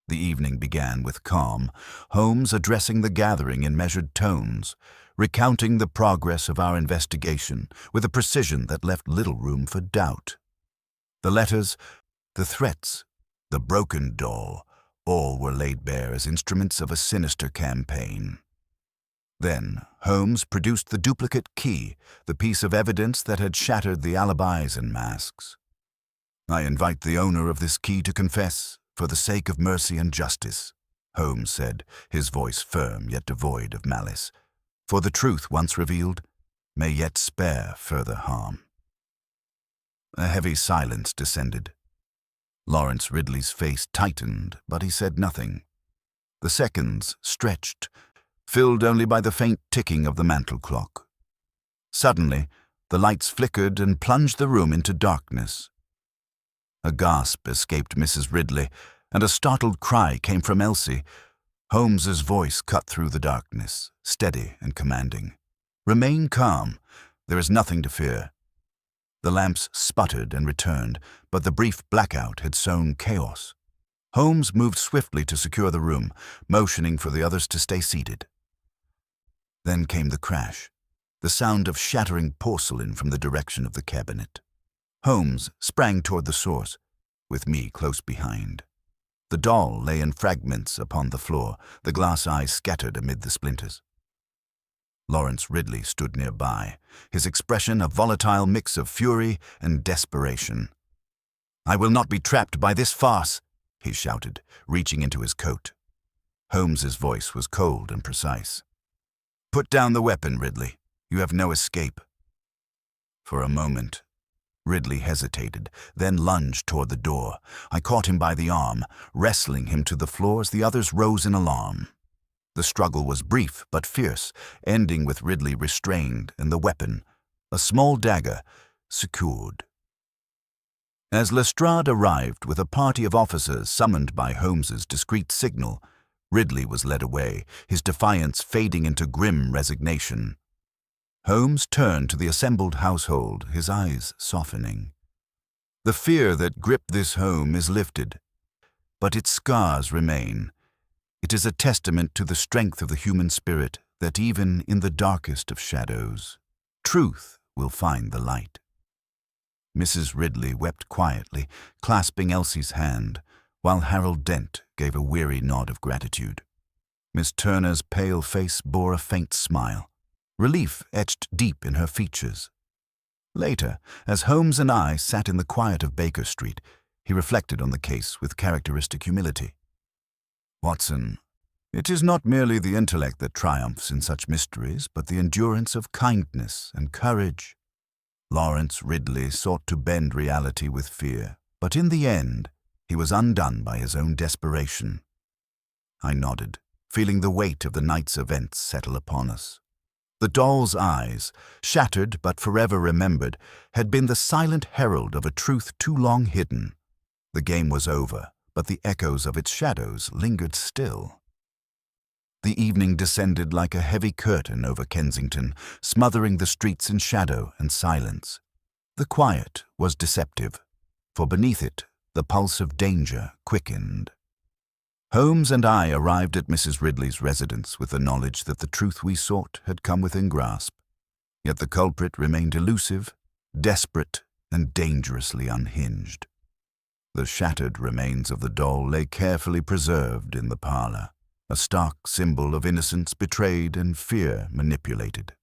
[SPEAKER 1] The evening began with calm, Holmes addressing the gathering in measured tones, recounting the progress of our investigation with a precision that left little room for doubt. The letters, the threats, the broken doll, all were laid bare as instruments of a sinister campaign. Then Holmes produced the duplicate key, the piece of evidence that had shattered the alibis and masks. "I invite the owner of this key to confess, for the sake of mercy and justice," Holmes said, his voice firm yet devoid of malice. "For the truth, once revealed, may yet spare further harm." A heavy silence descended. Lawrence Ridley's face tightened, but he said nothing. The seconds stretched, filled only by the faint ticking of the mantel clock. Suddenly, the lights flickered and plunged the room into darkness. A gasp escaped Mrs. Ridley, and a startled cry came from Elsie. Holmes's voice cut through the darkness, steady and commanding. "Remain calm. There is nothing to fear." The lamps sputtered and returned, but the brief blackout had sown chaos. Holmes moved swiftly to secure the room, motioning for the others to stay seated. Then came the crash, the sound of shattering porcelain from the direction of the cabinet. Holmes sprang toward the source, with me close behind. The doll lay in fragments upon the floor, the glass eyes scattered amid the splinters. Lawrence Ridley stood nearby, his expression a volatile mix of fury and desperation. "I will not be trapped by this farce," he shouted, reaching into his coat. Holmes's voice was cold and precise. "Put down the weapon, Ridley. You have no escape." For a moment, Ridley hesitated, then lunged toward the door. I caught him by the arm, wrestling him to the floor as the others rose in alarm. The struggle was brief but fierce, ending with Ridley restrained and the weapon, a small dagger, secured. As Lestrade arrived with a party of officers summoned by Holmes's discreet signal, Ridley was led away, his defiance fading into grim resignation. Holmes turned to the assembled household, his eyes softening. "The fear that gripped this home is lifted, but its scars remain. It is a testament to the strength of the human spirit that even in the darkest of shadows, truth will find the light." Mrs. Ridley wept quietly, clasping Elsie's hand, while Harold Dent gave a weary nod of gratitude. Miss Turner's pale face bore a faint smile, relief etched deep in her features. Later, as Holmes and I sat in the quiet of Baker Street, he reflected on the case with characteristic humility. "Watson, it is not merely the intellect that triumphs in such mysteries, but the endurance of kindness and courage." Lawrence Ridley sought to bend reality with fear, but in the end, he was undone by his own desperation. I nodded, feeling the weight of the night's events settle upon us. The doll's eyes, shattered but forever remembered, had been the silent herald of a truth too long hidden. The game was over, but the echoes of its shadows lingered still. The evening descended like a heavy curtain over Kensington, smothering the streets in shadow and silence. The quiet was deceptive, for beneath it the pulse of danger quickened. Holmes and I arrived at Mrs. Ridley's residence with the knowledge that the truth we sought had come within grasp. Yet the culprit remained elusive, desperate, and dangerously unhinged. The shattered remains of the doll lay carefully preserved in the parlor, a stark symbol of innocence betrayed and fear manipulated.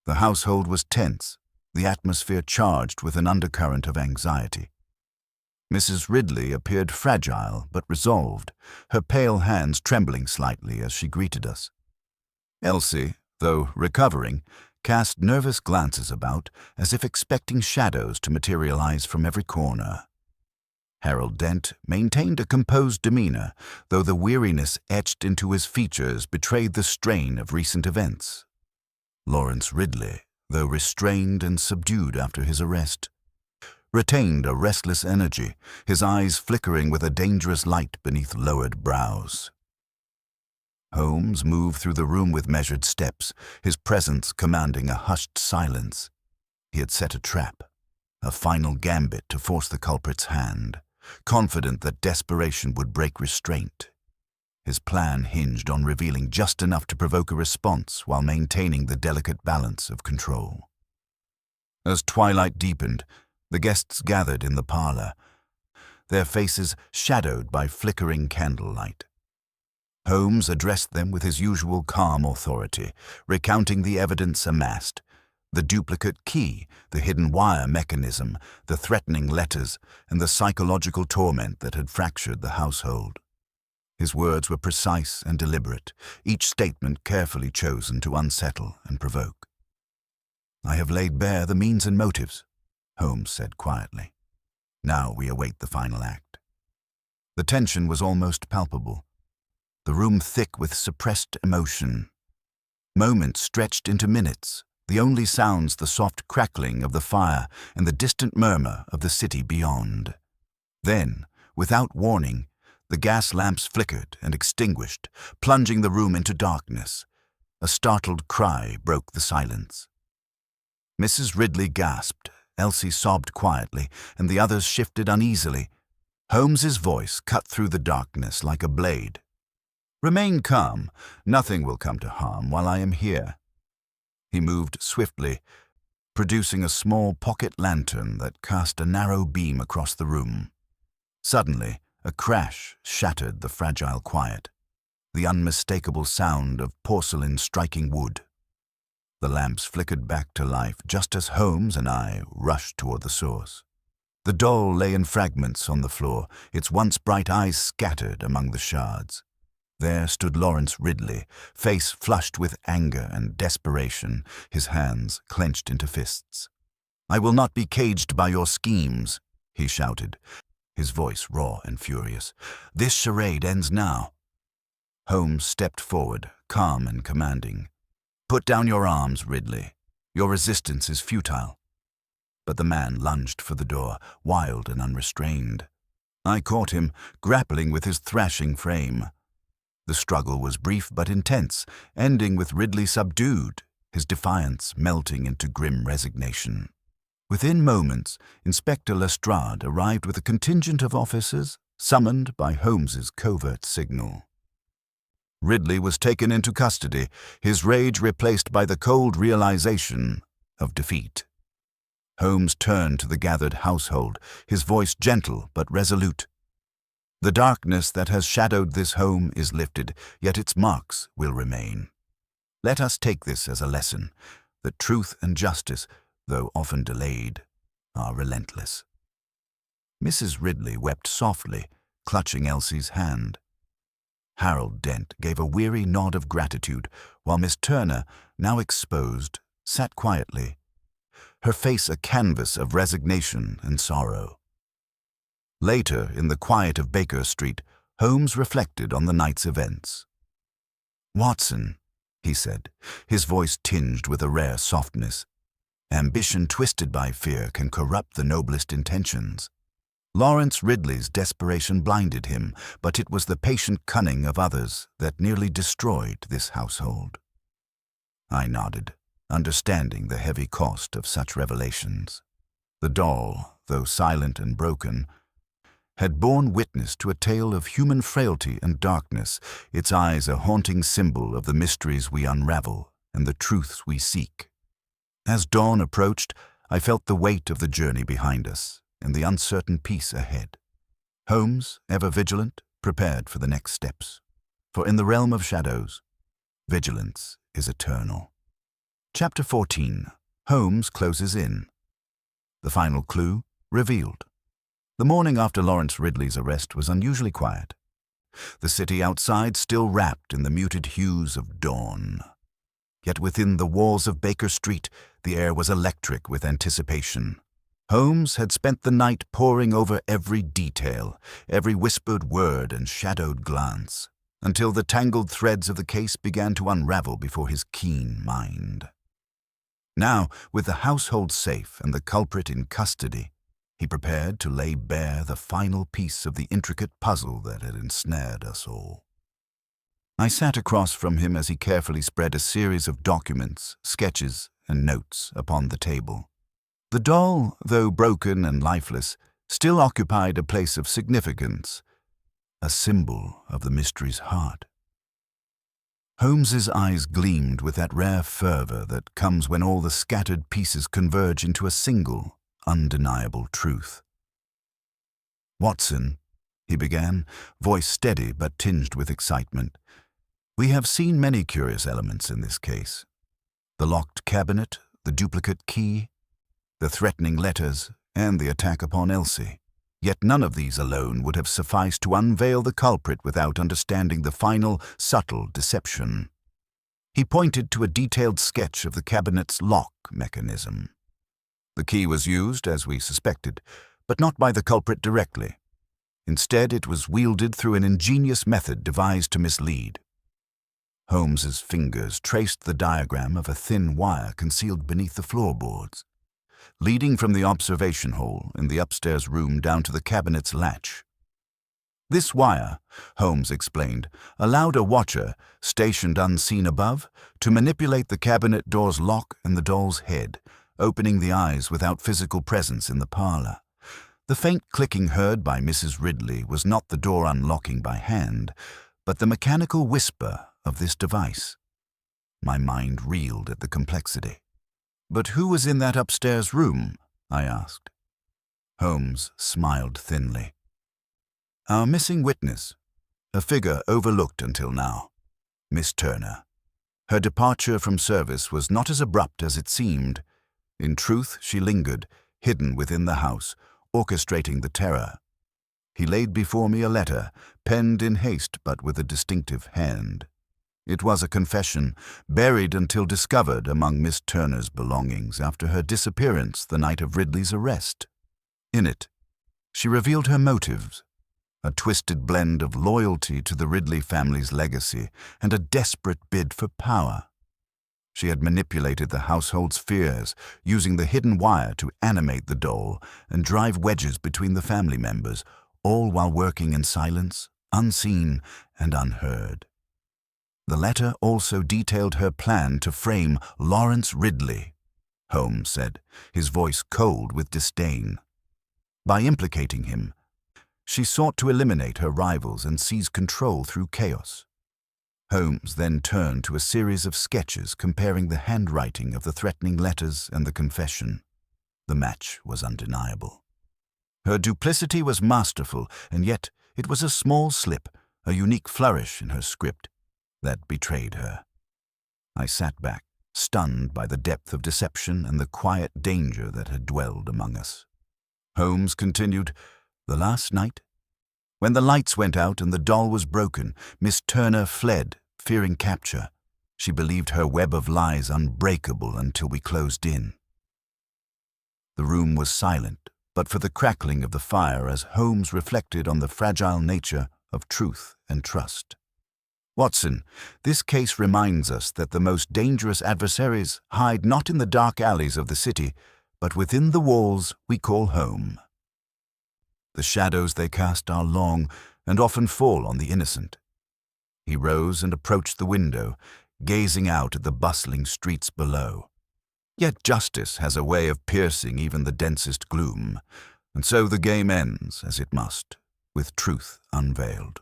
[SPEAKER 1] The household was tense, the atmosphere charged with an undercurrent of anxiety. Mrs. Ridley appeared fragile but resolved, her pale hands trembling slightly as she greeted us. Elsie, though recovering, cast nervous glances about, as if expecting shadows to materialize from every corner. Harold Dent maintained a composed demeanor, though the weariness etched into his features betrayed the strain of recent events. Lawrence Ridley, though restrained and subdued after his arrest, retained a restless energy, his eyes flickering with a dangerous light beneath lowered brows. Holmes moved through the room with measured steps, his presence commanding a hushed silence. He had set a trap, a final gambit to force the culprit's hand, confident that desperation would break restraint. His plan hinged on revealing just enough to provoke a response while maintaining the delicate balance of control. As twilight deepened, The guests gathered in the parlor, their faces shadowed by flickering candlelight. Holmes addressed them with his usual calm authority, recounting the evidence amassed: the duplicate key, the hidden wire mechanism, the threatening letters, and the psychological torment that had fractured the household. His words were precise and deliberate, each statement carefully chosen to unsettle and provoke. "I have laid bare the means and motives," Holmes said quietly. "Now we await the final act." The tension was almost palpable, the room thick with suppressed emotion. Moments stretched into minutes, the only sounds the soft crackling of the fire and the distant murmur of the city beyond. Then, without warning, the gas lamps flickered and extinguished, plunging the room into darkness. A startled cry broke the silence. Mrs. Ridley gasped, Elsie sobbed quietly, and the others shifted uneasily. Holmes's voice cut through the darkness like a blade. "Remain calm. Nothing will come to harm while I am here." He moved swiftly, producing a small pocket lantern that cast a narrow beam across the room. Suddenly, a crash shattered the fragile quiet, the unmistakable sound of porcelain striking wood. The lamps flickered back to life just as Holmes and I rushed toward the source. The doll lay in fragments on the floor, its once bright eyes scattered among the shards. There stood Lawrence Ridley, face flushed with anger and desperation, his hands clenched into fists. "I will not be caged by your schemes," he shouted, his voice raw and furious. "This charade ends now." Holmes stepped forward, calm and commanding. "Put down your arms, Ridley. Your resistance is futile." But the man lunged for the door, wild and unrestrained. I caught him, grappling with his thrashing frame. The struggle was brief but intense, ending with Ridley subdued, his defiance melting into grim resignation. Within moments, Inspector Lestrade arrived with a contingent of officers summoned by Holmes's covert signal. Ridley was taken into custody, his rage replaced by the cold realization of defeat. Holmes turned to the gathered household, his voice gentle but resolute. "The darkness that has shadowed this home is lifted, yet its marks will remain. Let us take this as a lesson, that truth and justice, though often delayed, are relentless." Mrs. Ridley wept softly, clutching Elsie's hand. Harold Dent gave a weary nod of gratitude, while Miss Turner, now exposed, sat quietly, her face a canvas of resignation and sorrow. Later, in the quiet of Baker Street, Holmes reflected on the night's events. "Watson," he said, his voice tinged with a rare softness, "ambition twisted by fear can corrupt the noblest intentions. Lawrence Ridley's desperation blinded him, but it was the patient cunning of others that nearly destroyed this household." I nodded, understanding the heavy cost of such revelations. The doll, though silent and broken, had borne witness to a tale of human frailty and darkness, its eyes a haunting symbol of the mysteries we unravel and the truths we seek. As dawn approached, I felt the weight of the journey behind us and the uncertain peace ahead. Holmes, ever vigilant, prepared for the next steps. For in the realm of shadows, vigilance is eternal. Chapter 14. Holmes closes in. The final clue revealed. The morning after Lawrence Ridley's arrest was unusually quiet. The city outside still wrapped in the muted hues of dawn. Yet within the walls of Baker Street, the air was electric with anticipation. Holmes had spent the night poring over every detail, every whispered word and shadowed glance, until the tangled threads of the case began to unravel before his keen mind. Now, with the household safe and the culprit in custody, he prepared to lay bare the final piece of the intricate puzzle that had ensnared us all. I sat across from him as he carefully spread a series of documents, sketches, and notes upon the table. The doll, though broken and lifeless, still occupied a place of significance, a symbol of the mystery's heart. Holmes's eyes gleamed with that rare fervor that comes when all the scattered pieces converge into a single, undeniable truth. "Watson," he began, voice steady but tinged with excitement, "we have seen many curious elements in this case. The locked cabinet, the duplicate key, the threatening letters, and the attack upon Elsie. Yet none of these alone would have sufficed to unveil the culprit without understanding the final, subtle deception." He pointed to a detailed sketch of the cabinet's lock mechanism. The key was used, as we suspected, but not by the culprit directly. Instead, it was wielded through an ingenious method devised to mislead. Holmes's fingers traced the diagram of a thin wire concealed beneath the floorboards, leading from the observation hall in the upstairs room down to the cabinet's latch. This wire, Holmes explained, allowed a watcher, stationed unseen above, to manipulate the cabinet door's lock and the doll's head, opening the eyes without physical presence in the parlor. The faint clicking heard by Mrs. Ridley was not the door unlocking by hand, but the mechanical whisper of this device. My mind reeled at the complexity. "But who was in that upstairs room?" I asked. Holmes smiled thinly. "Our missing witness, a figure overlooked until now, Miss Turner. Her departure from service was not as abrupt as it seemed. In truth, she lingered, hidden within the house, orchestrating the terror. He laid before me a letter, penned in haste but with a distinctive hand. It was a confession, buried until discovered among Miss Turner's belongings after her disappearance the night of Ridley's arrest. In it, she revealed her motives, a twisted blend of loyalty to the Ridley family's legacy and a desperate bid for power. She had manipulated the household's fears, using the hidden wire to animate the doll and drive wedges between the family members, all while working in silence, unseen and unheard. The letter also detailed her plan to frame Lawrence Ridley, Holmes said, his voice cold with disdain. By implicating him, she sought to eliminate her rivals and seize control through chaos. Holmes then turned to a series of sketches comparing the handwriting of the threatening letters and the confession. The match was undeniable. Her duplicity was masterful, and yet it was a small slip, a unique flourish in her script, that betrayed her. I sat back, stunned by the depth of deception and the quiet danger that had dwelled among us. Holmes continued, "The last night, when the lights went out and the doll was broken, Miss Turner fled, fearing capture. She believed her web of lies unbreakable until we closed in." The room was silent, but for the crackling of the fire as Holmes reflected on the fragile nature of truth and trust. "Watson, this case reminds us that the most dangerous adversaries hide not in the dark alleys of the city, but within the walls we call home. The shadows they cast are long and often fall on the innocent." He rose and approached the window, gazing out at the bustling streets below. "Yet justice has a way of piercing even the densest gloom, and so the game ends, as it must, with truth unveiled."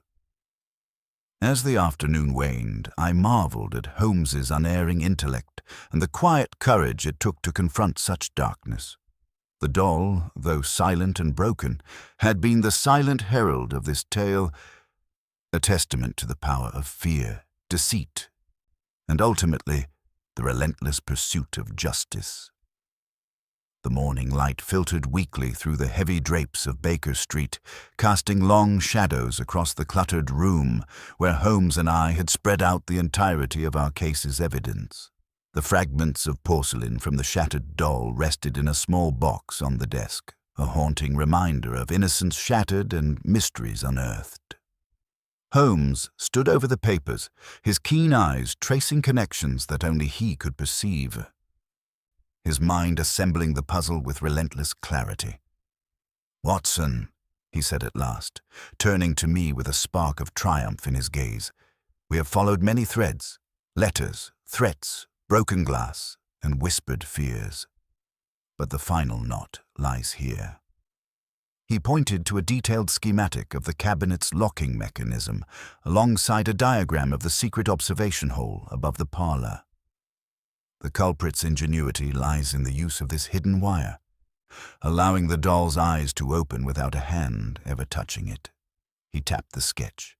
[SPEAKER 1] As the afternoon waned, I marveled at Holmes's unerring intellect and the quiet courage it took to confront such darkness. The doll, though silent and broken, had been the silent herald of this tale, a testament to the power of fear, deceit, and ultimately the relentless pursuit of justice. The morning light filtered weakly through the heavy drapes of Baker Street, casting long shadows across the cluttered room where Holmes and I had spread out the entirety of our case's evidence. The fragments of porcelain from the shattered doll rested in a small box on the desk, a haunting reminder of innocence shattered and mysteries unearthed. Holmes stood over the papers, his keen eyes tracing connections that only he could perceive, his mind assembling the puzzle with relentless clarity. "Watson," he said at last, turning to me with a spark of triumph in his gaze, "we have followed many threads, letters, threats, broken glass, and whispered fears. But the final knot lies here." He pointed to a detailed schematic of the cabinet's locking mechanism, alongside a diagram of the secret observation hole above the parlor. "The culprit's ingenuity lies in the use of this hidden wire, allowing the doll's eyes to open without a hand ever touching it. He tapped the sketch.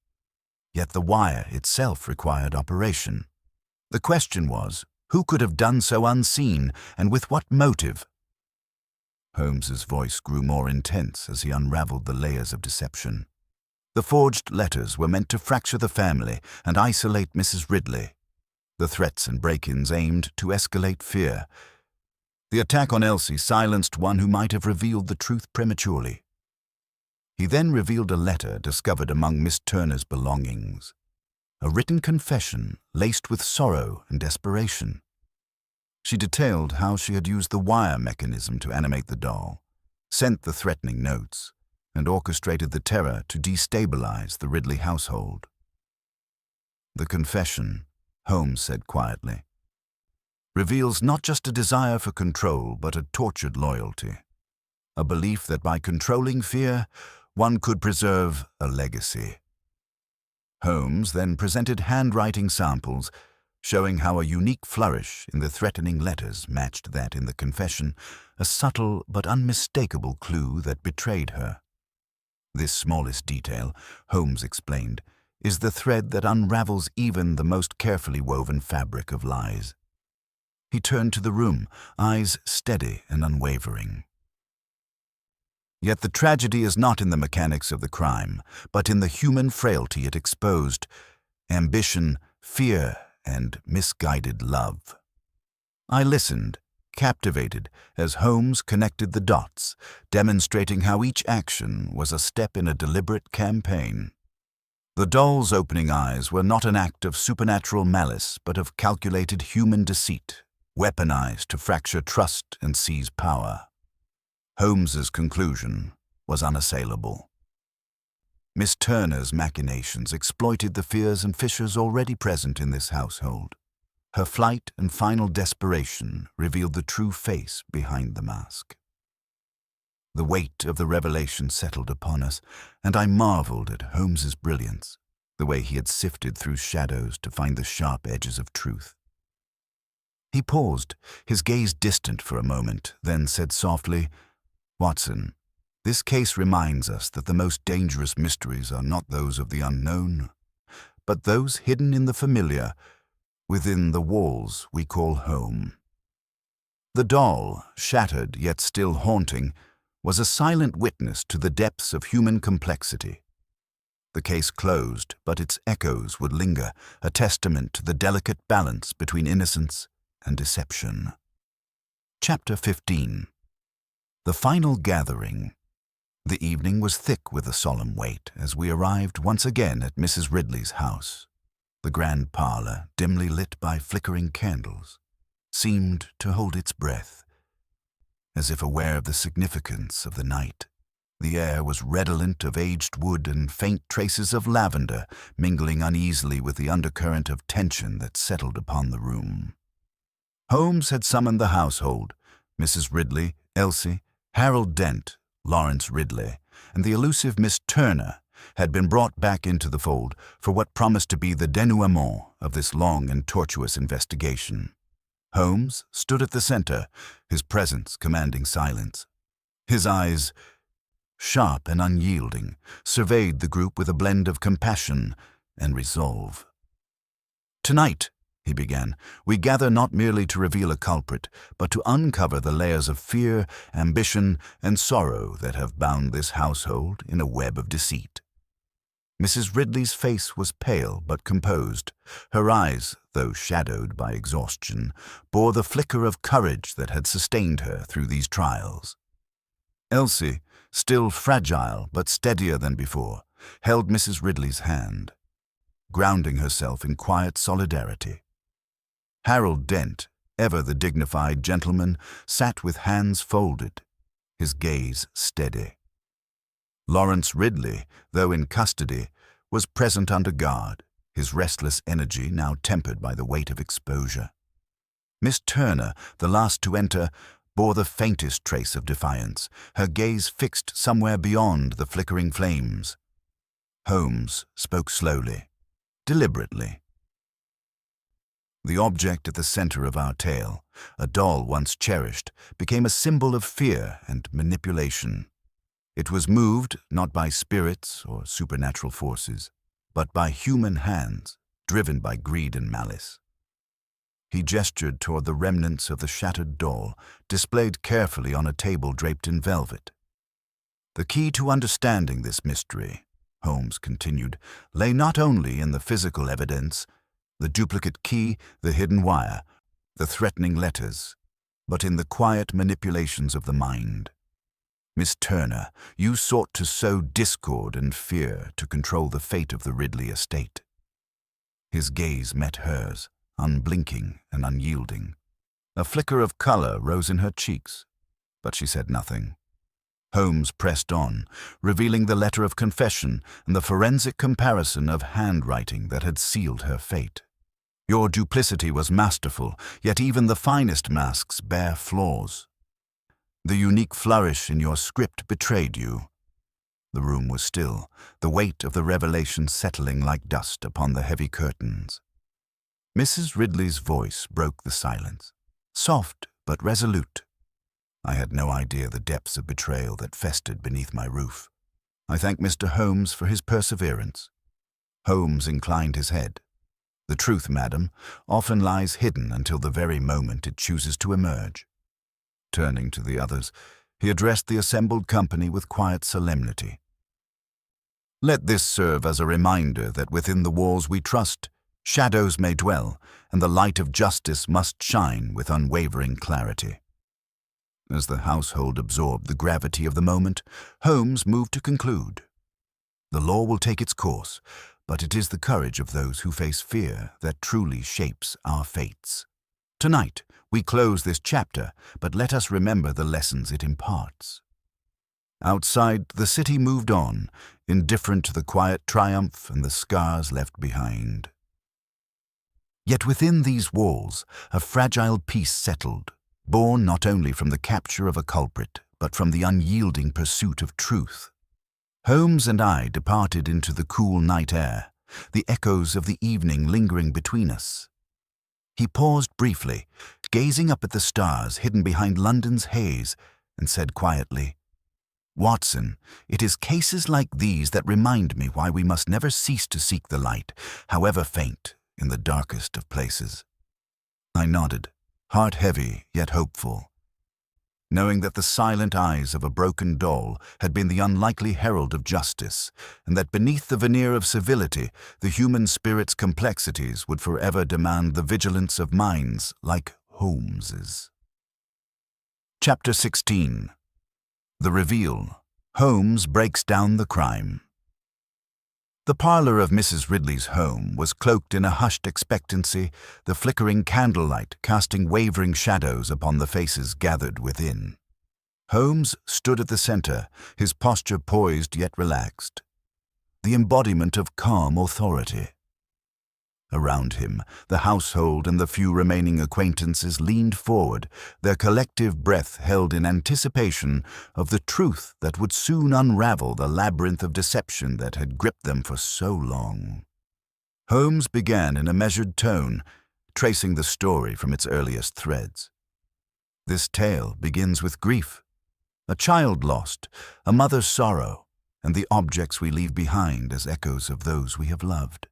[SPEAKER 1] Yet the wire itself required operation. The question was, who could have done so unseen, and with what motive? Holmes's voice grew more intense as he unraveled the layers of deception. The forged letters were meant to fracture the family and isolate Mrs. Ridley. The threats and break-ins aimed to escalate fear. The attack on Elsie silenced one who might have revealed the truth prematurely. He then revealed a letter discovered among Miss Turner's belongings, a written confession laced with sorrow and desperation. She detailed how she had used the wire mechanism to animate the doll, sent the threatening notes, and orchestrated the terror to destabilize the Ridley household. The confession, Holmes said quietly, reveals not just a desire for control but a tortured loyalty, a belief that by controlling fear, one could preserve a legacy. Holmes then presented handwriting samples showing how a unique flourish in the threatening letters matched that in the confession, a subtle but unmistakable clue that betrayed her. This smallest detail, Holmes explained, is the thread that unravels even the most carefully woven fabric of lies. He turned to the room, eyes steady and unwavering. Yet the tragedy is not in the mechanics of the crime, but in the human frailty it exposed, ambition, fear, and misguided love. I listened, captivated, as Holmes connected the dots, demonstrating how each action was a step in a deliberate campaign. The doll's opening eyes were not an act of supernatural malice, but of calculated human deceit, weaponized to fracture trust and seize power. Holmes's conclusion was unassailable. Miss Turner's machinations exploited the fears and fissures already present in this household. Her flight and final desperation revealed the true face behind the mask. The weight of the revelation settled upon us, and I marveled at Holmes's brilliance, the way he had sifted through shadows to find the sharp edges of truth. He paused, his gaze distant for a moment, then said softly, "Watson, this case reminds us that the most dangerous mysteries are not those of the unknown, but those hidden in the familiar, within the walls we call home." The doll, shattered yet still haunting, was a silent witness to the depths of human complexity. The case closed, but its echoes would linger, a testament to the delicate balance between innocence and deception. Chapter 15. The Final Gathering. The evening was thick with a solemn weight as we arrived once again at Mrs. Ridley's house. The grand parlor, dimly lit by flickering candles, seemed to hold its breath. As if aware of the significance of the night, the air was redolent of aged wood and faint traces of lavender mingling uneasily with the undercurrent of tension that settled upon the room. Holmes had summoned the household, Mrs. Ridley, Elsie, Harold Dent, Lawrence Ridley, and the elusive Miss Turner had been brought back into the fold for what promised to be the denouement of this long and tortuous investigation. Holmes stood at the center, his presence commanding silence. His eyes, sharp and unyielding, surveyed the group with a blend of compassion and resolve. "Tonight," he began, "we gather not merely to reveal a culprit, but to uncover the layers of fear, ambition, and sorrow that have bound this household in a web of deceit." Mrs. Ridley's face was pale but composed. Her eyes, though shadowed by exhaustion, bore the flicker of courage that had sustained her through these trials. Elsie, still fragile but steadier than before, held Mrs. Ridley's hand, grounding herself in quiet solidarity. Harold Dent, ever the dignified gentleman, sat with hands folded, his gaze steady. Lawrence Ridley, though in custody, was present under guard, his restless energy now tempered by the weight of exposure. Miss Turner, the last to enter, bore the faintest trace of defiance, her gaze fixed somewhere beyond the flickering flames. Holmes spoke slowly, deliberately. The object at the center of our tale, a doll once cherished, became a symbol of fear and manipulation. It was moved not by spirits or supernatural forces, but by human hands, driven by greed and malice. He gestured toward the remnants of the shattered doll, displayed carefully on a table draped in velvet. The key to understanding this mystery, Holmes continued, lay not only in the physical evidence, the duplicate key, the hidden wire, the threatening letters, but in the quiet manipulations of the mind. Miss Turner, you sought to sow discord and fear to control the fate of the Ridley estate. His gaze met hers, unblinking and unyielding. A flicker of color rose in her cheeks, but she said nothing. Holmes pressed on, revealing the letter of confession and the forensic comparison of handwriting that had sealed her fate. Your duplicity was masterful, yet even the finest masks bear flaws. The unique flourish in your script betrayed you. The room was still, the weight of the revelation settling like dust upon the heavy curtains. Mrs. Ridley's voice broke the silence, soft but resolute. I had no idea the depths of betrayal that festered beneath my roof. I thank Mr. Holmes for his perseverance. Holmes inclined his head. The truth, madam, often lies hidden until the very moment it chooses to emerge. Turning to the others, he addressed the assembled company with quiet solemnity. Let this serve as a reminder that within the walls we trust, shadows may dwell, and the light of justice must shine with unwavering clarity. As the household absorbed the gravity of the moment, Holmes moved to conclude. The law will take its course, but it is the courage of those who face fear that truly shapes our fates. Tonight, we close this chapter, but let us remember the lessons it imparts. Outside, the city moved on, indifferent to the quiet triumph and the scars left behind. Yet within these walls, a fragile peace settled, born not only from the capture of a culprit, but from the unyielding pursuit of truth. Holmes and I departed into the cool night air, the echoes of the evening lingering between us. He paused briefly, gazing up at the stars hidden behind London's haze, and said quietly, "Watson, it is cases like these that remind me why we must never cease to seek the light, however faint, in the darkest of places." I nodded, heart heavy yet hopeful, knowing that the silent eyes of a broken doll had been the unlikely herald of justice, and that beneath the veneer of civility, the human spirit's complexities would forever demand the vigilance of minds like Holmes's. Chapter 16. The Reveal. Holmes breaks down the crime. The parlor of Mrs. Ridley's home was cloaked in a hushed expectancy, the flickering candlelight casting wavering shadows upon the faces gathered within. Holmes stood at the center, his posture poised yet relaxed, the embodiment of calm authority. Around him, the household and the few remaining acquaintances leaned forward, their collective breath held in anticipation of the truth that would soon unravel the labyrinth of deception that had gripped them for so long. Holmes began in a measured tone, tracing the story from its earliest threads. This tale begins with grief, a child lost, a mother's sorrow, and the objects we leave behind as echoes of those we have loved.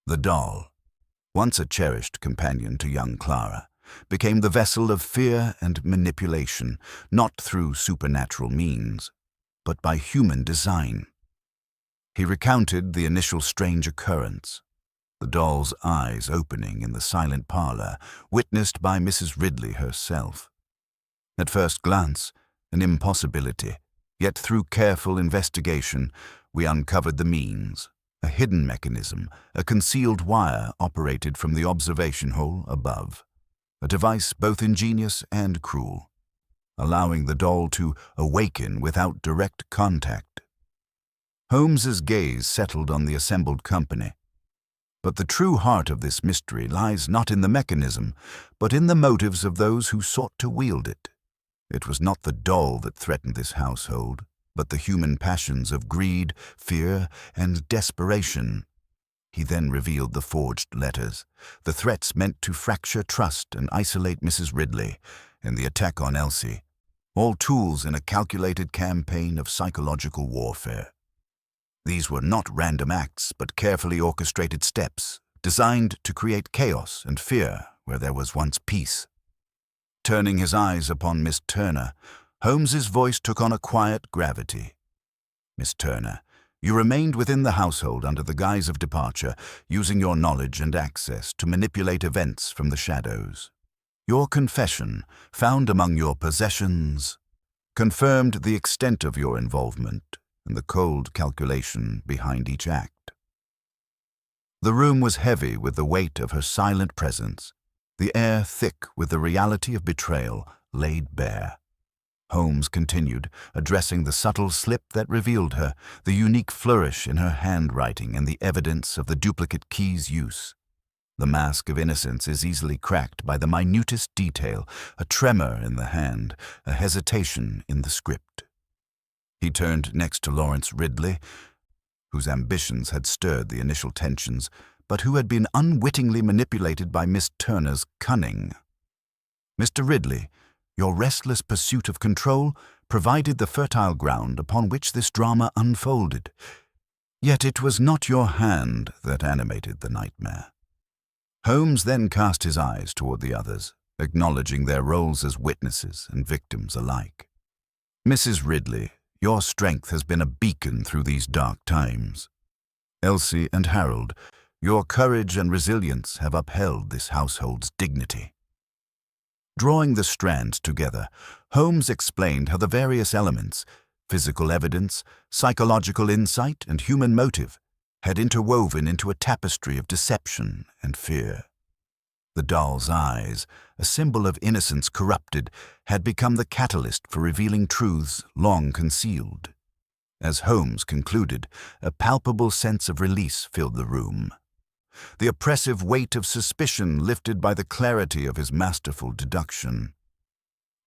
[SPEAKER 1] The doll, once a cherished companion to young Clara, became the vessel of fear and manipulation, not through supernatural means, but by human design. He recounted the initial strange occurrence, the doll's eyes opening in the silent parlor, witnessed by Mrs. Ridley herself. At first glance, an impossibility, yet through careful investigation, we uncovered the means. A hidden mechanism, a concealed wire operated from the observation hole above, a device both ingenious and cruel, allowing the doll to awaken without direct contact. Holmes's gaze settled on the assembled company. But the true heart of this mystery lies not in the mechanism, but in the motives of those who sought to wield it. It was not the doll that threatened this household, but the human passions of greed, fear, and desperation. He then revealed the forged letters, the threats meant to fracture trust and isolate Mrs. Ridley, and the attack on Elsie, all tools in a calculated campaign of psychological warfare. These were not random acts, but carefully orchestrated steps, designed to create chaos and fear where there was once peace. Turning his eyes upon Miss Turner, Holmes's voice took on a quiet gravity. "Miss Turner, you remained within the household under the guise of departure, using your knowledge and access to manipulate events from the shadows. Your confession, found among your possessions, confirmed the extent of your involvement and the cold calculation behind each act." The room was heavy with the weight of her silent presence, the air thick with the reality of betrayal laid bare. Holmes continued, addressing the subtle slip that revealed her, the unique flourish in her handwriting and the evidence of the duplicate key's use. The mask of innocence is easily cracked by the minutest detail, a tremor in the hand, a hesitation in the script. He turned next to Lawrence Ridley, whose ambitions had stirred the initial tensions, but who had been unwittingly manipulated by Miss Turner's cunning. "Mr. Ridley, your restless pursuit of control provided the fertile ground upon which this drama unfolded. Yet it was not your hand that animated the nightmare." Holmes then cast his eyes toward the others, acknowledging their roles as witnesses and victims alike. "Mrs. Ridley, your strength has been a beacon through these dark times. Elsie and Harold, your courage and resilience have upheld this household's dignity." Drawing the strands together, Holmes explained how the various elements, physical evidence, psychological insight, and human motive, had interwoven into a tapestry of deception and fear. The doll's eyes, a symbol of innocence corrupted, had become the catalyst for revealing truths long concealed. As Holmes concluded, a palpable sense of release filled the room. The oppressive weight of suspicion lifted by the clarity of his masterful deduction.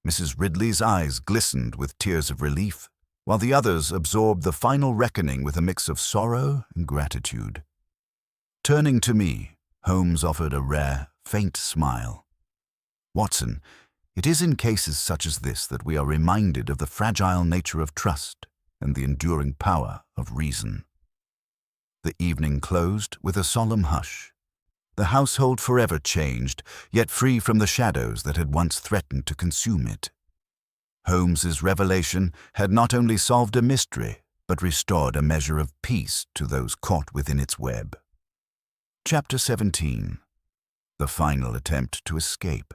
[SPEAKER 1] Mrs. Ridley's eyes glistened with tears of relief, while the others absorbed the final reckoning with a mix of sorrow and gratitude. Turning to me, Holmes offered a rare, faint smile. "Watson, it is in cases such as this that we are reminded of the fragile nature of trust and the enduring power of reason." The evening closed with a solemn hush. The household forever changed, yet free from the shadows that had once threatened to consume it. Holmes's revelation had not only solved a mystery, but restored a measure of peace to those caught within its web. Chapter 17. The final attempt to escape.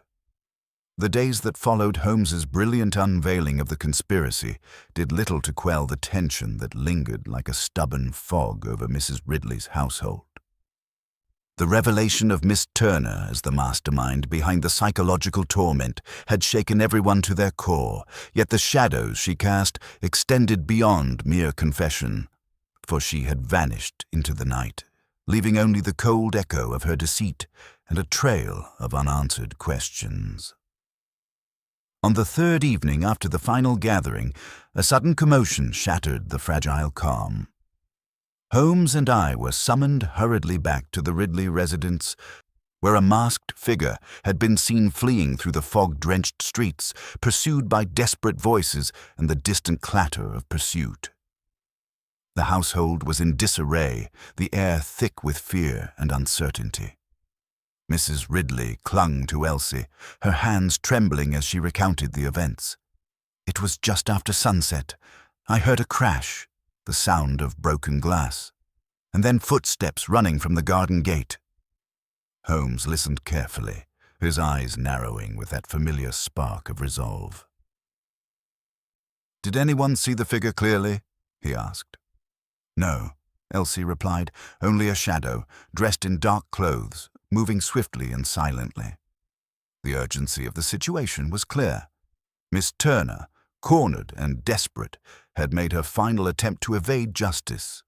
[SPEAKER 1] The days that followed Holmes's brilliant unveiling of the conspiracy did little to quell the tension that lingered like a stubborn fog over Mrs. Ridley's household. The revelation of Miss Turner as the mastermind behind the psychological torment had shaken everyone to their core, yet the shadows she cast extended beyond mere confession, for she had vanished into the night, leaving only the cold echo of her deceit and a trail of unanswered questions. On the third evening after the final gathering, a sudden commotion shattered the fragile calm. Holmes and I were summoned hurriedly back to the Ridley residence, where a masked figure had been seen fleeing through the fog-drenched streets, pursued by desperate voices and the distant clatter of pursuit. The household was in disarray, the air thick with fear and uncertainty. Mrs. Ridley clung to Elsie, her hands trembling as she recounted the events. "It was just after sunset. I heard a crash, the sound of broken glass, and then footsteps running from the garden gate." Holmes listened carefully, his eyes narrowing with that familiar spark of resolve. "Did anyone see the figure clearly?" he asked. "No," Elsie replied, "only a shadow, dressed in dark clothes, moving swiftly and silently." The urgency of the situation was clear. Miss Turner, cornered and desperate, had made her final attempt to evade justice.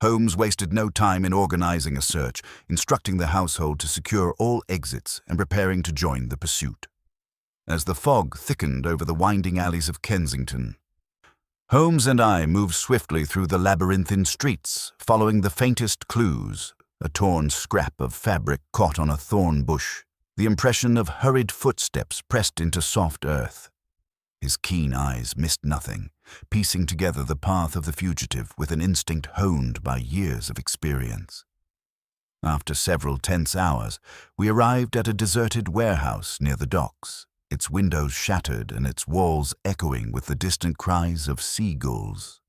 [SPEAKER 1] Holmes wasted no time in organizing a search, instructing the household to secure all exits and preparing to join the pursuit. As the fog thickened over the winding alleys of Kensington, Holmes and I moved swiftly through the labyrinthine streets, following the faintest clues, a torn scrap of fabric caught on a thorn bush, the impression of hurried footsteps pressed into soft earth. His keen eyes missed nothing, piecing together the path of the fugitive with an instinct honed by years of experience. After several tense hours, we arrived at a deserted warehouse near the docks, its windows shattered and its walls echoing with the distant cries of seagulls.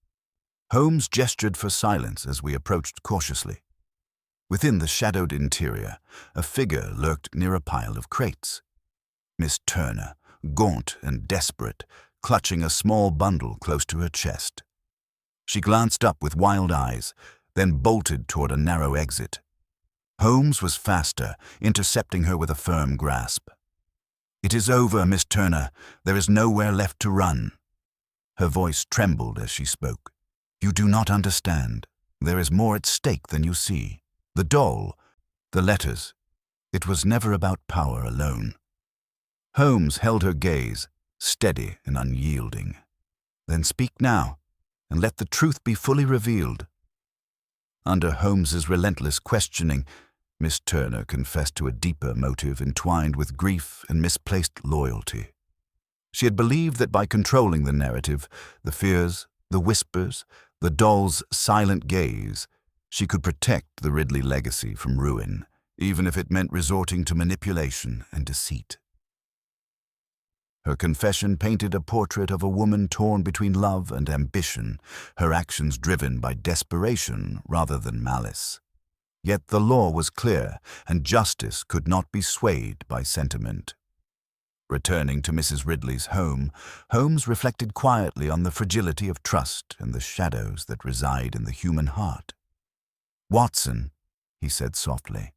[SPEAKER 1] Holmes gestured for silence as we approached cautiously. Within the shadowed interior, a figure lurked near a pile of crates. Miss Turner, gaunt and desperate, clutching a small bundle close to her chest. She glanced up with wild eyes, then bolted toward a narrow exit. Holmes was faster, intercepting her with a firm grasp. "It is over, Miss Turner. There is nowhere left to run." Her voice trembled as she spoke. "You do not understand. There is more at stake than you see. The doll, the letters. It was never about power alone." Holmes held her gaze, steady and unyielding. "Then speak now, and let the truth be fully revealed." Under Holmes's relentless questioning, Miss Turner confessed to a deeper motive entwined with grief and misplaced loyalty. She had believed that by controlling the narrative, the fears, the whispers, the doll's silent gaze, she could protect the Ridley legacy from ruin, even if it meant resorting to manipulation and deceit. Her confession painted a portrait of a woman torn between love and ambition, her actions driven by desperation rather than malice. Yet the law was clear, and justice could not be swayed by sentiment. Returning to Mrs. Ridley's home, Holmes reflected quietly on the fragility of trust and the shadows that reside in the human heart. "Watson," he said softly,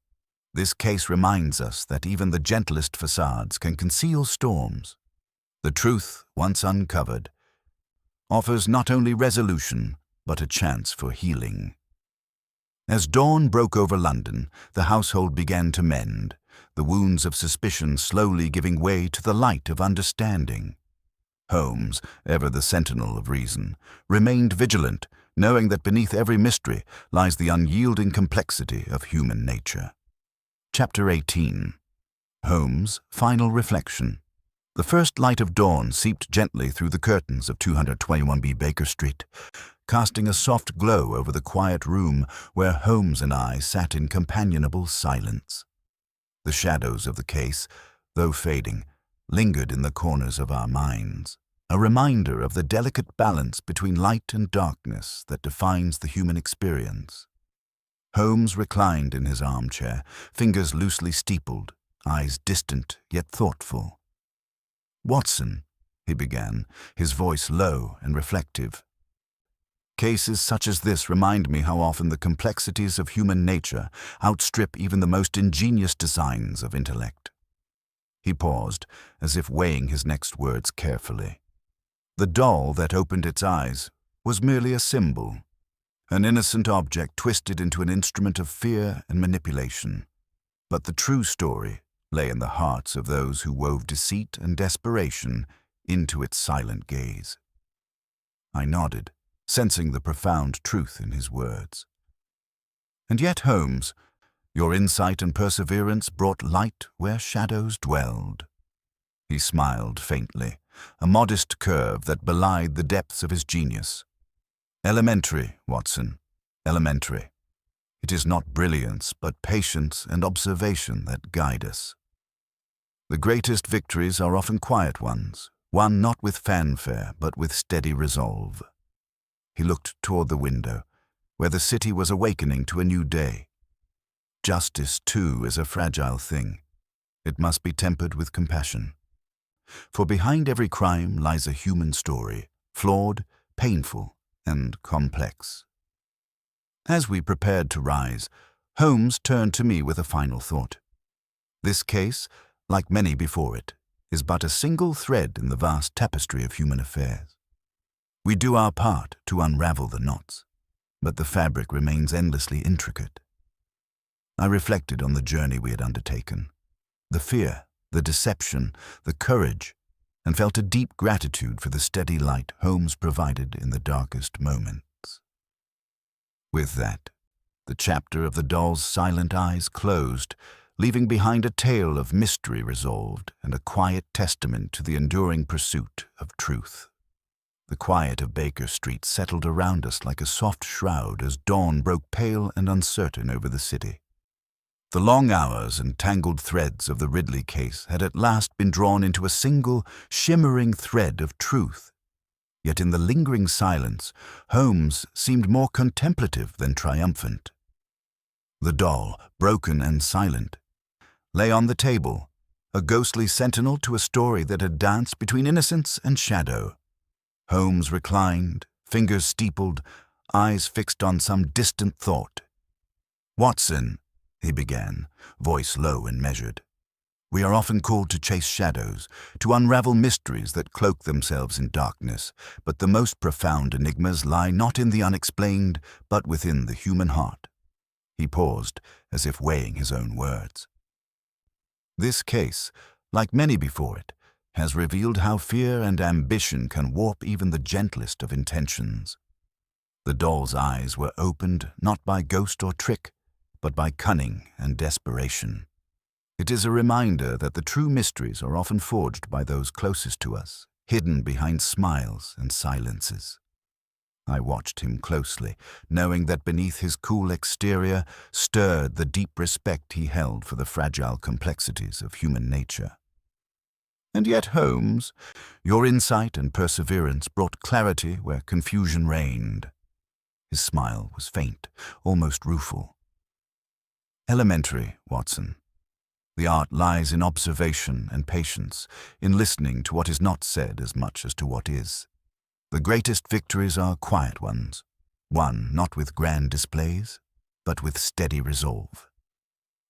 [SPEAKER 1] "this case reminds us that even the gentlest facades can conceal storms. The truth, once uncovered, offers not only resolution, but a chance for healing." As dawn broke over London, the household began to mend, the wounds of suspicion slowly giving way to the light of understanding. Holmes, ever the sentinel of reason, remained vigilant, knowing that beneath every mystery lies the unyielding complexity of human nature. Chapter 18. Holmes' Final Reflection. The first light of dawn seeped gently through the curtains of 221B Baker Street, casting a soft glow over the quiet room where Holmes and I sat in companionable silence. The shadows of the case, though fading, lingered in the corners of our minds, a reminder of the delicate balance between light and darkness that defines the human experience. Holmes reclined in his armchair, fingers loosely steepled, eyes distant yet thoughtful. "Watson," he began, his voice low and reflective. "Cases such as this remind me how often the complexities of human nature outstrip even the most ingenious designs of intellect." He paused, as if weighing his next words carefully. The doll that opened its eyes was merely a symbol, an innocent object twisted into an instrument of fear and manipulation. But the true story lay in the hearts of those who wove deceit and desperation into its silent gaze. I nodded, sensing the profound truth in his words. "And yet, Holmes, your insight and perseverance brought light where shadows dwelled." He smiled faintly, a modest curve that belied the depths of his genius. "Elementary, Watson, elementary. It is not brilliance, but patience and observation that guide us. The greatest victories are often quiet ones, won not with fanfare, but with steady resolve." He looked toward the window, where the city was awakening to a new day. Justice, too, is a fragile thing. It must be tempered with compassion. For behind every crime lies a human story, flawed, painful, and complex. As we prepared to rise, Holmes turned to me with a final thought. This case, like many before it, is but a single thread in the vast tapestry of human affairs. We do our part to unravel the knots, but the fabric remains endlessly intricate. I reflected on the journey we had undertaken, the fear, the deception, the courage, and felt a deep gratitude for the steady light Holmes provided in the darkest moments. With that, The chapter of the doll's silent eyes closed, leaving behind a tale of mystery resolved and a quiet testament to the enduring pursuit of truth. The quiet of Baker Street settled around us like a soft shroud as dawn broke pale and uncertain over the city. The long hours and tangled threads of the Ridley case had at last been drawn into a single, shimmering thread of truth. Yet in the lingering silence, Holmes seemed more contemplative than triumphant. The doll, broken and silent, lay on the table, a ghostly sentinel to a story that had danced between innocence and shadow. Holmes reclined, fingers steepled, eyes fixed on some distant thought. "Watson," he began, voice low and measured, "we are often called to chase shadows, to unravel mysteries that cloak themselves in darkness, but the most profound enigmas lie not in the unexplained, but within the human heart." He paused, as if weighing his own words. "This case, like many before it, has revealed how fear and ambition can warp even the gentlest of intentions." The doll's eyes were opened not by ghost or trick, but by cunning and desperation. It is a reminder that the true mysteries are often forged by those closest to us, hidden behind smiles and silences. I watched him closely, knowing that beneath his cool exterior stirred the deep respect he held for the fragile complexities of human nature. "And yet, Holmes, your insight and perseverance brought clarity where confusion reigned." His smile was faint, almost rueful. "Elementary, Watson. The art lies in observation and patience, in listening to what is not said as much as to what is. The greatest victories are quiet ones, won not with grand displays, but with steady resolve."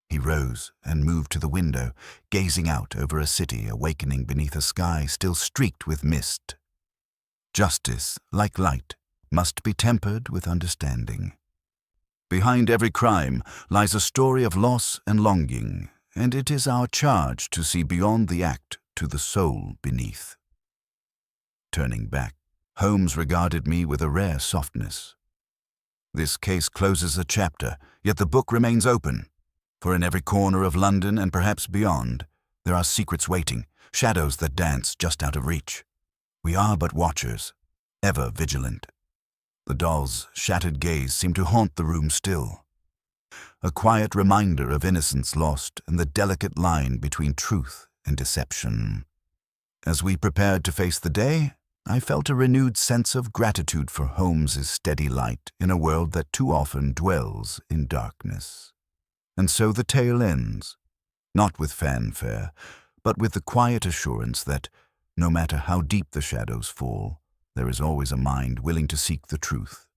[SPEAKER 1] He rose and moved to the window, gazing out over a city awakening beneath a sky still streaked with mist. "Justice, like light, must be tempered with understanding. Behind every crime lies a story of loss and longing, and it is our charge to see beyond the act to the soul beneath." Turning back, Holmes regarded me with a rare softness. "This case closes a chapter, yet the book remains open. For in every corner of London and perhaps beyond, there are secrets waiting, shadows that dance just out of reach. We are but watchers, ever vigilant." The doll's shattered gaze seemed to haunt the room still, a quiet reminder of innocence lost and the delicate line between truth and deception. As we prepared to face the day, I felt a renewed sense of gratitude for Holmes's steady light in a world that too often dwells in darkness. And so the tale ends, not with fanfare, but with the quiet assurance that, no matter how deep the shadows fall, there is always a mind willing to seek the truth.